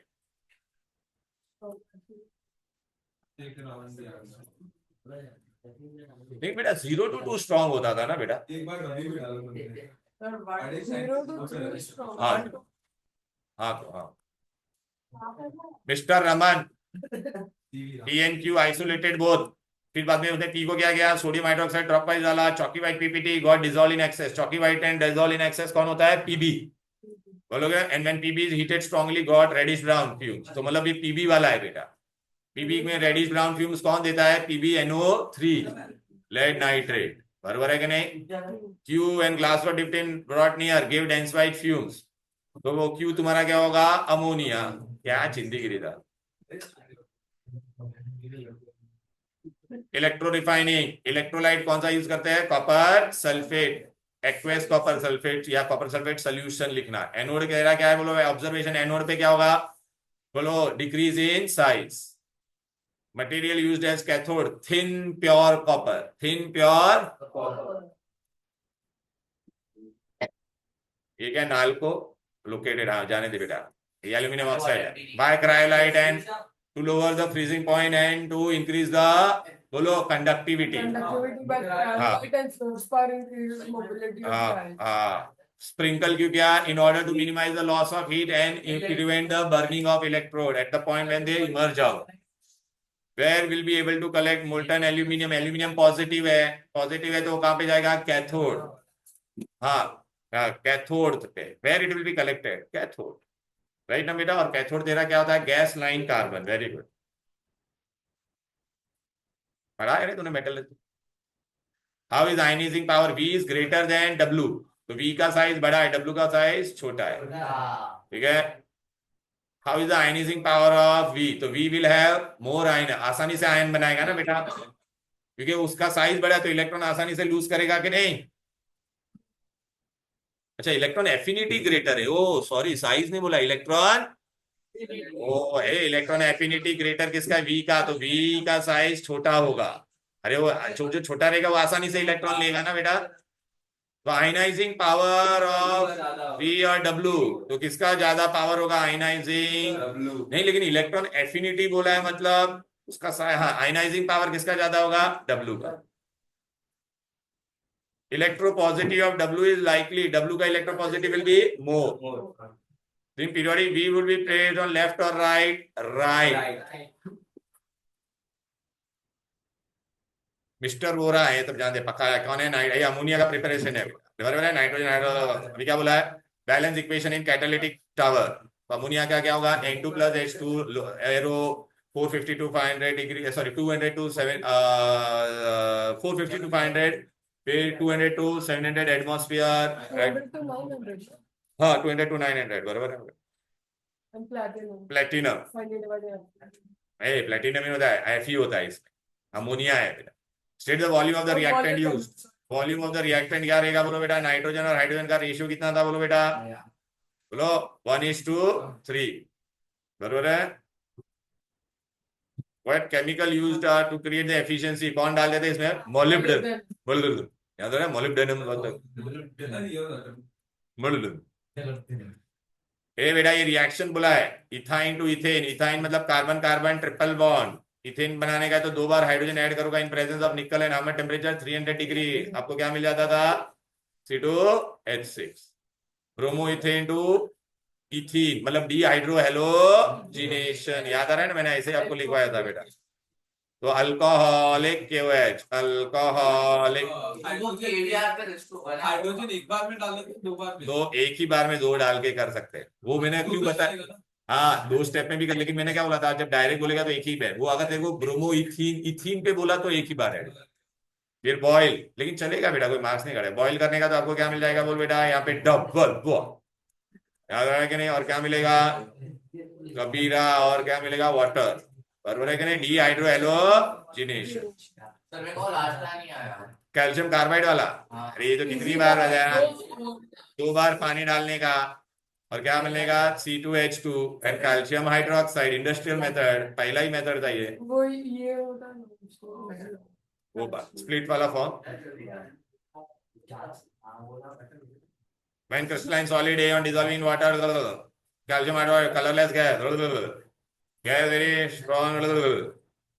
नहीं बेटा 0 to 2 strong होता था ना बेटा। एक बार कभी भी डालो तुमने। 0 to 3 strong. हाँ हाँ तो हाँ। Mister Raman, TNQ isolated both, फिर बाद में उसने P को क्या किया? सोडियम हाइड्रोक्साइड ड्रॉप वाइज डाला, chalky white PPT got dissolve in excess. Chalky white and dissolve in excess कौन होता है? PB, बोलोगे? And when PB is heated strongly got reddish brown fumes, तो मतलब ये PB वाला है बेटा। PB में रेडिश ब्राउन फ्यूम्स कौन देता है? PbNO3, लेड नाइट्रेट, बराबर है कि नहीं? Q and glass were dipped in brought near give dense white fumes, तो वो Q तुम्हारा क्या होगा? अमोनिया। क्या चिंदी गिरी था। इलेक्ट्रो रिफाइनिंग, इलेक्ट्रोलाइट कौन सा यूज करते हैं? Copper sulphate, aqueous copper sulphate या कॉपर सल्फेट सोल्यूशन लिखना। एनोड कह रहा क्या है? बोलो ऑब्जर्वेशन, एनोड पे क्या होगा? बोलो decrease in size. Material used as cathode, thin pure copper, thin pure, ये क्या? नाल्को लोकेटेड, हाँ जाने दे बेटा, ये एल्यूमिनियम ऑक्साइड है। By cryolite and to lower the freezing point and to increase the, बोलो, conductivity. Conductivity by graphite and fluorspar increases mobility of tiles. Sprinkle क्यों किया? In order to minimise the loss of heat and prevent the burning of electrode at the point when they emerge out, where will be able to collect molten aluminium. Aluminium positive है, positive है तो वो कहां पे जाएगा? Cathode. हाँ cathode पे, where it will be collected? Cathode, right ना बेटा? और कैथोड तेरा क्या होता है? Gas line carbon, very good, पढ़ा है तूने metal. How is ionising power? V is greater than W, तो V का साइज बड़ा है, W का साइज छोटा है, ठीक है? How is the ionising power of V? तो V will have more ion, आसानी से आयन बनाएगा ना बेटा, क्योंकि उसका साइज बड़ा है तो इलेक्ट्रॉन आसानी से लूज करेगा कि नहीं? अच्छा, इलेक्ट्रॉन एफिनिटी ग्रेटर है, ओ सॉरी साइज नहीं बोला, इलेक्ट्रॉन, ओ है इलेक्ट्रॉन एफिनिटी ग्रेटर किसका? V का, तो V का साइज छोटा होगा। अरे वो जो छोटा रहेगा वो आसानी से इलेक्ट्रॉन लेगा ना बेटा। तो आयनाइजिंग पावर ऑफ V और W, तो किसका ज्यादा पावर होगा? आयनाइजिंग नहीं, लेकिन इलेक्ट्रॉन एफिनिटी बोला है मतलब उसका हाँ, आयनाइजिंग पावर किसका ज्यादा होगा? W का। Electropositive of W is likely, W का electropositive will be more. In periodic, V would be placed on left or right? Right. Mister वो रहा है तब जान दे पक्का है कौन है? ये अमोनिया का प्रिपरेशन है, नाइट्रोजन हाइड्रो, अभी क्या बोला है? Balance equation in catalytic tower. तो अमोनिया का क्या होगा? N2 + H2 arrow 450 to 500 degree, sorry 200 to 450 to 500, फिर 200 to 700 एटमॉस्फेयर, 200 to 900. हाँ 200 to 900, बराबर है। And platinum. Platinum, Find it by the platinum ही होता है, Fe होता है इसमें, अमोनिया है। State the volume of the reactant used. Volume of the reactant क्या रहेगा बोलो बेटा, नाइट्रोजन और हाइड्रोजन का रेशियो कितना था बोलो बेटा, बोलो 1:3, बरोबर है। What chemical used to create the efficiency, कौन डाल देते इसमें, मोलिब्डेनम, मोलिब्डेनम याद है, मोलिब्डेनम मोलिब्डेनम। ए बेटा ये रिएक्शन बोला है, इथाइन टू इथेन, इथाइन मतलब carbon carbon triple bond, ethane बनाने का तो 2 बार हाइड्रोजन ऐड करोगा in presence of nickel and how much temperature 300 degree, आपको क्या मिल जाता था C2H6। Bromoethane to ethene मतलब डिहाइड्रो हेलोजिनेशन, याद आ रहा है ना, मैंने ऐसे आपको लिखवाया था बेटा। तो अल्कोहलिक KOH, अल्कोहलिक हाइड्रोजन एक बार में डालने के 2 बार में, दो एक ही बार में 2 डाल के कर सकते हैं, वो मैंने क्यों बताया, हाँ 2 स्टेप में भी कर, लेकिन मैंने क्या बोला था, जब डायरेक्ट बोलेगा तो एक ही बार, वो अगर तेरे को ब्रोमो इथीन इथीन पे बोला तो एक ही बार है, फिर बॉयल, लेकिन चलेगा बेटा, कोई मार्क्स नहीं करेगा बॉयल करने का, तो आपको क्या मिल जाएगा बोल बेटा, यहाँ पे डबल बॉयल, याद रहा है कि नहीं, और क्या मिलेगा कबीरा, और क्या मिलेगा वाटर, बराबर है कि नहीं, डिहाइड्रो हेलोजिनेशन। सर मेरे को लास्ट नहीं आया। कैल्शियम कार्बाइड वाला, हाँ। अरे ये तो कितनी बार बताया, 2 बार पानी डालने का, और क्या मिलेगा C2H2 and calcium hydroxide, industrial method, पहला ही मेथड था ये, वो ये होता है वो स्प्लिट वाला form. When crystalline solid A on dissolving water, calcium hydroxide colorless gas, gas very strong.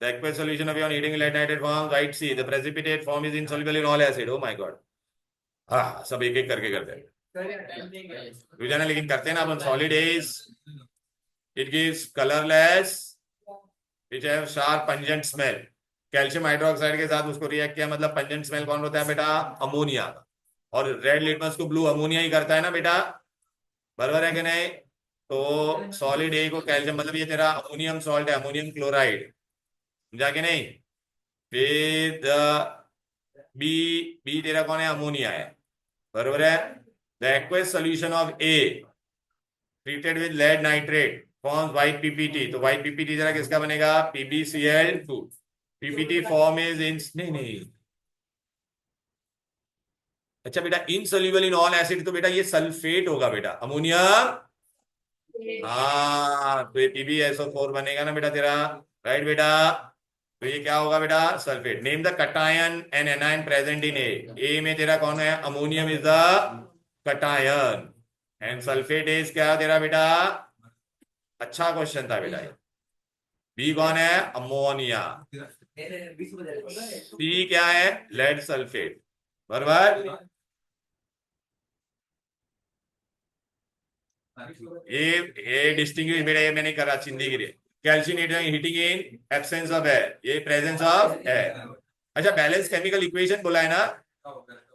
The aqueous solution of A on heating lead nitrate forms white C. The precipitate form is insoluble in all acid. Oh my god. हाँ सब एक एक करके करते हैं ना, लेकिन करते हैं ना अपन, solid is it gives colorless which have sharp pungent smell. Calcium hydroxide के साथ उसको रिएक्ट किया, मतलब पंजेंट स्मेल कौन होता है बेटा, अमोनिया, और रेड लिटमस को ब्लू अमोनिया ही करता है ना बेटा, बराबर है कि नहीं। तो सॉलिड ए को कैल्शियम, मतलब ये तेरा अमोनियम सॉल्ट है, अमोनियम क्लोराइड, समझा कि नहीं। फिर बी, बी तेरा कौन है, अमोनिया है, बराबर है। The aqueous solution of A treated with lead nitrate forms white ppt, तो व्हाइट पीपीटी जरा किसका बनेगा, PbCl2। PPT form is in, नहीं अच्छा बेटा, इनसोल्यूबल इन ऑल एसिड, तो बेटा ये सल्फेट होगा बेटा, अमोनियम, हाँ तो ये PbSO4 बनेगा ना बेटा तेरा, राइट बेटा, तो ये क्या होगा बेटा, sulphate. Name the cation and anion present in A में तेरा कौन है, ammonium is the cation, and sulphate is क्या तेरा बेटा, अच्छा क्वेश्चन था बेटा। बी कौन है, अमोनिया, सी क्या है, लेड सल्फेट, बराबर। ये डिस्टिंग्विश बेटा, ये मैंने करा चिंदी गिरी, calcium heating in absence of air, ये प्रेजेंस ऑफ एयर। अच्छा बैलेंस केमिकल इक्वेशन बोला है ना,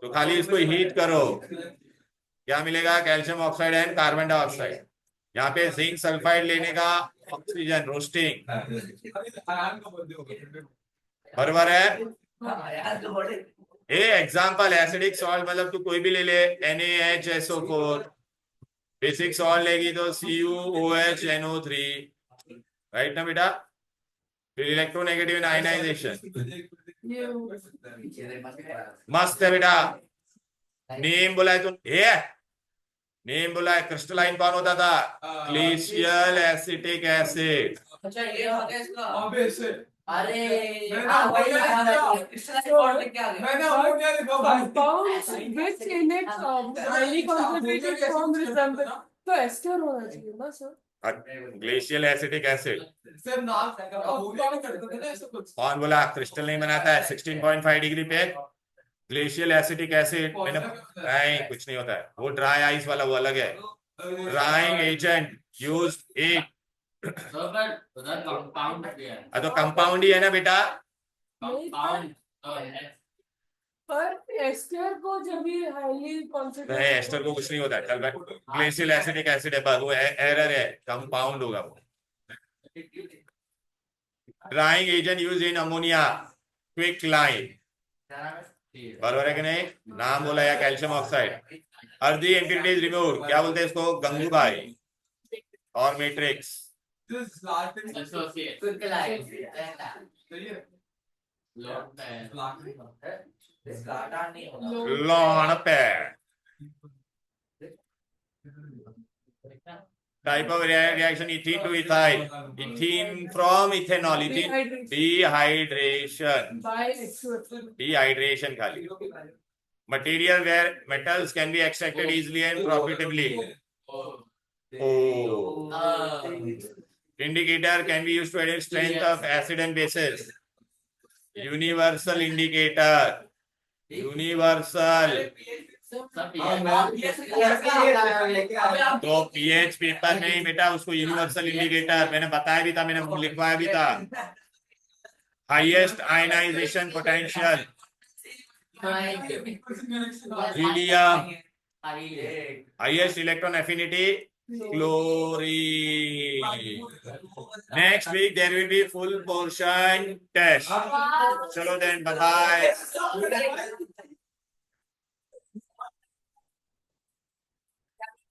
तो खाली इसको हीट करो, क्या मिलेगा, calcium oxide and carbon dioxide, यहाँ पे जिंक सल्फाइड लेने का, ऑक्सीजन रोस्टिंग, बराबर है। ए एग्जाम्पल एसिडिक सॉल्ट, मतलब तू कोई भी ले ले, NaHSO4, बेसिक सॉल्ट लेगी तो CuOH NO3, राइट ना बेटा। फिर इलेक्ट्रोनेगेटिव आयनाइजेशन, मस्त है बेटा। नेम बोला है तो, नेम बोला है, क्रिस्टलाइन कौन होता था, ग्लेशियल एसिटिक एसिड। अच्छा ये हो गया इसका। ऑब्वियस अरे वही मैंने अमोनिया लिखा compounds which in its highly concentrated form resemble, तो एस्टर होना चाहिए ना sir, glacial acetic acid, sir नाम अमोनिया करते थे ना ऐसा कुछ, कौन बोला क्रिस्टल नहीं बनाता है 16.5 डिग्री पे, ग्लेशियल एसिटिक एसिड, मैंने नहीं कुछ नहीं होता है, वो ड्राई आइस वाला, वो अलग है, ड्राइंग एजेंट यूज इट, तो कंपाउंड ही है ना बेटा, पर एस्टर को जब भी हाईली नहीं concentrated, एस्टर को कुछ नहीं होता है, चल भाई ग्लेशियल एसिटिक एसिड है, बस वो एरर है, कंपाउंड होगा वो। Drying agent use in ammonia, quick line, बराबर है कि नहीं। नाम बोला या कैल्शियम ऑक्साइड, अर्धी इम्प्यूरिटीज रिमूव, क्या बोलते हैं इसको, गंगूबाई और मैट्रिक्स, दिस लास्ट सही है घाटा नहीं होगा Low. lone pair. Type of reaction ethene to ethyl. Ethene from ethanol. Ethene dehydration. By X2. Dehydration खाली. Material where metals can be extracted easily and profitably. Oh. Indicator can be used to identify strength of acid and bases. Universal indicator. Universal. तो pH paper नहीं बेटा, उसको universal indicator मैंने बताया भी था, मैंने लिखवाया भी था. Highest ionisation potential. Helium. Highest electron affinity. Chlorine. Next week there will be full portion test. Chalo then, bye bye.